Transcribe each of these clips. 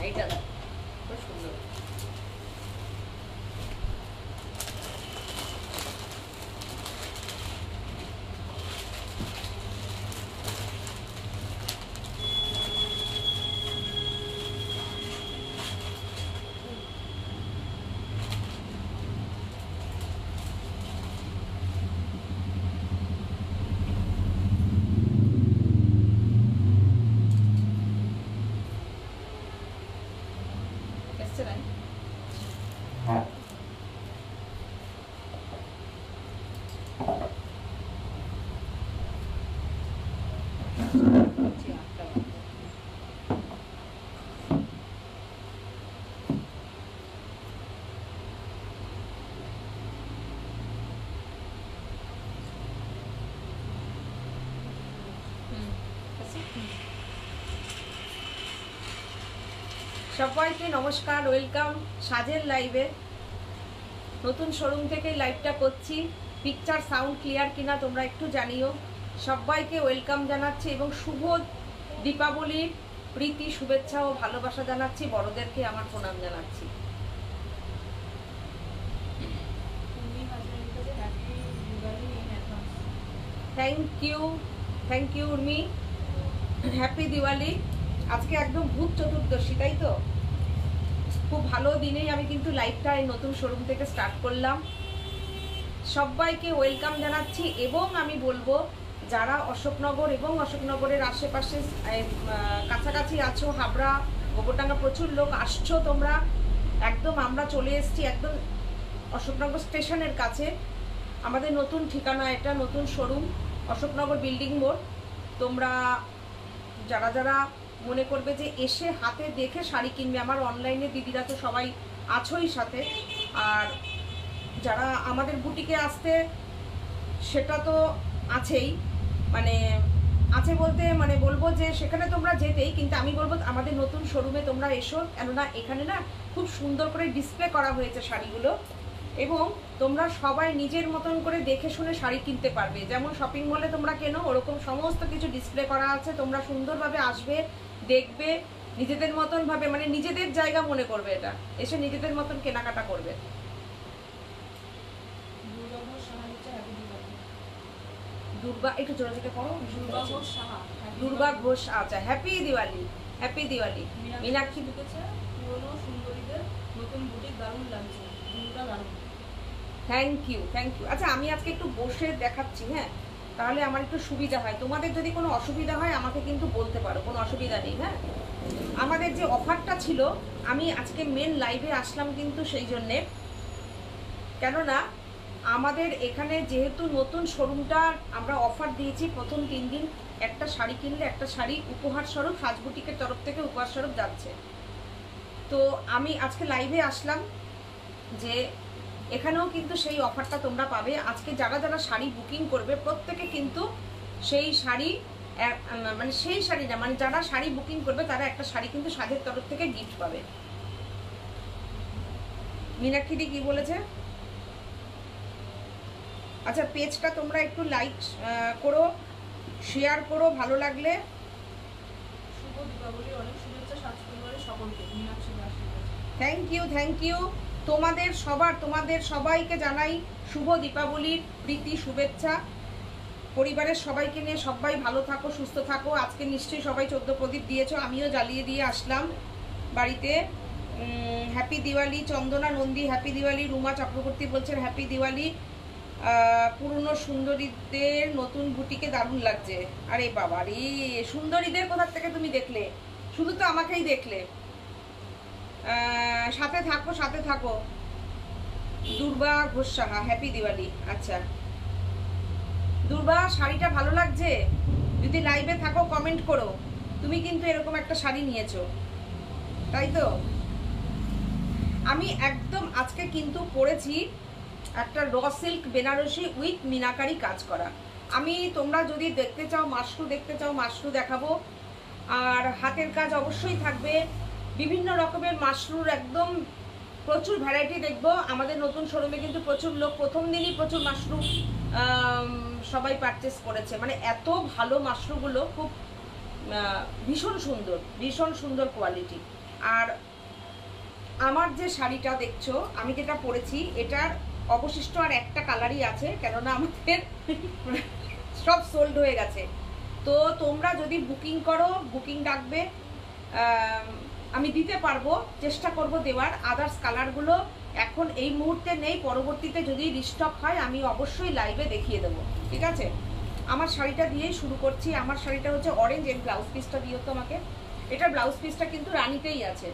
এইটা দেখ খুব সুন্দর। সবাইকে নমস্কার, ওয়েলকাম সাজের লাইভে। নতুন শোরুম থেকে লাইভটা করছি। পিকচার সাউন্ড ক্লিয়ার কিনা তোমরা একটু জানিও। সবাইকে ওয়েলকাম জানাচ্ছি এবং শুভ দীপাবলির প্রীতি, শুভেচ্ছা ও ভালোবাসা জানাচ্ছি। বড়দেরকে আমার প্রণাম জানাচ্ছি। Thank you Urmi, happy Diwali. আজকে একদম ভূত চতুর্দশী, তাই তো? খুব ভালো দিনেই আমি কিন্তু লাইভটা এই নতুন শোরুম থেকে স্টার্ট করলাম। সবাইকে ওয়েলকাম জানাচ্ছি এবং আমি বলবো যারা অশোকনগর এবং অশোকনগরের আশেপাশে কাছাকাছি আছো, হাবড়া, গোবরডাঙ্গা প্রচুর লোক আসছো তোমরা। একদম আমরা চলে এসেছি একদম অশোকনগর স্টেশনের কাছে। আমাদের নতুন ঠিকানা, এটা নতুন শোরুম, অশোকনগর বিল্ডিং মোড়। তোমরা যারা যারা মনে করবে যে এসে হাতে দেখে শাড়ি কিনবে, আমার অনলাইনে দিদিরা তো সবাই আছোই সাথে, আর যারা আমাদের বুটিকে আসতে সেটা তো আছেই, মানে আছে বলতে মানে বলবো যে সেখানে তোমরা যেতেই, কিন্তু আমি বলবো আমাদের নতুন শোরুমে তোমরা এসো, কেননা এখানে না খুব সুন্দর করে ডিসপ্লে করা হয়েছে শাড়িগুলো এবং তোমরা সবাই নিজের মতন করে দেখে শুনে শাড়ি কিনতে পারবে। যেমন শপিং মলে তোমরা কেনো ওরকম সমস্ত কিছু ডিসপ্লে করা আছে। তোমরা সুন্দরভাবে আসবে, দেখবে, নিজেদের মতন ভাবে, মানে নিজেদের জায়গা মনে করবে, এটা এসে নিজেদের মতন কেনাকাটা করবে। দুর্গা, একটু জোরে থেকে পড়ো। দুর্গা ঘোষ, আচ্ছা, হ্যাপি দিওয়ালি। হ্যাপি দিওয়ালি। মীনাক্ষী ঢুকেছে, পুরনো সুন্দরীদের নতুন বুটিক, দারুণ লাগছে, থ্যাংক ইউ। আচ্ছা, আমি আজকে একটু বসে দেখাচ্ছি, হ্যাঁ, তাহলে আমার একটু সুবিধা হয়। তোমাদের যদি কোনো অসুবিধা হয় আমাকে কিন্তু বলতে পারো, কোনো অসুবিধা নেই। হ্যাঁ, আমাদের যে অফারটা ছিল, আমি আজকে মেন লাইভে আসলাম কিন্তু সেই জন্যে, কেননা আমাদের এখানে যেহেতু নতুন শোরুমটা আমরা অফার দিয়েছি, প্রথম 3 দিন একটা শাড়ি কিনলে একটা শাড়ি উপহার স্বরূপ সাজবুটিকের তরফ থেকে উপহার স্বরূপ যাচ্ছে। তো আমি আজকে লাইভে আসলাম যে এখানেও কিন্তু সেই অফারটা তোমরা পাবে। আজকে যারা যারা শাড়ি বুকিং করবে প্রত্যেকে কিন্তু সেই শাড়ি, মানে সেই শাড়ি না, মানে যারা শাড়ি বুকিং করবে তারা একটা শাড়ি কিন্তু সাজের তরফ থেকে গিফট পাবে। মীনাক্ষী কি বলেছে? আচ্ছা, পেজটা তোমরা একটু লাইক করো, শেয়ার করো ভালো লাগলে। শুভ দীপাবলি, অনেক শুভেচ্ছা সাজ পরিবারের সকলকে। থ্যাংক ইউ তোমাদের সবাইকে জানাই শুভ দীপাবলির প্রীতি, শুভেচ্ছা। পরিবারের সবাইকে নিয়ে সবাই ভালো থাকো, সুস্থ থাকো। আজকে নিশ্চয়ই সবাই 14 প্রদীপ দিয়েছো, আমিও জ্বালিয়ে দিয়ে আসলাম বাড়িতে। হ্যাপি দিওয়ালি। চন্দনা নন্দী হ্যাপি দিওয়ালি। রুমা চক্রবর্তী বলছেন হ্যাপি দিওয়ালি। পুরনো সুন্দরীদের নতুন বুটিকে দারুণ লাগছে। আরে বাবা রে, সুন্দরীদের কোথা থেকে তুমি দেখলে? শুধু তো আমাকেই দেখলে। সাথে থাকো। দুর্বা ঘোষ সাহা, হ্যাপি দিওয়ালি। আচ্ছা দুর্বা, শাড়িটা ভালো লাগছে? যদি লাইভে থাকো কমেন্ট করো। তুমি কিন্তু এরকম একটা শাড়ি নিয়েছো, তাই তো? আমি একদম আজকে কিন্তু পরেছি একটা র সিল্ক বেনারসি উইথ মিনাকারি কাজ করা। আমি, তোমরা যদি দেখতে চাও মাশরু দেখতে চাও, মাশরু দেখাবো। আর হাতের কাজ অবশ্যই থাকবে, বিভিন্ন রকমের মাশরুর একদম প্রচুর ভ্যারাইটি দেখবো। আমাদের নতুন শোরুমে কিন্তু প্রচুর লোক প্রথম দিনই প্রচুর মাশরু সবাই পারচেস করেছে, মানে এত ভালো মাশরুগুলো, খুব ভীষণ সুন্দর কোয়ালিটি। আর আমার যে শাড়িটা দেখছো আমি যেটা পরেছি এটার অবশিষ্ট আর একটা কালারই আছে, কেননা আমাদের সব সোল্ড হয়ে গেছে। তো তোমরা যদি বুকিং করো, বুকিং ডাকবে, আমি দিতে পারবো, চেষ্টা করব দেওয়ার। আদার্স কালারগুলো এখন এই মুহূর্তে নেই, পরবর্তীতে যদি রিস্টক হয় আমি অবশ্যই লাইভে দেখিয়ে দেবো, ঠিক আছে? আমার শাড়িটা দিয়েই শুরু করছি। আমার শাড়িটা হচ্ছে অরেঞ্জ, এর ব্লাউজ পিসটা দিও তো আমাকে। এটার ব্লাউজ পিসটা কিন্তু রানীতেই আছে,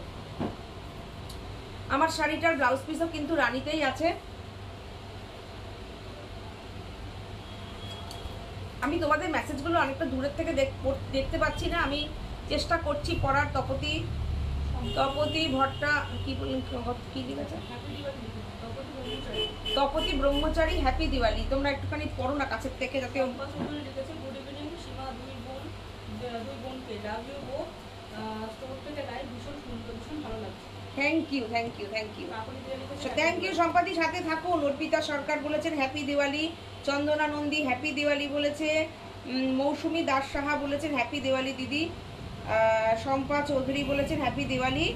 আমার শাড়িটার ব্লাউজ পিসও কিন্তু রানীতেই আছে। আমি তোমাদের মেসেজগুলো অনেকটা দূরের থেকে দেখতে পাচ্ছি না, আমি চেষ্টা করছি পড়ার। তপতি ভট্টা কি বললেন, কি লিখেছে? তপতি ব্রহ্মচারী হ্যাপি দিওয়ালি। তোমরা একটুখানি পড়ো না কাছের থেকে, যাতে গুড ইভিনিং সীমা, দুই বোনকে লাভ ইউ বোথ, স্টোর থেকে লাইভ ভীষণ সুন্দর, ভীষণ ভালো লাগছে। Thank you thank you thank you thank you. সম্পাদি সাথে থাকুন। অর্পিতা সরকার বলেছেন হ্যাপি দিওয়ালি। চন্দনা নন্দী হ্যাপি দিওয়ালি বলেছে। মৌসুমী দাস সাহা বলেছেন হ্যাপি দিওয়ালি দিদি। শম্পা চৌধুরী বলেছেন হ্যাপি দিওয়ালি।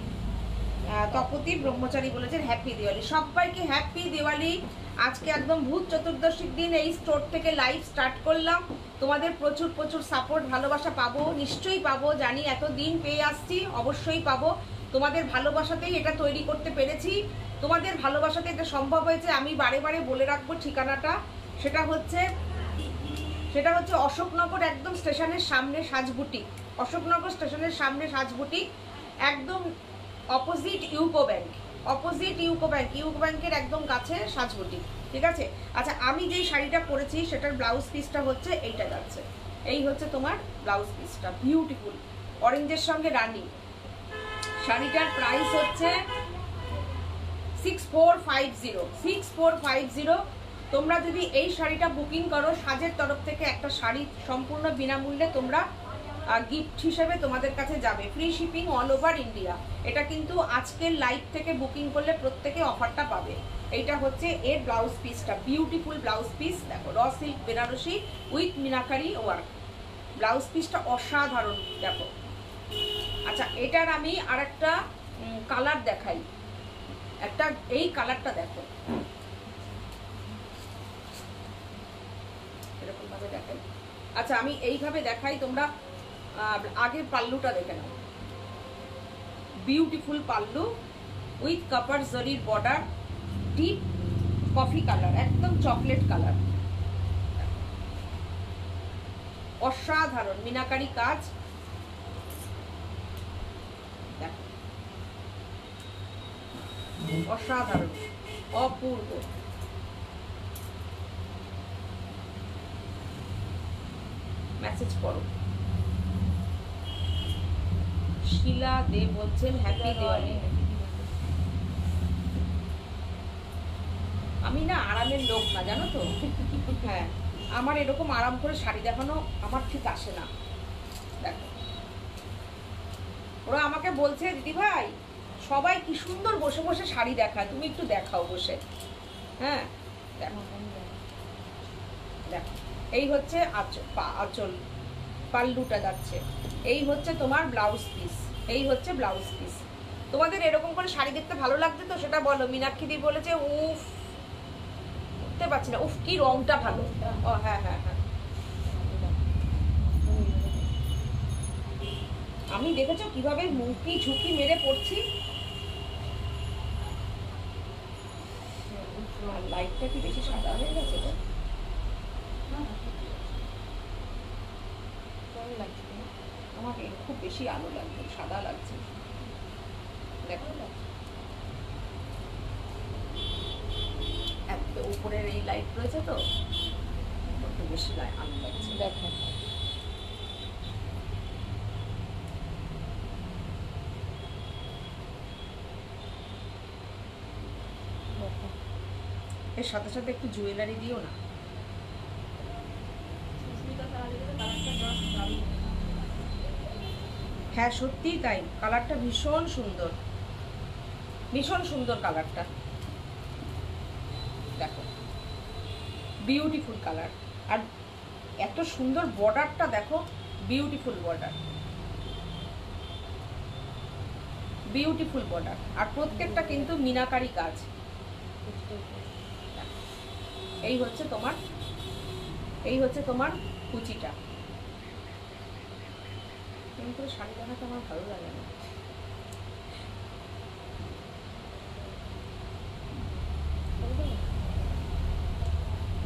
তপতি ব্রহ্মচারী বলেছেন হ্যাপি দিওয়ালি। সবাইকে হ্যাপি দিওয়ালি। আজকে একদম ভূত চতুর্দশীর দিন এই স্টোর থেকে লাইভ স্টার্ট করলাম। তোমাদের প্রচুর প্রচুর সাপোর্ট ভালোবাসা পাবো, নিশ্চয়ই পাবো, জানি এতদিন পেয়ে আসছি, অবশ্যই পাবো। তোমাদের ভালোবাসাতেই এটা তৈরি করতে পেরেছি, তোমাদের ভালোবাসাতে এটা সম্ভব হয়েছে। আমি বারে বারে বলে রাখবো ঠিকানাটা, সেটা হচ্ছে অশোকনগর, একদম স্টেশনের সামনে সাজবুটি। অশোকনগর স্টেশনের সামনে সাজবুটি, একদম অপোজিট ইউকো ব্যাংক, ইউকো ব্যাংকের একদম কাছে সাজবুটি, ঠিক আছে? আচ্ছা, আমি যেই শাড়িটা পরেছি সেটার ব্লাউজ পিসটা হচ্ছে এইটা যাচ্ছে। এই হচ্ছে তোমার ব্লাউজ পিসটা, বিউটিফুল অরেঞ্জের সঙ্গে রানী। শাড়িটার প্রাইস হচ্ছে 6450। তোমরা যদি এই শাড়িটা বুকিং করো, সাজের তরফ থেকে একটা শাড়ি সম্পূর্ণ বিনামূল্যে তোমরা গিফট হিসেবে তোমাদের কাছে যাবে, free shipping all over India. এটা কিন্তু আজকের লাইভ থেকে বুকিং করলে প্রত্যেকে অফারটা পাবে। এইটা হচ্ছে এর ব্লাউজ পিসটা, বিউটিফুল ব্লাউজ পিস। দেখো, র silk Banarasi with meenakari work, blouse পিসটা অসাধারণ। দেখো, আচ্ছা, এটার আমি আর একটা কালার দেখাই, একটা এই কালারটা দেখো, এরকম ভাবে দেখাই। আচ্ছা, আমি এইভাবে দেখাই, তোমরা আগে পাল্লুটা দেখে নাও। বিউটিফুল পাল্লু উইথ কপার জরির বর্ডার, ডিপ কফি কালার, একদম চকলেট কালার, অসাধারণ মিনাকারি কাজ। দেখো, অসাধারণ, অপূর্ব। মেসেজ করো। শিলা দে বলছেন হ্যাপি দিওয়ালি। আমি না আরামের লোক না, জানো তো। হ্যাঁ, আমার এরকম আরাম করে শাড়ি দেখানো আমার ঠিক আসে না। দেখো, ওরা আমাকে বলছে দিদি ভাই সবাই কি সুন্দর বসে বসে শাড়ি দেখায়, তুমি একটু দেখাও বসে। হ্যাঁ, দেখো দেখো, এই হচ্ছে আঁচল, পাল্লুটা যাচ্ছে। এই হচ্ছে তোমার ব্লাউজ পিস, এই হচ্ছে ব্লাউজ পিস। তোমাদের এরকম করে শাড়ি দেখতে ভালো লাগছে তো সেটা বলো। মীনাক্ষী দি বলেছে উফ, বুঝতে পারছি না, উফ কি রংটা ভালো। ও হ্যাঁ হ্যাঁ হ্যাঁ, আমি দেখেছো কিভাবে মুখি ঝুঁকি মেরে পড়ছি। লাইটটা কি বেশি সাদা হয়ে গেছে তো? আমাকে খুব বেশি আলো লাগছে, সাদা লাগছে। দেখো, এত উপরের এই লাইট রয়েছে তো একটু বেশি আলো লাগছে। দেখো, এর সাথে সাথে একটু জুয়েলারি দিও না। হ্যাঁ সত্যিই তাই, কালারটা ভীষণ সুন্দর, ভীষণ সুন্দর কালারটা। দেখো, বিউটিফুল কালার, আর এত সুন্দর বর্ডারটা দেখো, বিউটিফুল বর্ডার, বিউটিফুল বর্ডার, আর প্রত্যেকটা কিন্তু মিনাকারি কাজ। এই হচ্ছে তোমার কুচিটা। কিন্তু শাড়ি দেখাতে আমার ভালো লাগে না।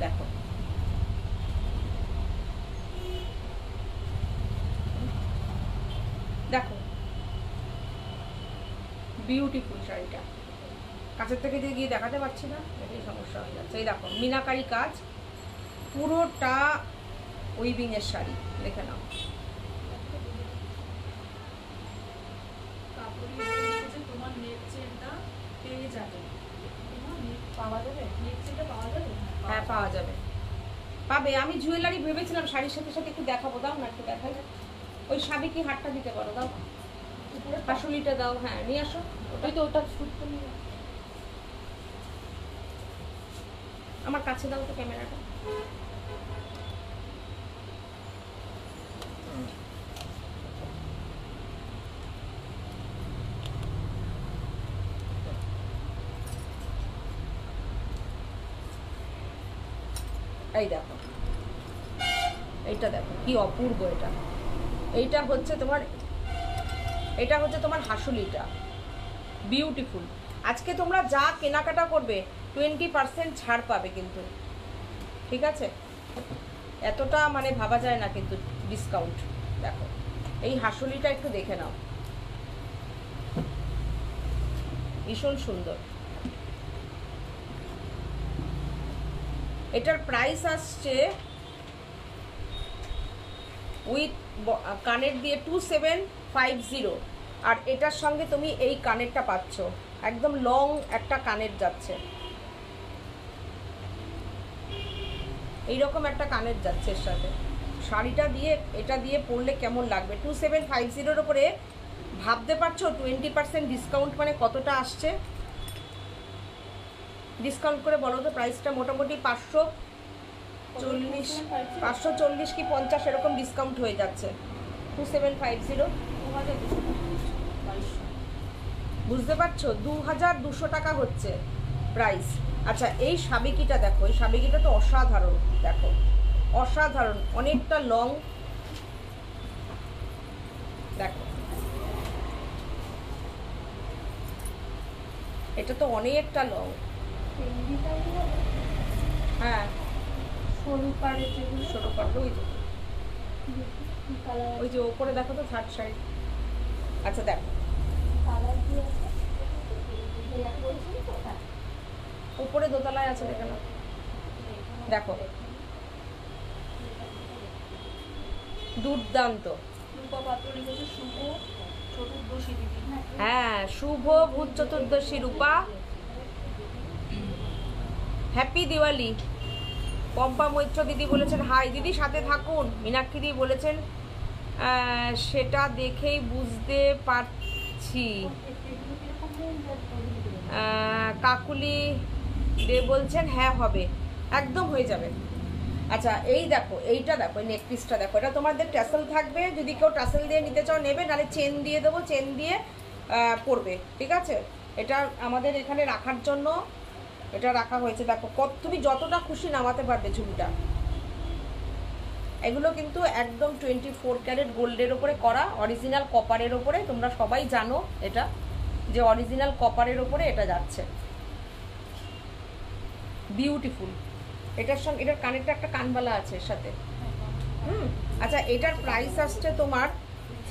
দেখো দেখো বিউটিফুল শাড়িটা। কাছের থেকে যে গিয়ে দেখাতে পারছি না, এটাই সমস্যা হয়ে যাচ্ছে। এই দেখো মিনাকারি কাজ, পুরোটা উইভিং এর শাড়ি, দেখে নাও। তোমার নেক চেনটা পেয়ে যাবে, পাওয়া যাবে, নেক চেনটা পাওয়া যাবে। হ্যাঁ পাওয়া যাবে, পাবে। আমি জুয়েলারি ভেবেছিলাম শাড়ির সাথে সাথে একটু দেখাবো, দাও না একটু দেখাই। ওই সাবেকি হারটা দিতে পারো, দাও হাসুলিটা দাও। হ্যাঁ নিয়ে আসো, ওটাই তো, ওটা শুটটা নিয়ে আমার কাছে দাও তো ক্যামেরাটা। এই দেখো, এইটা দেখো কি অপূর্ব এটা। এইটা হচ্ছে তোমার হাসুলিটা, বিউটিফুল। আজকে তোমরা যা কেনাকাটা করবে 20% ছাড় পাবে কিন্তু, ঠিক আছে? এতটা মানে ভাবা যায় না কিন্তু ডিসকাউন্ট। দেখো এই হাসুলিটা একটু দেখে নাও, ভীষণ সুন্দর। এটার প্রাইস আসছে উইথ কানের দিয়ে 2750, আর এটার সঙ্গে তুমি এই কানেরটা পাচ্ছ, একদম লং একটা কানের যাচ্ছে, এইরকম একটা কানের যাচ্ছে এর সাথে। শাড়িটা দিয়ে এটা দিয়ে পরলে কেমন লাগবে? 2750-র ওপরে ভাবতে পারছো 20% ডিসকাউন্ট মানে কতটা আসছে? ডিসকাউন্ট করে বলো তো প্রাইসটা। মোটামুটি 540 কি 50 এরকম ডিসকাউন্ট হয়ে যাচ্ছে। 2750, বুঝতে পারছো? 2200 টাকা হচ্ছে প্রাইস। আচ্ছা এই সাবেকিটা দেখো, এই সাবেকিটা তো অসাধারণ, দেখো অসাধারণ, অনেকটা লং, দেখো এটা তো অনেকটা লং। হ্যাঁ সরু পাড়ের যেগুলো, সরু পাড় ওই যে ওপরে দেখো তো থার্ড সাইড। আচ্ছা দেখো উপরে দোতলায় আছে, দেখে নাও। দেখো দুর্দান্ত। হ্যাঁ শুভ ভূত চতুর্দশী রূপা, হ্যাপি দিওয়ালি। পম্পা মৈত্র দিদি বলেছেন হাই দিদি, সাথে থাকুন। মীনাক্ষী দিদি বলেছেন সেটা দেখেই বুঝতে পারছি। কাকুলি দে বলছেন হ্যাঁ হবে, একদম হয়ে যাবে। আচ্ছা এই দেখো, এইটা দেখো, এই নেক পিসটা দেখো, এটা তোমাদের টাসেল থাকবে, যদি কেউ টাসেল দিয়ে নিতে চাও নেবে, নাহলে চেন দিয়ে দেবো, চেন দিয়ে পরবে, ঠিক আছে? এটা আমাদের এখানে রাখার জন্য এটা রাখা হয়েছে। দেখো কত, তুমি যতটা খুশি নামাতে পারবে ঝুলটা। এগুলো কিন্তু একদম 24 ক্যারেট গোল্ডের ওপরে করা, অরিজিনাল কপারের ওপরে। তোমরা সবাই জানো এটা, যে অরিজিনাল কপারের ওপরে এটা যাচ্ছে, বিউটিফুল। এটার সঙ্গে এটার কানেরটা একটা কানবালা আছে এর সাথে। আচ্ছা এটার প্রাইস আসছে তোমার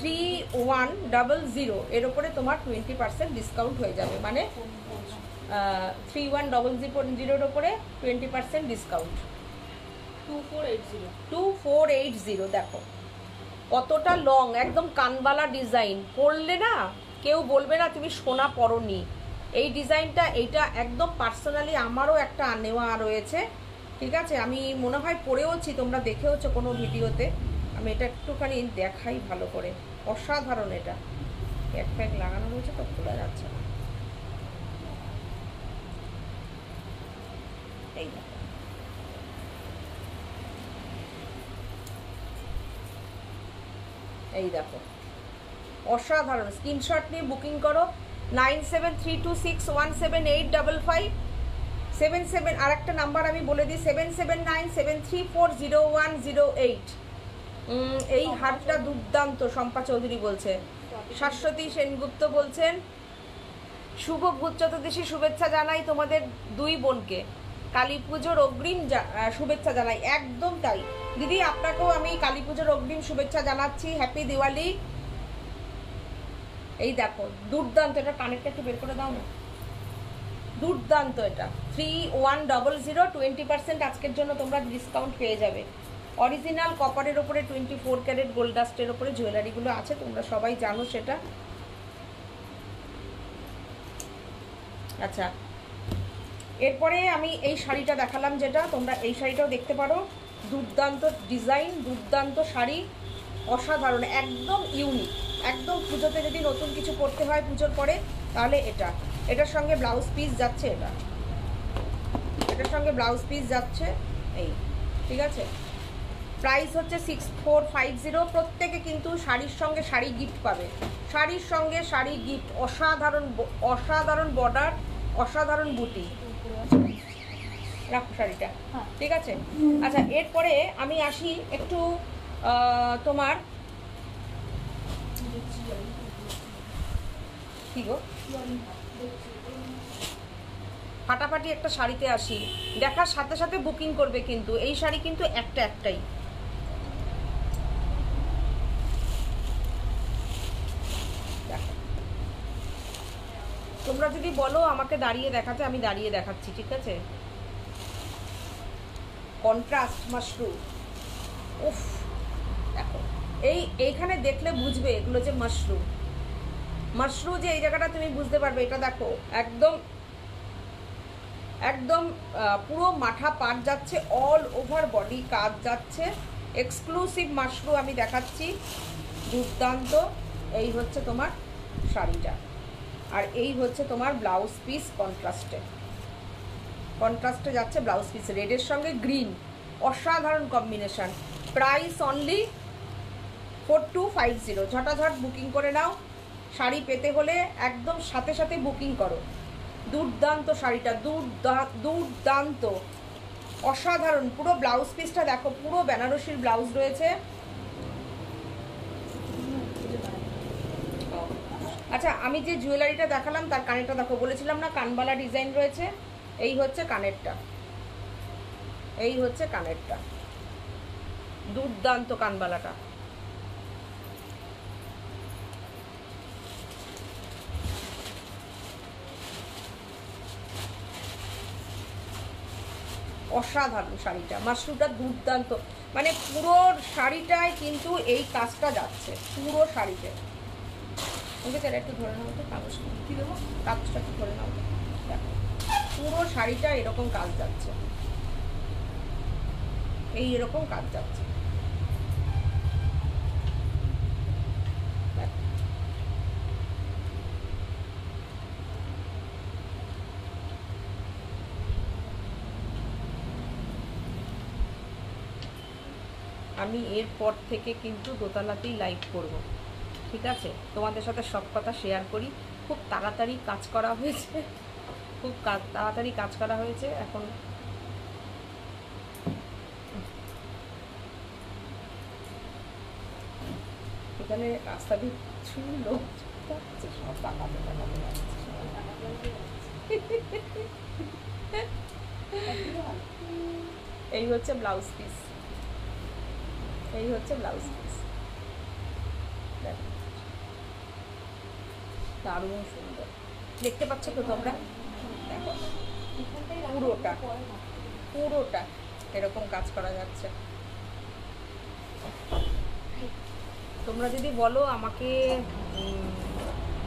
3100, এর ওপরে তোমার 20% ডিসকাউন্ট হয়ে যাবে, মানে 3100-এর ওপরে 20% ডিসকাউন্ট, 2480। দেখো কতটা লং, একদম কানবালা ডিজাইন, পরলে না কেউ বলবে না তুমি সোনা পরনি। এই ডিজাইনটা, এইটা একদম পার্সোনালি আমারও একটা নেওয়া রয়েছে, ঠিক আছে? আমি মনে হয় পরেওছি, তোমরা দেখেওছো কোনো ভিডিওতে। আমি এটা একটুখানি দেখাই ভালো করে, অসাধারণ। এটা এক প্যাক লাগানো রয়েছে তো খোলা যাচ্ছে না। এই দেখো, এই দেখো অসাধারণ। স্ক্রিনশট নিয়ে বুকিং করো 9732617855 77। আর একটা নাম্বার আমি বলে দিই 7797340108। এই হারটা দুর্দান্ত। শম্পা চৌধুরী বলছে। শাশ্বতী সেনগুপ্ত বলছেন শুভ ভূত চতুর্দশী শুভেচ্ছা জানাই তোমাদের দুই বোনকে, কালী পুজোর অগ্রিম শুভেচ্ছা জানাই। একদম তাই দিদি, আপনাকেও আমি কালী পুজোর অগ্রিম শুভেচ্ছা জানাচ্ছি। হ্যাপি দিওয়ালি। এই দেখো দুর্দান্ত, এটা কানেরটা একটু বের করে দাও না, দুর্দান্ত। এটা 3100 20% আজকের জন্য তোমরা ডিসকাউন্ট পেয়ে যাবে। অরিজিনাল কপারের ওপরে 24 ক্যারেট গোল্ড ডাস্টের ওপরে জুয়েলারিগুলো আছে, তোমরা সবাই জানো সেটা। আচ্ছা, এরপরে আমি এই শাড়িটা দেখালাম, যেটা তোমরা এই শাড়িটাও দেখতে পারো। দুর্দান্ত ডিজাইন, দুর্দান্ত শাড়ি, অসাধারণ, একদম ইউনিক। একদম পুজোতে যদি নতুন কিছু পরতে হয় পুজোর পরে, তাহলে এটার সঙ্গে ব্লাউজ পিস যাচ্ছে। এটার সঙ্গে ব্লাউজ পিস যাচ্ছে এই, ঠিক আছে। প্রাইস হচ্ছে 6450। প্রত্যেকে কিন্তু শাড়ির সঙ্গে শাড়ি গিফট পাবে, শাড়ির সঙ্গে শাড়ি গিফট। অসাধারণ অসাধারণ বর্ডার, অসাধারণ বুটি। রাখো শাড়িটা, ঠিক আছে। আচ্ছা, এরপরে আমি আসি একটু তোমার কি গো ফাটাফাটি একটা শাড়িতে আসি। দেখার সাথে সাথে বুকিং করবে কিন্তু। এই শাড়ি কিন্তু একটাই। তোমরা যদি বলো আমাকে দাঁড়িয়ে দেখাতে, আমি দাঁড়িয়ে দেখাচ্ছি, ঠিক আছে। কন্ট্রাস্ট মাশরুম, উফ দেখো, এইখানে দেখলে বুঝবে এগুলো যে মাশরুম যে এই জায়গাটা তুমি বুঝতে পারবে। এটা দেখো একদম পুরো মাথা পাট যাচ্ছে, অল ওভার বডি কাজ যাচ্ছে। এক্সক্লুসিভ মাশরুম আমি দেখাচ্ছি, দুর্দান্ত। এই হচ্ছে তোমার শাড়িটা, আর এই হচ্ছে তোমার ব্লাউজ পিস। কন্ট্রাস্টে যাচ্ছে ব্লাউজ পিস, রেডের সঙ্গে গ্রিন, অসাধারণ কম্বিনেশন। Price only 4250। ঝটাঝট বুকিং করে নাও। শাড়ি পেতে হলে একদম সাথে সাথে বুকিং করো। দুর্দান্ত শাড়িটা, দুর্দান্ত, অসাধারণ। পুরো ব্লাউজ পিসটা দেখো, পুরো বেনারসির ব্লাউজ রয়েছে। আচ্ছা, আমি যে জুয়েলারিটা দেখালাম তার কানেরটা দেখো, বলেছিলাম না কানবালা ডিজাইন রয়েছে। এই হচ্ছে কানেরটা, দুর্দান্ত কানবালাটা। অসাধারণ শাড়িটা, মাশরুমটা দুর্দান্ত। মানে পুরো শাড়িটায় কিন্তু এই কাজটা যাচ্ছে, পুরো শাড়িতে। ওকে চাই একটু ধরে নাও তো, কাগজটা কি দেবো, কাগজটা একটু ধরে নাও তো। দেখো পুরো শাড়িটা এরকম কাজ যাচ্ছে, এরকম কাজ যাচ্ছে। আমি এরপর থেকে কিন্তু দোতলাতেই লাইভ করব, ঠিক আছে। তোমাদের সাথে সব কথা শেয়ার করি। খুব তাড়াতাড়ি কাজ করা হয়েছে, এখন এখানে রাস্তা দিয়ে প্রচুর লোক যাচ্ছে, সব টাকাতে যাচ্ছে। এই হচ্ছে ব্লাউজ পিস, দারুণ সুন্দর। দেখতে পাচ্ছ তো তোমরা, দেখো পুরোটা এরকম কাজ করা যাচ্ছে। তোমরা যদি বলো আমাকে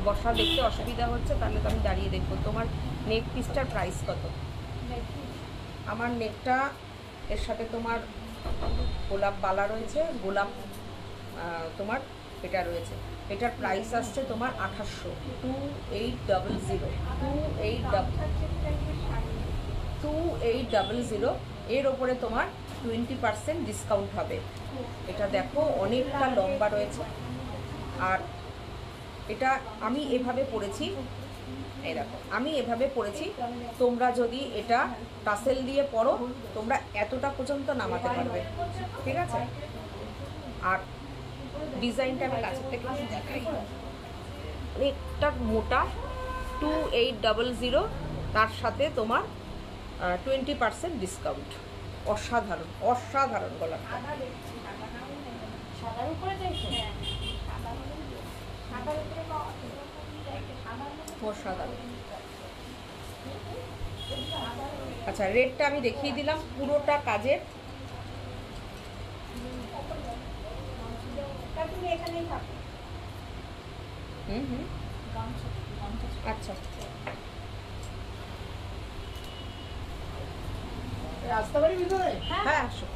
বসা দেখতে অসুবিধা হচ্ছে, তাহলে তো আমি দাঁড়িয়ে দেখবো। তোমার নেক পিসটার প্রাইস কত? আমার নেকটা এর সাথে তোমার গোলাপ বালা রয়েছে, গোলাপ তোমার এটা রয়েছে। এটার প্রাইস আসছে তোমার 2800, 2800। এর ওপরে তোমার 20% ডিসকাউন্ট হবে। এটা দেখো অনেকটা লম্বা রয়েছে, আর এটা আমি এভাবে পরেছি, এই দেখো আমি এভাবে পরেছি। তোমরা যদি এটা টাসেল দিয়ে পরো তোমরা এতটা পর্যন্ত নামাতে পারবে, ঠিক আছে। আর ডিজাইনটা আমি কাছের থেকে দেখাই, অনেকটা মোটা 2800, তার সাথে তোমার 20% ডিসকাউন্ট। অসাধারণ অসাধারণ গলাটা, অসাধারণ। আচ্ছা রেটটা আমি দেখিয়ে দিলাম, পুরোটা কাজের। আচ্ছা রাস্তাবাড়ির ভিতরে? হ্যাঁ আসো।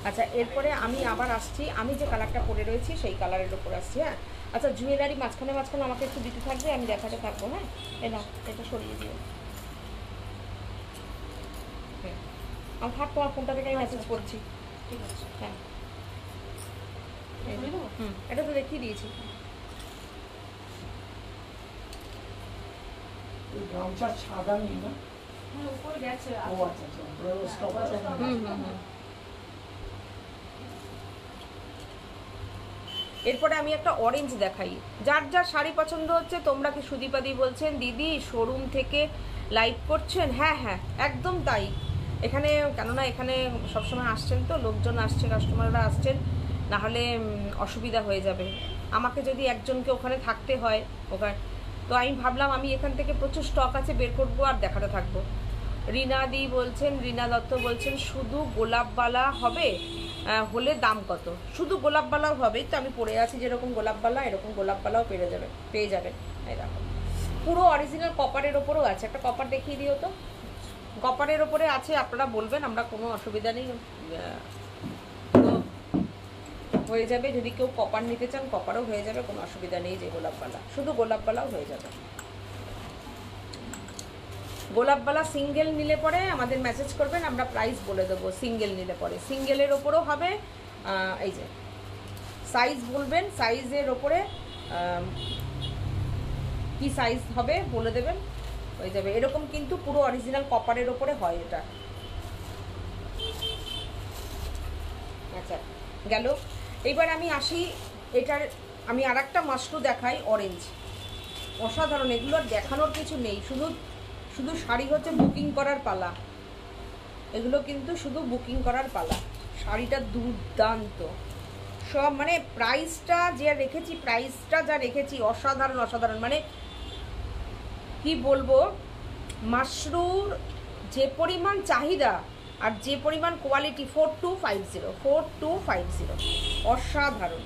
আচ্ছা এরপরে আমি আবার আসছি, আমি যে কালারটা পরে রয়েছি সেই কালারের ওপর আসছি। হ্যাঁ আচ্ছা জুয়েলারি মাঝখানে মাঝখানে আমাকে একটু দিতে থাকবে, আমি দেখাতে থাকবো। হ্যাঁ না এটা সরিয়ে দিও। আমি থাক, তোমার ফোনটা থেকে আমি মেসেজ করছি। ঠিক আছে, হ্যাঁ এটা তো দেখিয়ে দিয়েছি। গামছা সাদা নেই না? হ্যাঁ উপরে গেছে। ও আচ্ছা আচ্ছা, পুরো স্টক আছে। এরপরে আমি একটা অরেঞ্জ দেখাই। যার যার শাড়ি পছন্দ হচ্ছে, তোমরা কি সুদীপাদি বলছেন দিদি শোরুম থেকে লাইভ করছেন? হ্যাঁ হ্যাঁ একদম তাই। এখানে কেননা এখানে সবসময় আসছেন তো লোকজন, আসছে কাস্টমাররা আসছেন, নাহলে অসুবিধা হয়ে যাবে। আমাকে যদি একজনকে ওখানে থাকতে হয় ওখানে, তো আমি ভাবলাম আমি এখান থেকে প্রচুর স্টক আছে বের করবো আর দেখাতে থাকবো। রিনা দি বলছেন, রিনা দত্ত বলছেন শুধু গোলাপবালা হবে, হলে দাম কত? শুধু গোলাপবালাও হবে তো, আমি পরে আছি যেরকম গোলাপবালা, এরকম গোলাপবালাও পেয়ে যাবেন। এই দেখো পুরো অরিজিনাল কপারের ওপরও আছে। একটা কপার দেখিয়ে দিও তো। কপারের ওপরে আছে, আপনারা বলবেন, আমরা কোনো অসুবিধা নেই, হয়ে যাবে। যদি কেউ কপার নিতে চান কপারও হয়ে যাবে, কোনো অসুবিধা নেই। যে গোলাপবালা, শুধু গোলাপবালাও হয়ে যাবে। গোলাপবালা সিঙ্গেল নিলে পরে আমাদের মেসেজ করবেন, আমরা প্রাইস বলে দেবো। সিঙ্গেল নিলে পরে সিঙ্গেলের ওপরও হবে, এই যে সাইজ বলবেন, সাইজের ওপরে কি সাইজ হবে বলে দেবেন, হয়ে যাবে। এরকম কিন্তু পুরো অরিজিনাল কপারের ওপরে হয় এটা। আচ্ছা গেল। এইবার আমি আসি, এটার আমি আর একটা মাশরু দেখাই, অরেঞ্জ। অসাধারণ, এগুলো দেখানোর কিছু নেই, শুধু শুধু শাড়ি হচ্ছে বুকিং করার পালা। এগুলো কিন্তু শুধু বুকিং করার পালা। শাড়িটা দুর্দান্ত সব, মানে প্রাইসটা যা রেখেছি অসাধারণ অসাধারণ। মানে কি বলবো, মাশরুর যে পরিমাণ চাহিদা আর যে পরিমাণ কোয়ালিটি, 4250 অসাধারণ।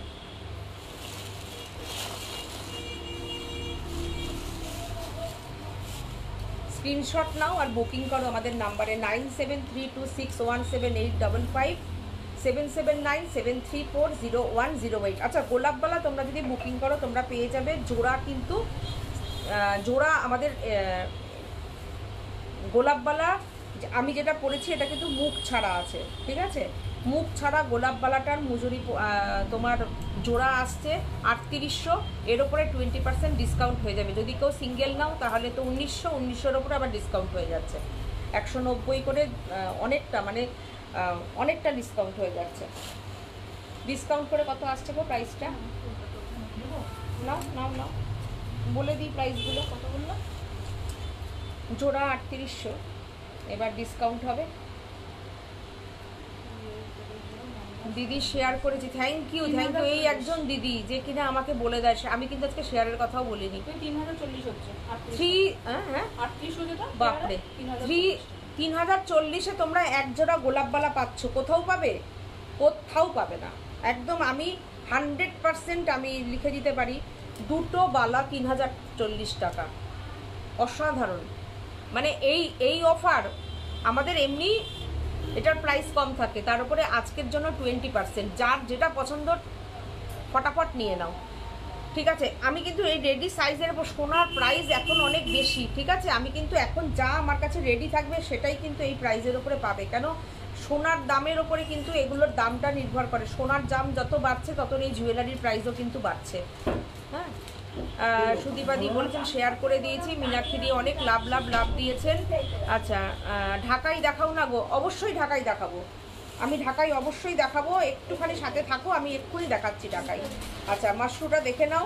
স্ক্রিনশট নাও আর বুকিং করো আমাদের নাম্বারে 9732617855 7797340108। আচ্ছা গোলাপবালা তোমরা যদি বুকিং করো তোমরা পেয়ে যাবে জোড়া, কিন্তু জোড়া আমাদের গোলাপবালা আমি যেটা পরেছি এটা কিন্তু মুখ ছাড়া আছে, ঠিক আছে। মুখ ছাড়া গোলাপবালাটার মজুরি তোমার জোড়া আসছে 3800, এর ওপরে 20% ডিসকাউন্ট হয়ে যাবে। যদি কেউ সিঙ্গেল নাও তাহলে তো 1900 ওপরে আবার ডিসকাউন্ট হয়ে যাচ্ছে, 190 করে অনেকটা, মানে অনেকটা ডিসকাউন্ট হয়ে যাচ্ছে। ডিসকাউন্ট করে কত আসছে গো প্রাইসটা? নাও নাও নাও বলে দিই প্রাইসগুলো কত বললো। জোড়া 3800, এবার ডিসকাউন্ট হবে। দিদি শেয়ার করেছি, থ্যাংক ইউ। এই একজন দিদি যে কিনা আমাকে বলে দেয়, আমি কিন্তু আজকে শেয়ারের কথাও বলিনি। 3040 হচ্ছে, 38 বাপরে, 3040-এ তোমরা এক জোড়া গোলাপবালা পাচ্ছ, কোথাও পাবে না। একদম আমি 100% আমি লিখে দিতে পারি, দুটো বালা 3040 টাকা। অসাধারণ, মানে এই অফার আমাদের এমনি এটার প্রাইস কম থাকে, তার উপরে আজকের জন্য 20%। যার যেটা পছন্দ ফটাফট নিয়ে নাও, ঠিক আছে। আমি কিন্তু এই রেডি সাইজের সোনার প্রাইস এখন অনেক বেশি, ঠিক আছে। আমি কিন্তু এখন যা আমার কাছে রেডি থাকবে সেটাই কিন্তু এই প্রাইজের উপরে পাবে। কেন সোনার দামের ওপরে কিন্তু এগুলোর দামটা নির্ভর করে। সোনার দাম যত বাড়ছে তত এই জুয়েলারির প্রাইসও কিন্তু বাড়ছে। হ্যাঁ, সুদীপাদি বলেছেন শেয়ার করে দিয়েছি, মীনাক্ষী অনেক লাভ দিয়েছেন। আচ্ছা, ঢাকাই দেখাও না গো? অবশ্যই ঢাকাই দেখাবো, আমি ঢাকাই অবশ্যই দেখাবো, একটুখানি সাথে থাকো, আমি এক্ষুনি দেখাচ্ছি ঢাকাই। আচ্ছা, মাশরুটা দেখে নাও,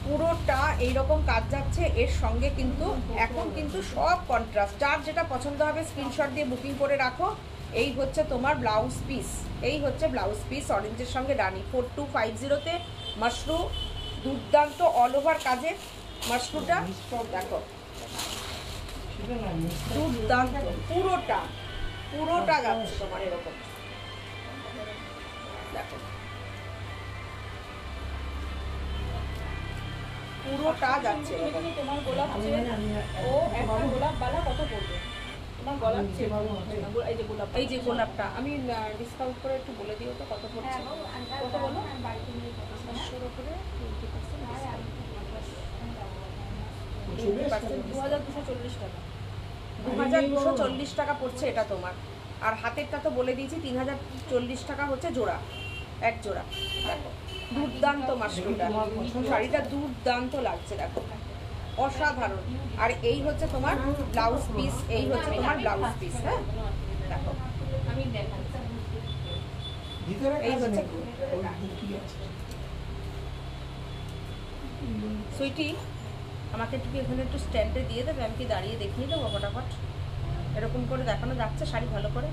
পুরোটা এইরকম কাজ যাচ্ছে। এর সঙ্গে কিন্তু এখন কিন্তু সব কন্ট্রাস্ট, যার যেটা পছন্দ হবে স্ক্রিনশট দিয়ে বুকিং করে রাখো। এই হচ্ছে তোমার ব্লাউজ পিস, এই হচ্ছে ব্লাউজ পিস অরেঞ্জের সঙ্গে রানি। 4250-তে মাশরু, দুর্দান্ত অল ওভার কাজের মাশরুটা দেখো, দুর্দান্ত, পুরোটা যাচ্ছে তোমার এরকম দেখো, পুরোটা যাচ্ছে এরকম। তোমার গোলাপ ও একটা গোলাপ বালা কত পড়বে? তোমার গোলাপ এই যে গোলাপটা আমি ডিসকাউন্ট করে একটু বলে দিও তো কত পড়ছে। কত বলো? 500 উপরে 2240 টাকা। 2240 টাকা পড়ছে এটা তোমার। আর হাতেরটা তো বলে দিয়েছি 3040 টাকা হচ্ছে জোড়া, এক জোড়া। দেখো দুর্দান্ত মাশরুমটা, শাড়িটা দুর্দান্ত লাগছে দেখো, অসাধারণ। আর এই হচ্ছে তোমার ব্লাউজ পিস, এই হচ্ছে তোমার ব্লাউজ পিস। হ্যাঁ দেখো, আমি দেখাচ্ছি। এই হচ্ছে সুইটি, আমাকে একটু এখানে একটু স্ট্যান্ডে দিয়ে দেবে, আমি কি দাঁড়িয়ে দেখিয়ে দেবো ফটাফট? এরকম করে দেখানো যাচ্ছে শাড়ি ভালো করে?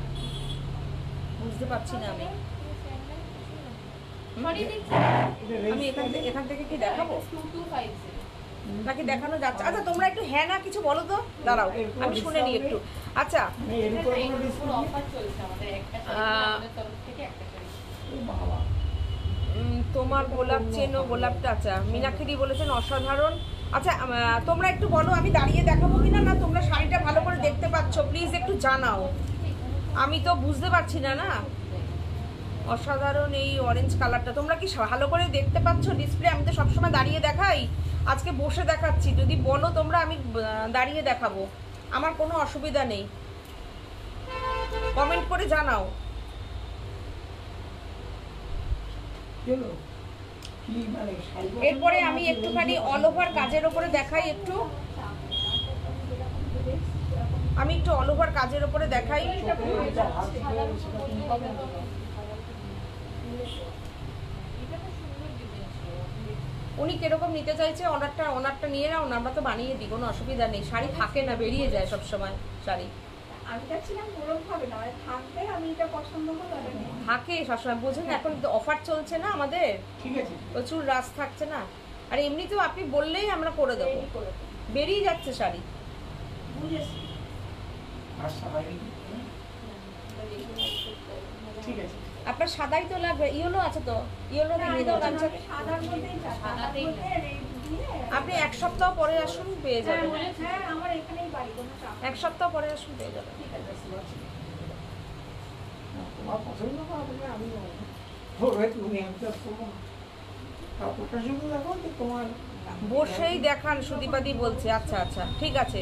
বুঝতে পারছি না আমি, আমি এখান থেকে কি দেখাবো নাকি দেখানো যাচ্ছে? আচ্ছা তোমরা একটু হ্যাঁ না কিছু বলো তো, দাঁড়াও আমি শুনে নিই একটু। আচ্ছা, তোমার গোলাপ চেনো, গোলাপটা আচ্ছা মীনাক্ষী বলেছেন অসাধারণ। আচ্ছা তোমরা একটু বলো আমি দাঁড়িয়ে দেখাবো কিনা, না তোমরা শাড়িটা ভালো করে দেখতে পাচ্ছ প্লিজ একটু জানাও, আমি তো বুঝতে পারছি না। না অসাধারণ এই অরেঞ্জ কালারটা, তোমরা কি ভালো করে দেখতে পাচ্ছ ডিসপ্লে? আমি তো সবসময় দাঁড়িয়ে দেখাই, আজকে বসে দেখাচ্ছি, যদি বলো তোমরা আমি দাঁড়িয়ে দেখাবো, আমার কোনো অসুবিধা নেই, কমেন্ট করে জানাও। এরপরে আমি একটুখানি অল ওভার কাজের ওপরে দেখাই, একটু আমি একটু অল ওভার কাজের ওপরে দেখাই। উনি কিরকম নিতে চাইছে, অর্ডারটা নিয়ে নাও না, আমরা তো বানিয়ে দিই, কোনো অসুবিধা নেই। শাড়ি থাকে না, বেরিয়ে যায় সব সময় শাড়ি। আমি চাচ্ছিলাম গরম হবে না, মানে থাকবে, আমি এটা পছন্দ করবো। থাকে সবসময়, বোঝেন এখন অফার চলছে না আমাদের, ঠিক আছে, প্রচুর রাশ থাকছে না। আর এমনিতেও আপনি বললেই আমরা করে দেবো, বেরিয়ে যাচ্ছে শাড়ি। বুঝেছি, ঠিক আছে। আপনার সাদাই তো লাগবে, ইয়েলো আছে তো, ইয়েলো দেখিয়ে দাও গামছা। সাদার মধ্যেই সাদাতেই আপনি এক সপ্তাহ পরে আসুন, পেয়ে যাবেন। হ্যাঁ, আমার এখানেই বাড়ি, কোনো চাপ এক সপ্তাহ পরে আসুন, পেয়ে যাবেন। ঠিক আছে। তোমার পছন্দ করবে, আমি তুমি আমি তো করবো না, কাপড়টা শুধু দেখো যে তোমার বসেই দেখান সুদীপাদি বলছে। আচ্ছা আচ্ছা ঠিক আছে,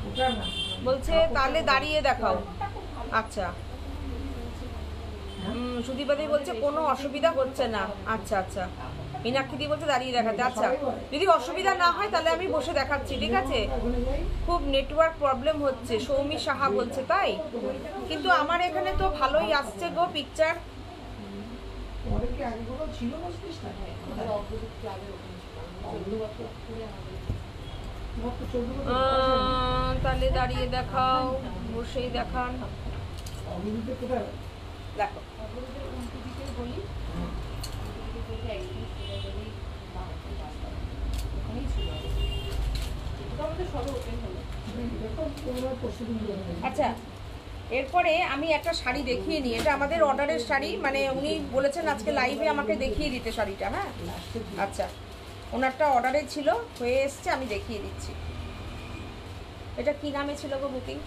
ওটা না বলছে তাহলে দাঁড়িয়ে দেখাও। আচ্ছা সুদীপাদি বলছে কোনো অসুবিধা হচ্ছে না। আচ্ছা আচ্ছা, মীনাক্ষী বলছে দাঁড়িয়ে দেখাতে। আচ্ছা যদি অসুবিধা না হয় তাহলে আমি বসে দেখাচ্ছি, ঠিক আছে? খুব নেটওয়ার্ক প্রবলেম হচ্ছে সৌমি সাহা বলছে, তাই? কিন্তু আমার এখানে তো ভালোই আসছে গো পিকচার। তোমাদের কি আগে কোনো ছিল বলছিস না? তাহলে দাঁড়িয়ে দেখাও, বসেই দেখান। অভিজিতে কোথায়? দেখো আচ্ছা, এরপরে আমি একটা শাড়ি দেখিয়ে নিই, এটা আমাদের অর্ডারের শাড়ি, মানে উনি বলেছেন আজকে লাইভে আমাকে দেখিয়ে দিতে শাড়িটা। হ্যাঁ আচ্ছা, ওনারটা অর্ডারে ছিল, হয়ে এসছে, আমি দেখিয়ে দিচ্ছি। এটা কি নামে ছিল গো বুকিং?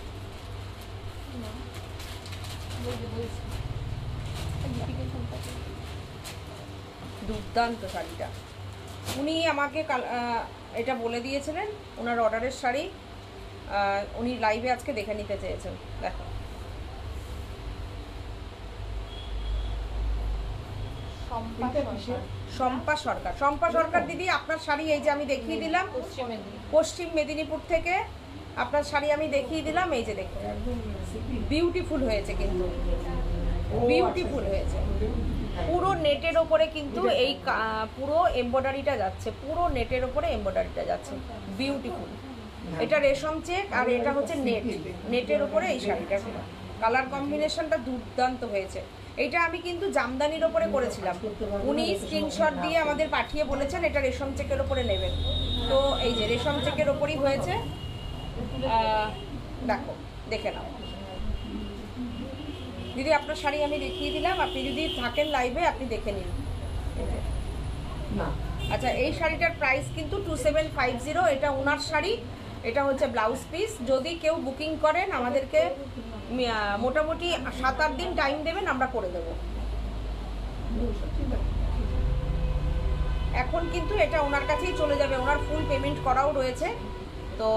দুর্দান্ত শাড়িটা, উনি আমাকে এটা বলে দিয়েছিলেন ওনার অর্ডারের শাড়ি, উনি লাইভে আজকে দেখে নিতে চেয়েছেন। দেখো এটা কিসের? শম্পা সরকার। শম্পা সরকার দিদি, আপনার শাড়ি এই যে আমি দেখিয়ে দিলাম পশ্চিম মেদিনীপুর থেকে, আপনার শাড়ি আমি দেখিয়ে দিলাম, এই যে দেখুন একদম সিপি। বিউটিফুল হয়েছে, কিন্তু ও, বিউটিফুল আচ্ছা, হয়েছে। আচ্ছা। পুরো নেটের ওপরে কিন্তু এই পুরো এমব্রয়ডারিটা যাচ্ছে, পুরো নেটের ওপরে এমব্রয়ডারিটা যাচ্ছে, বিউটিফুল। এটা রেশম চেক আর এটা হচ্ছে নেট, নেটের ওপরে এই শাড়িটা কালার কম্বিনেশনটা দুর্দান্ত হয়েছে। এইটা আমি কিন্তু জামদানির ওপরে করেছিলাম, উনি স্ক্রিনশট দিয়ে আমাদের পাঠিয়ে বলেছেন এটা রেশম চেকের ওপরে নেবেন, তো এই যে রেশম চেকের ওপরই হয়েছে। দেখো, দেখে নাও দিদি, আপনার শাড়ি আমি দেখিয়ে দিলাম, আপনি যদি থাকেন লাইভে আপনি দেখে নিন। না, আচ্ছা, এই শাড়িটার প্রাইস কিন্তু 2750, এটা ওনার শাড়ি, এটা হচ্ছে ব্লাউজ পিস। যদি কেউ বুকিং করেন আমাদেরকে মোটামুটি 7-8 দিন টাইম দেবেন, আমরা করে দেবো। এখন কিন্তু এটা ওনার কাছেই চলে যাবে, ওনার ফুল পেমেন্ট করাও রয়েছে, তো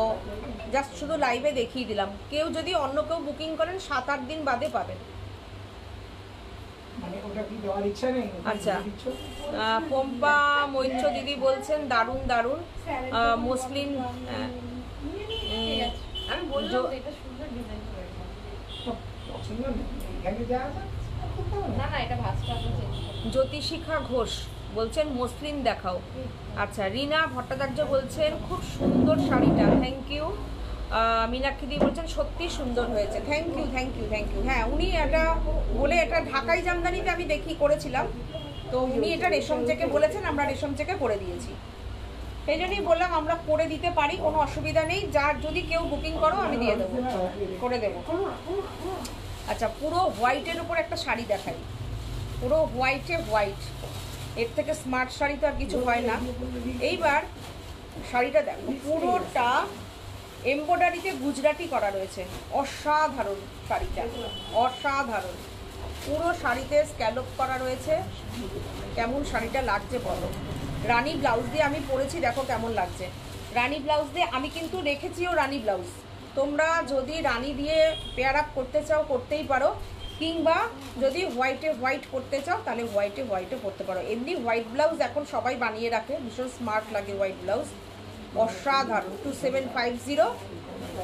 জাস্ট শুধু লাইভে দেখিয়ে দিলাম। কেউ যদি অন্য কেউ বুকিং করেন 7-8 দিন বাদে পাবেন। মানে ওটা কি দেওয়ার ইচ্ছা নেই? আচ্ছা, পম্পা মৈত্র দিদি বলছেন দারুণ দারুণ মসলিন। আমি বললাম যে এটা সুন্দর ডিজাইন করেছে। পছন্দ নেই, এখানে যা আছে করতে হবে না। না এটা ভাঁজটা আপনি চেঞ্জ করুন। জ্যোতিশিখা ঘোষ বলছেন মসলিন দেখাও। আচ্ছা, রিনা ভট্টাচার্য বলছেন খুব সুন্দর শাড়িটা, থ্যাংক ইউ। মীনাক্ষী বলছেন সত্যি সুন্দর হয়েছে, thank you thank you thank you. হ্যাঁ, উনি এটা বলে, এটা ঢাকাই জামদানিতে আমি করেছিলাম, তো উনি এটা রেশম চেকে বলেছেন, আমরা রেশম চেকে করে দিয়েছি, সেই জন্যই বললাম আমরা করে দিতে পারি, কোনো অসুবিধা নেই। যার যদি কেউ বুকিং করো আমি দিয়ে দেবো, করে দেবো। আচ্ছা, পুরো হোয়াইটের উপর একটা শাড়ি দেখাই, পুরো হোয়াইটে হোয়াইট, এর থেকে স্মার্ট শাড়ি তো আর কিছু হয় না। এইবার শাড়িটা দেখো, পুরোটা এমব্রয়ডারিতে গুজরাটি করা রয়েছে, অসাধারণ শাড়িটা, অসাধারণ। পুরো শাড়িতে স্ক্যালপ করা রয়েছে, কেমন শাড়িটা লাগছে বলো। রানী ব্লাউজ দিয়ে আমি পরেছি, দেখো কেমন লাগছে। রানী ব্লাউজ দিয়ে আমি কিন্তু রেখেছিও রানী ব্লাউজ, তোমরা যদি রানী দিয়ে পেয়ার আপ করতে চাও করতেই পারো, কিংবা যদি হোয়াইটে হোয়াইট করতে চাও তাহলে হোয়াইটে হোয়াইটে করতে পারো। এমনি হোয়াইট ব্লাউজ এখন সবাই বানিয়ে রাখে, ভীষণ স্মার্ট লাগে হোয়াইট ব্লাউজ, অসাধারণ। 2750।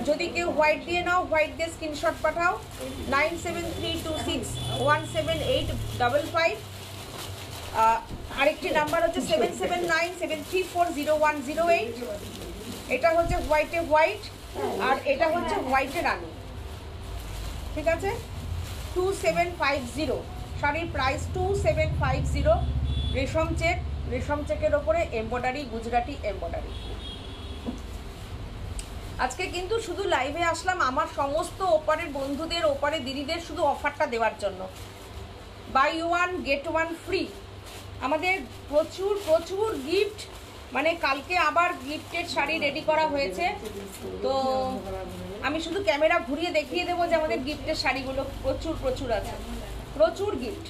যদি কেউ হোয়াইট দিয়ে নাও, হোয়াইট দিয়ে স্ক্রিনশট পাঠাও 9732617855। আরেকটি নাম্বার হচ্ছে 7797340108। এটা হচ্ছে হোয়াইটে হোয়াইট, আর এটা হচ্ছে হোয়াইটে রানী, ঠিক আছে। 2750, শাড়ির প্রাইস 2750। রেশম চেক, রেশম চেকের ওপরে এমব্রয়ডারি, গুজরাটি এমব্রয়ডারি। আজকে কিন্তু শুধু লাইভে আসলাম আমার সমস্ত ওপারের বন্ধুদের, ওপারের দিদিদের শুধু অফারটা দেওয়ার জন্য, buy one get one free. আমাদের প্রচুর প্রচুর গিফট, মানে কালকে আবার গিফটের শাড়ি রেডি করা হয়েছে, তো আমি শুধু ক্যামেরা ঘুরিয়ে দেখিয়ে দেবো যে আমাদের গিফটের শাড়িগুলো প্রচুর প্রচুর আছে, প্রচুর গিফট।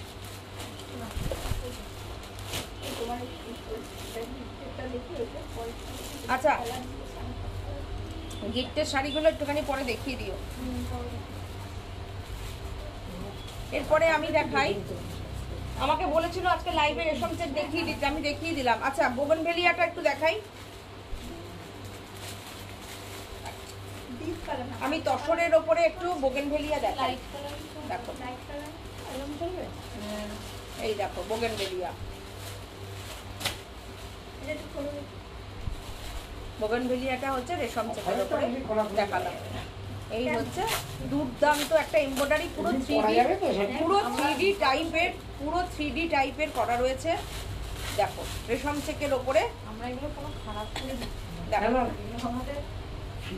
আচ্ছা, গিফটের শাড়িগুলো একটুখানি পরে দেখিয়ে দিও। এরপরে আমি দেখাই, আমাকে বলেছিল আজকে লাইভে রেশম চেক দেখিয়ে দিতে, আমি দেখিয়ে দিলাম। আচ্ছা, বোগনভেলিয়াটা একটু দেখাই, আমি তসরের ওপরে একটু বোগনভেলিয়া দেখাই, দেখো এই দেখো বোগনভেলিয়া, বোগনভেলিয়াটা হচ্ছে রেশম চেকের ওপরে দেখালাম। এই হচ্ছে দুর্দান্ত একটা এমব্রয়ডারি, পুরো 3D টাইপের, পুরো 3D টাইপের করা রয়েছে, দেখো রেশম চেকের ওপরে। আমরা এগুলো কোনো খারাপ করে দেখো আমাদের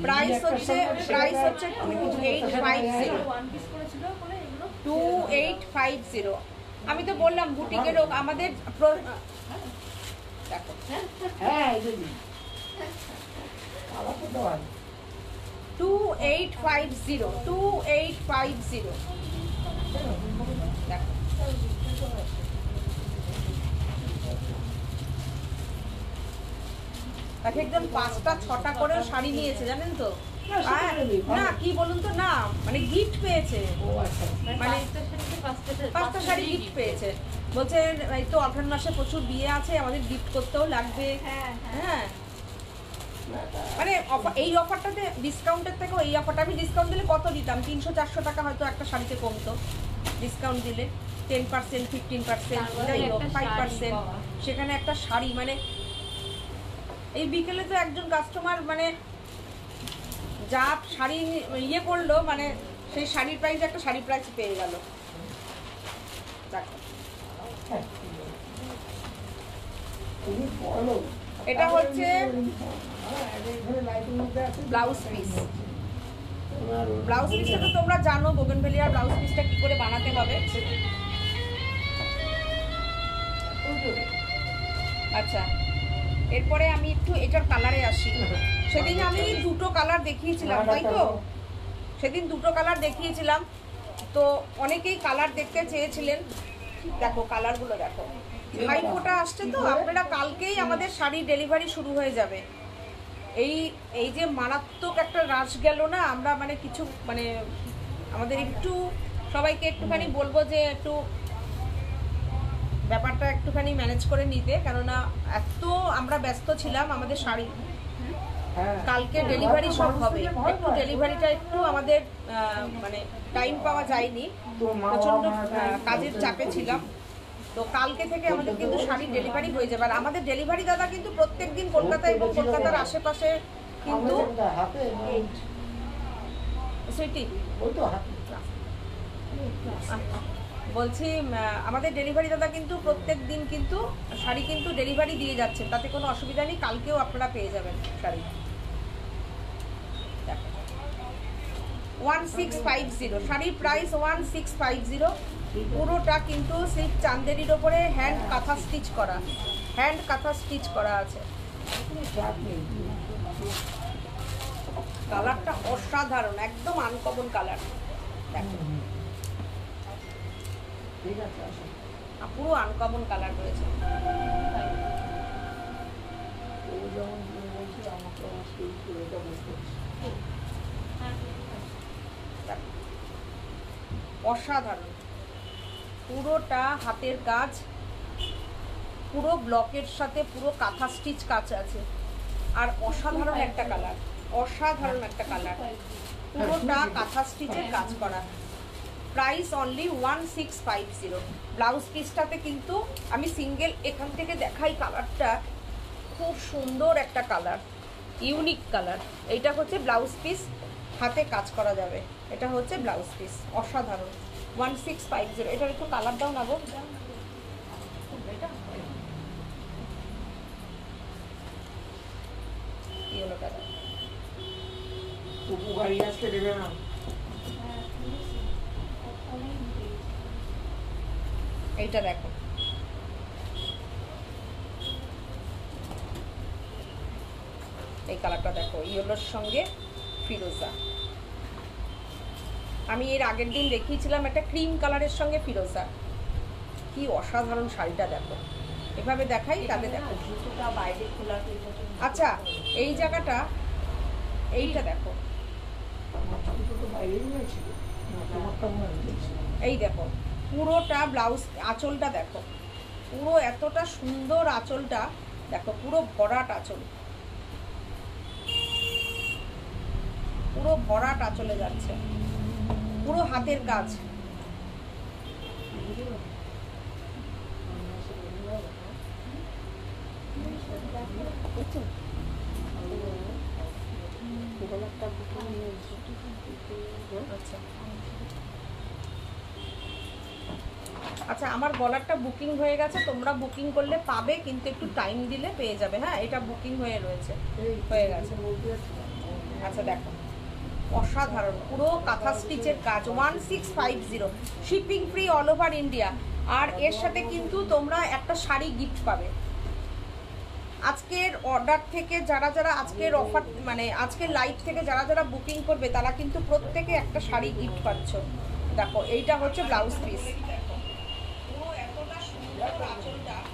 প্রাইস হচ্ছে 2850, ওয়ান পিস করেছিল বলে এগুলো 2850। আমি তো বললাম বুটিকের আমাদের দেখো, হ্যাঁ, এই যে আবার তো দেওয়া আছে। 2850, 2850 দেখো। একজন 5টা 6টা করেও শাড়ি নিয়েছে জানেন তো, না কি বলুন তো, না মানে গিফট পেয়েছে, ও আচ্ছা, মানে পাঁচটা শাড়িতে 5টা শাড়ি গিফট পেয়েছে। বলছে এই তো অঘ্রাণ মাসে প্রচুর বিয়ে আছে, আমাদের গিফট করতেও লাগবে। হ্যাঁ হ্যাঁ মানে এই অফারটাতে ডিসকাউন্টের থেকেও এই অফারটা, আমি ডিসকাউন্ট দিলে কত দিতাম, 300-400 টাকা হয়তো একটা শাড়িতে কমতো ডিসকাউন্ট দিলে, 10%, 15%, যাই হোক 5%। সেখানে একটা শাড়ি মানে এই বিকেলে তো একজন কাস্টমার মানে যা শাড়ি ইয়ে করলো, মানে সেই শাড়ির প্রাইস একটা শাড়ির প্রাইস পেয়ে গেল। দেখো এটা হচ্ছে ব্লাউজ পিস। ব্লাউজ পিসটা তো তোমরা জানো বোগেনভেলিয়ার ব্লাউজ পিসটা কি করে বানাতে হবে। আচ্ছা এরপরে আমি একটু এটার কালারে আসি। সেদিন আমি দুটো কালার দেখিয়েছিলাম, তাই তো? সেদিন দুটো কালার দেখিয়েছিলাম, তো অনেকেই কালার দেখতে চেয়েছিলেন। দেখো কালারগুলো দেখো, ভাইফোঁটা আসছে তো, আপনারা কালকেই আমাদের শাড়ি ডেলিভারি শুরু হয়ে যাবে। এই যে মারাত্মক একটা রাশ গেল না, আমরা মানে কিছু মানে আমাদের একটু সবাইকে একটুখানি বলবো যে একটু ব্যাপারটা একটুখানি ম্যানেজ করে নিতে, কেননা এত আমরা ব্যস্ত ছিলাম। আমাদের শাড়ি কালকে ডেলিভারি সব হবে, একটু ডেলিভারিটা একটু আমাদের মানে টাইম পাওয়া যায়নি, প্রচন্ড কাজের চাপে ছিলাম। তো কালকে থেকে আমাদের কিন্তু শাড়ি ডেলিভারি হয়ে যাবে। আর আমাদের ডেলিভারি দাদা কিন্তু প্রত্যেকদিন কলকাতা এবং কলকাতার আশেপাশে কিন্তু সুইটি বলছি আমাদের ডেলিভারি দাদা কিন্তু প্রত্যেক দিন কিন্তু শাড়ি কিন্তু ডেলিভারি দিয়ে যাচ্ছেন, তাতে কোনো অসুবিধা নেই। কালকেও আপনারা পেয়ে যাবেন শাড়ি। 1650 শাড়ির প্রাইস 1650। পুরোটা কিন্তু সিল্ক চান্দেরির ওপরে হ্যান্ড কাঁথা স্টিচ করা, হ্যান্ড কাঁথা স্টিচ করা আছে। কালারটা অসাধারণ, একদম আনকমন কালার। দেখো পুরো আনকমন কালার রয়েছে। অসাধারণ পুরোটা হাতের কাজ, পুরো ব্লকের সাথে পুরো কাঁথা স্টিচ কাজ আছে। আর অসাধারণ একটা কালার, অসাধারণ একটা কালার, পুরোটা কাঁথা স্টিচের কাজ করা। Price only 1650। ব্লাউজ পিসটাতে কিন্তু আমি সিঙ্গেল এখান থেকে দেখাই, কালারটা খুব সুন্দর একটা কালার, ইউনিক কালার। এইটা হচ্ছে ব্লাউজ পিস, হাতে কাজ করা যাবে। এটা হচ্ছে ব্লাউজ পিস, অসাধারণ 1650। এটার একটু কালার দাও না গো। ইয়েলো কালার উপকারী আজকে দেবে না। এইটা দেখো, এই কালারটা দেখো, ইয়েলোর সঙ্গে ফিরোজা। আমি এর আগের দিন দেখিয়েছিলাম একটা ক্রিম কালারের সঙ্গে ফিরোজা। কি অসাধারণ শাড়িটা দেখো, এভাবে দেখাই তাহলে দেখো। আচ্ছা এই জায়গাটা, এইটা দেখো, এই দেখো পুরোটা ব্লাউজ আঁচলটা দেখো, পুরো এতটা সুন্দর আঁচলটা দেখো, পুরো ভরাট আঁচল, পুরো ভরাট আঁচলে যাচ্ছে, পুরো হাতের কাজ। আচ্ছা আমার গলারটা বুকিং হয়ে গেছে, তোমরা বুকিং করলে পাবে, কিন্তু একটু টাইম দিলে পেয়ে যাবে। হ্যাঁ এটা বুকিং হয়ে রয়েছে, হয়ে গেছে। আচ্ছা দেখো অসাধারণ পুরো কাঁথা স্টিচের কাজ, 1650, shipping free all over India. আর এর সাথে কিন্তু তোমরা একটা শাড়ি গিফট পাবে। আজকের অর্ডার থেকে যারা যারা আজকের অফার মানে আজকের লাইভ থেকে যারা যারা বুকিং করবে তারা কিন্তু প্রত্যেকে একটা শাড়ি গিফট পাচ্ছ। দেখো এইটা হচ্ছে ব্লাউজ পিস,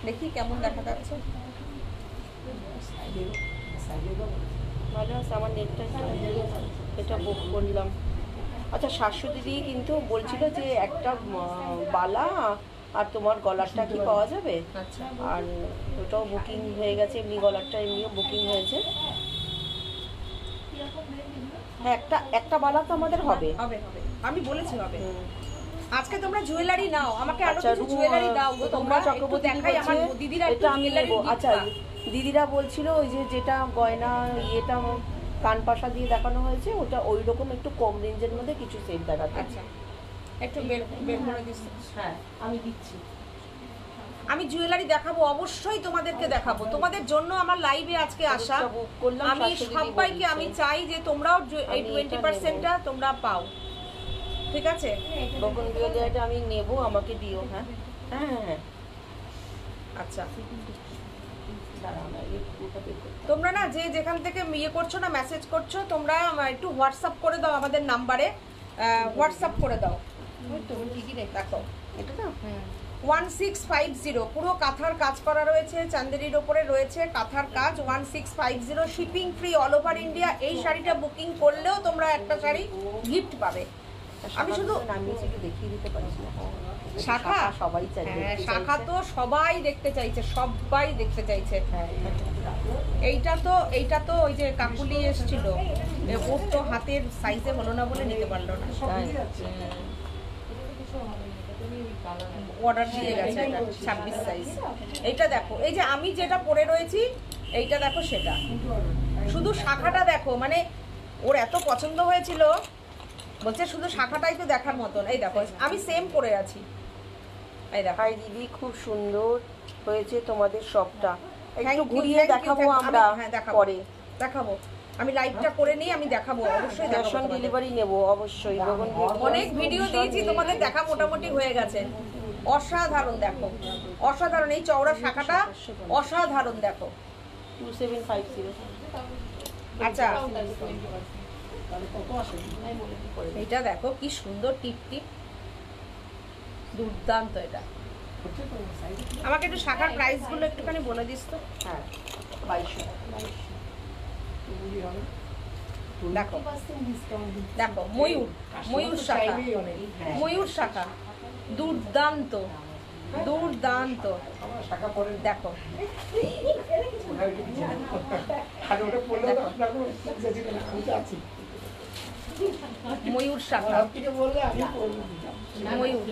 দেখি কেমন দেখা যাচ্ছে। ভালো আছে আমার নেটটা, এটা বুক করলাম। আচ্ছা শাশ্বতী দিদি কিন্তু বলছিল যে একটা বালা আর তোমার গলারটা কি পাওয়া যাবে? আচ্ছা আর ওটাও বুকিং হয়ে গেছে, এমনি গলারটা এমনিও বুকিং হয়েছে। হ্যাঁ, একটা বালা তো আমাদের হবে। হবে হবে, আমি বলেছি হবে। হুম। আজকে তোমরা জুয়েলারি নাও, আমাকে আরো আচ্ছা, কিছু জুয়েলারি দাও গো তোমরা। চক্রবর্তী দেখাই আমার বলছে, দিদিরা একটু এটা আমি জুয়েলারি নেবো। গিফট আচ্ছা, দিদিরা বলছিল ওই যে যেটা গয়না ইয়েটা কান পাশা দিয়ে দেখানো হয়েছে, ওটা ওই রকম একটু কম রেঞ্জের মধ্যে কিছু সেট দেখাতে। আচ্ছা একটু বের করে দিস। হ্যাঁ, আমি দিচ্ছি। আমি জুয়েলারি দেখাবো, অবশ্যই তোমাদেরকে দেখাবো। তোমাদের জন্য আমার লাইভে আজকে আসা। বুক করলাম, আমি সবাইকে আমি চাই যে তোমরাও এই 20%টা তোমরা পাও, ঠিক আছে? বকন জুয়েলারিটা আমি নেব, আমাকে দিও। হ্যাঁ হ্যাঁ হ্যাঁ। আচ্ছা দাঁড়াও না, এই পুরোটা বের করতে হবে। তোমরা না যে যেখান থেকে ইয়ে করছো না, মেসেজ করছো, তোমরা একটু হোয়াটসঅ্যাপ করে দাও আমাদের নাম্বারে, হোয়াটসঅ্যাপ করে দাও। দেখো এটা না 1650 পুরো কাঁথার কাজ করা রয়েছে, চান্দেরির ওপরে রয়েছে কাঁথার কাজ। 1650 shipping free all over India. এই শাড়িটা বুকিং করলেও তোমরা একটা শাড়ি গিফট পাবে। আমি শুধু নামিয়েছি, একটু দেখিয়ে দিতে পারিস না? শাখা সবাই চাই, হ্যাঁ শাখা তো সবাই দেখতে চাইছে, সবাই দেখতে চাইছে। এইটা তো ওই যে কাকুলি এসেছিল, ওর তো হাতের সাইজে হলো না বলে নিতে পারলো না, অর্ডার দিয়ে গেছে। এটা 26 সাইজ। এইটা দেখো, এই যে আমি যেটা পরে রয়েছি এইটা দেখো, সেটা শুধু শাখাটা দেখো, মানে ওর এত পছন্দ হয়েছিল, বলছে শুধু শাখাটাই তো দেখার মতন। এই দেখো আমি সেম পরে আছি, এই দেখো। হাই দিদি, খুব সুন্দর হয়েছে তোমাদের সবটা। একটু Thank you, ঘুরিয়ে thank you, দেখাবো thank you। আমরা হ্যাঁ, দেখাবো, পরে। দেখাবো। আমি লাইভটা করে নিই, আমি দেখাবো, অবশ্যই ক্যাশ দেখাবো অন তোমাদের। ডেলিভারি নেব অবশ্যই। গগন অনেক ভিডিও দিয়েছি, তোমাদের দেখা মোটামুটি হয়ে গেছে। অসাধারণ দেখো, অসাধারণ। এই চওড়া শাখাটা অসাধারণ দেখো। 2750। আচ্ছা এটা দেখো কি সুন্দর টিপ টিপ, দুর্দান্ত। এটা আমাকে একটু শাখার প্রাইস গুলো একটুখানি বলে দিস তো। হ্যাঁ, 2200। দেখো দেখো, ময়ূর শাখা, ময়ূর শাখা, দুর্দান্ত দুর্দান্ত। দেখো ময়ূর শাখা, ময়ূর।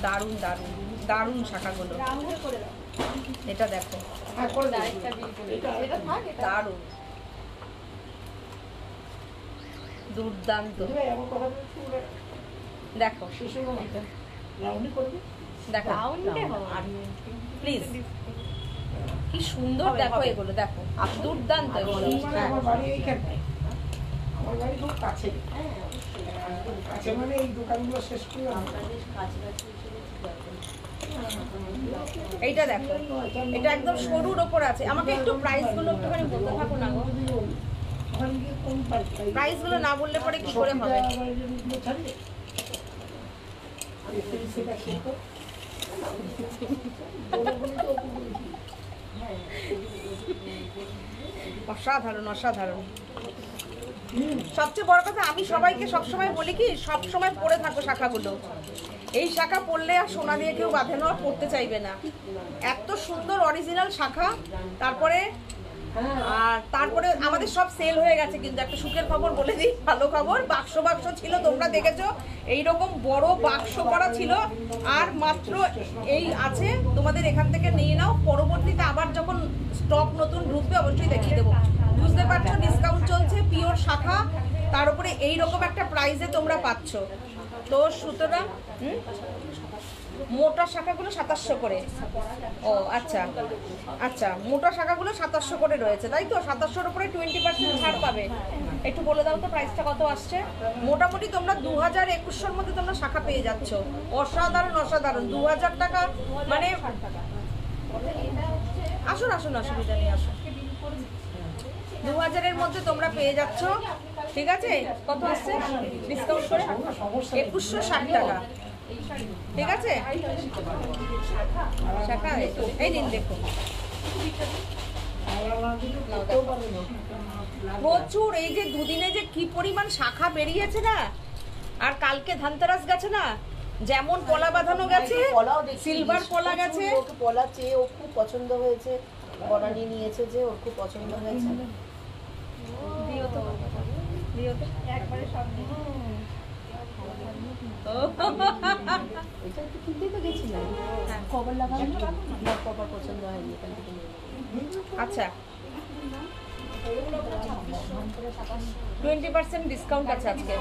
দারুণ দারুণ দারুণ শাখাগুলো। এটা দেখো দারুণ দুর্দান্ত। দেখো দেখো প্লিজ, কি সুন্দর দেখো এগুলো, দেখো দুর্দান্ত এগুলো। হ্যাঁ আমার বাড়ি খুব কাছে, কাছে মানে এই দোকানগুলো শেষ করলাম। এইটা দেখো, এটা একদম সরুর ওপর আছে। আমাকে একটু প্রাইস গুলো একটুখানি বলতে থাকো না গো, প্রাইস গুলো না বললে পরে কি করে হবে? অসাধারণ অসাধারণ। সবচেয়ে বড় কথা, আমি সবাইকে সবসময় বলি কি, সবসময় পরে থাকো শাখাগুলো। এই শাখা পরলে আর সোনা দিয়ে কেউ বাঁধে না, পড়তে চাইবে না। এত সুন্দর অরিজিনাল শাখা। তারপরে আমাদের সব সেল হয়ে গেছে, কিন্তু একটা সুখের খবর বলে দিই, ভালো খবর। বাক্স বাক্স ছিল, তোমরা দেখেছো এইরকম বড় বাক্স করা ছিল, আর মাত্র এই আছে। তোমাদের এখান থেকে নিয়ে নাও, পরবর্তীতে আবার যখন স্টক নতুন ঢুকবে অবশ্যই দেখিয়ে দেবো। বুঝতে পারছো, ডিসকাউন্ট চলছে, পিওর শাখা, তার উপরে এইরকম একটা প্রাইসে তোমরা পাচ্ছ। তো সুতরাং মোটা শাখাগুলো 2700 করে। ও আচ্ছা আচ্ছা, মোটা শাখাগুলো 2700 করে রয়েছে, তাই তো? 2700-র উপরে 20% ছাড় পাবে। একটু বলে দাও তো প্রাইসটা কত আসছে। মোটামুটি তোমরা 2021-র মধ্যে তোমরা শাখা পেয়ে যাচ্ছ। অসাধারণ অসাধারণ। 2000 টাকা মানে, আসুন আসুন, অসুবিধা নেই, আসুন। 2000-এর মধ্যে তোমরা পেয়ে যাচ্ছ, ঠিক আছে? কত আসছে ডিসকাউন্ট করে? 2160 টাকা, ঠিক আছে? শাখা এই নিন, দেখুন হাওড়া না দিলে করতেও পারে না। প্রচুর, এই যে দুদিনে যে কি পরিমাণ শাখা বেরিয়েছে না। আর কালকে ধানতেরাস গেছে না, যেমন পলা বাঁধানো গেছে, পলাও দেখছি, সিলভার পলা গেছে। ওকে পলা চেয়ে ও খুব পছন্দ হয়েছে, বনানি নিয়েছে যে ওর খুব পছন্দ হয়েছে। দিও তো, দিও তো। একবারে সব দিন। এটা একটু কিনতেই তো গেছিলাম, কভার লাগানো না, কভার পছন্দ হয়নি, এখান থেকে নিয়ে নিলাম। আচ্ছা, 20% ডিসকাউন্ট আছে আজকে।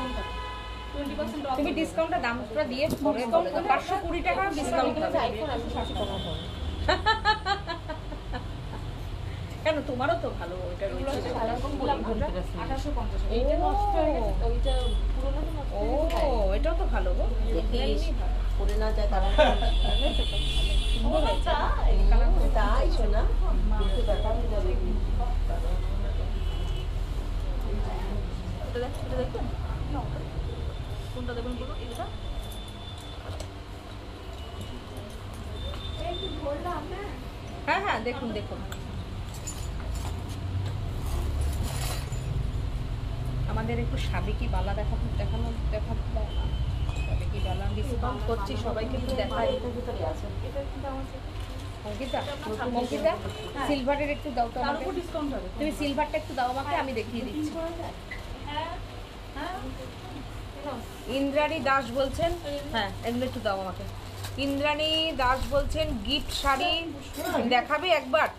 20% off তুমি ডিসকাউন্টটা দামটা দিয়ে পরে বলে দাও। 520 টাকা ডিসকাউন্ট হবে। কেন, তোমারও তো ভালো ওইটা রয়েছে। 1850 এইটা নষ্ট হয়ে গেছে, ওইটা পুরোনো তো নষ্ট ও, হয়ে গেছে। এটাও তো ভালো গো। দেখিস পরে না যায় তারা সুন্দর হয়েছে। তাই শোনা, কিন্তু ব্যাপার হয়ে যাবে। এটা দেখবেন না, কোনটা দেবেন বলুন? এটা একটু ধরলাম, হ্যাঁ। হ্যাঁ হ্যাঁ, দেখুন দেখুন। আমাদের একটু সাবেকি বালা দেখাতে দেয় না। সাবেকি বালা ডিসকাউন্ট করছি, সবাইকে একটু দেখাই। এটার ভিতরে আছে। এটা কিন্তু আমার সাথে অঙ্কিতা, অঙ্কিতা, সিলভারের একটু দাও তো তার আমাকে। উপর ডিসকাউন্ট হবে। তুমি সিলভারটা একটু দাও আমাকে, আমি দেখিয়ে দিচ্ছি। হ্যাঁ হ্যাঁ, ইন্দ্রাণী দাস বলছেন, হ্যাঁ এগুলো একটু দাও আমাকে। ইন্দ্রাণী দাস বলছেন গিফট শাড়ি দেখাবে একবার।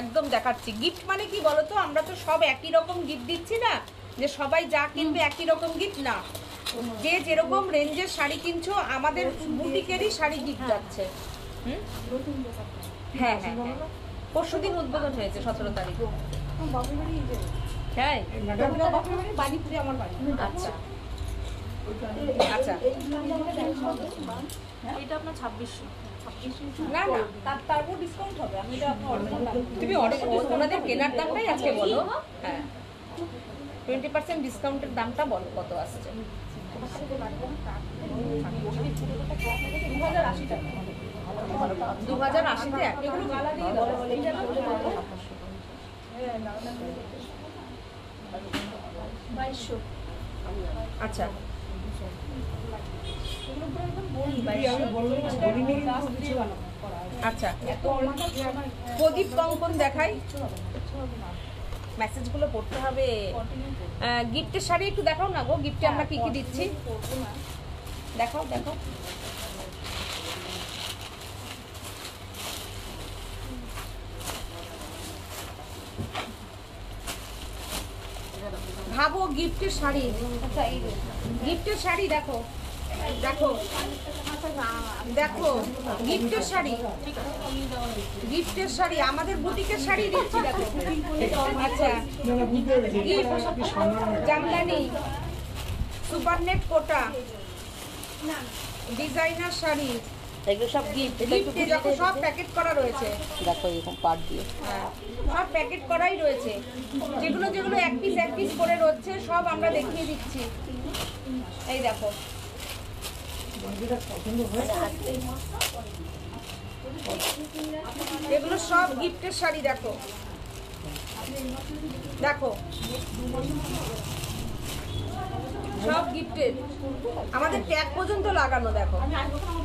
একদম দেখাচ্ছি। গিফট মানে কি বলতো, আমরা তো সব একই রকম গিফট দিচ্ছি না, যে সবাই যা কিনবে একই রকম গিফট না। যে যেরকম রেঞ্জের শাড়ি কিনছো, আমাদের বুটিকেরই শাড়ি গিফট যাচ্ছে। হুম, হ্যাঁ হ্যাঁ হ্যাঁ, পরশুদিন উদ্বোধন হয়েছে 17 তারিখ। বাপের বাড়ি এই যে হ্যাঁ, বাপের বাড়ি বাড়িপুরে আমার বাড়ি। আচ্ছা আচ্ছা। এটা আপনার 2600। না না, তারপর ডিসকাউন্ট হবে। আমি এটা আপনার অরিজিনাল দাম বলছি। তুমি ওনাদের কেনার দামটাই আজকে বলো। হ্যাঁ, 20% ডিসকাউন্টের দামটা বলো কত আসছে। 2080 টাকা। 2080 তে এগুলো গালা দিয়ে দাও। এটা না 2200। আচ্ছা, এগুলো পুরো একদম বড়ি আমি বললাম না, হরিণী গাছ দিয়ে বানানো করা আছে। আচ্ছা। এত অরিজিনাল আমার প্রদীপ কঙ্কন দেখাই, মেসেজগুলো পড়তে হবে। গিফটের শাড়ি একটু দেখাও না গো, গিফটে আমরা কি কি দিচ্ছি দেখাও দেখাও। ভাবো গিফটের শাড়ি, আচ্ছা এই যে গিফটের শাড়ি দেখো, দেখো দেখো, গিফটের শাড়ি, গিফটের শাড়ি, আমাদের বুটিকের শাড়ি দিচ্ছি দেখো। আচ্ছা, না না, বুঝতে পেরেছি। এটা কি সম্মান? জামদানি, সুপারনেট কোটা, ডিজাইনার শাড়ি, এগুলো সব গিফট। এটা একটু গিফটে দেখো সব প্যাকেট করা রয়েছে। দেখো এরকম পাট দিয়ে। হ্যাঁ, সব প্যাকেট করাই রয়েছে। যেগুলো যেগুলো এক পিস করে রয়েছে সব আমরা দেখিয়ে দিচ্ছি। এই দেখো, যেটা পছন্দ হয়েছে এগুলো সব গিফটের শাড়ি দেখো, দেখো সব গিফটের, আমাদের ট্যাগ পর্যন্ত লাগানো দেখো।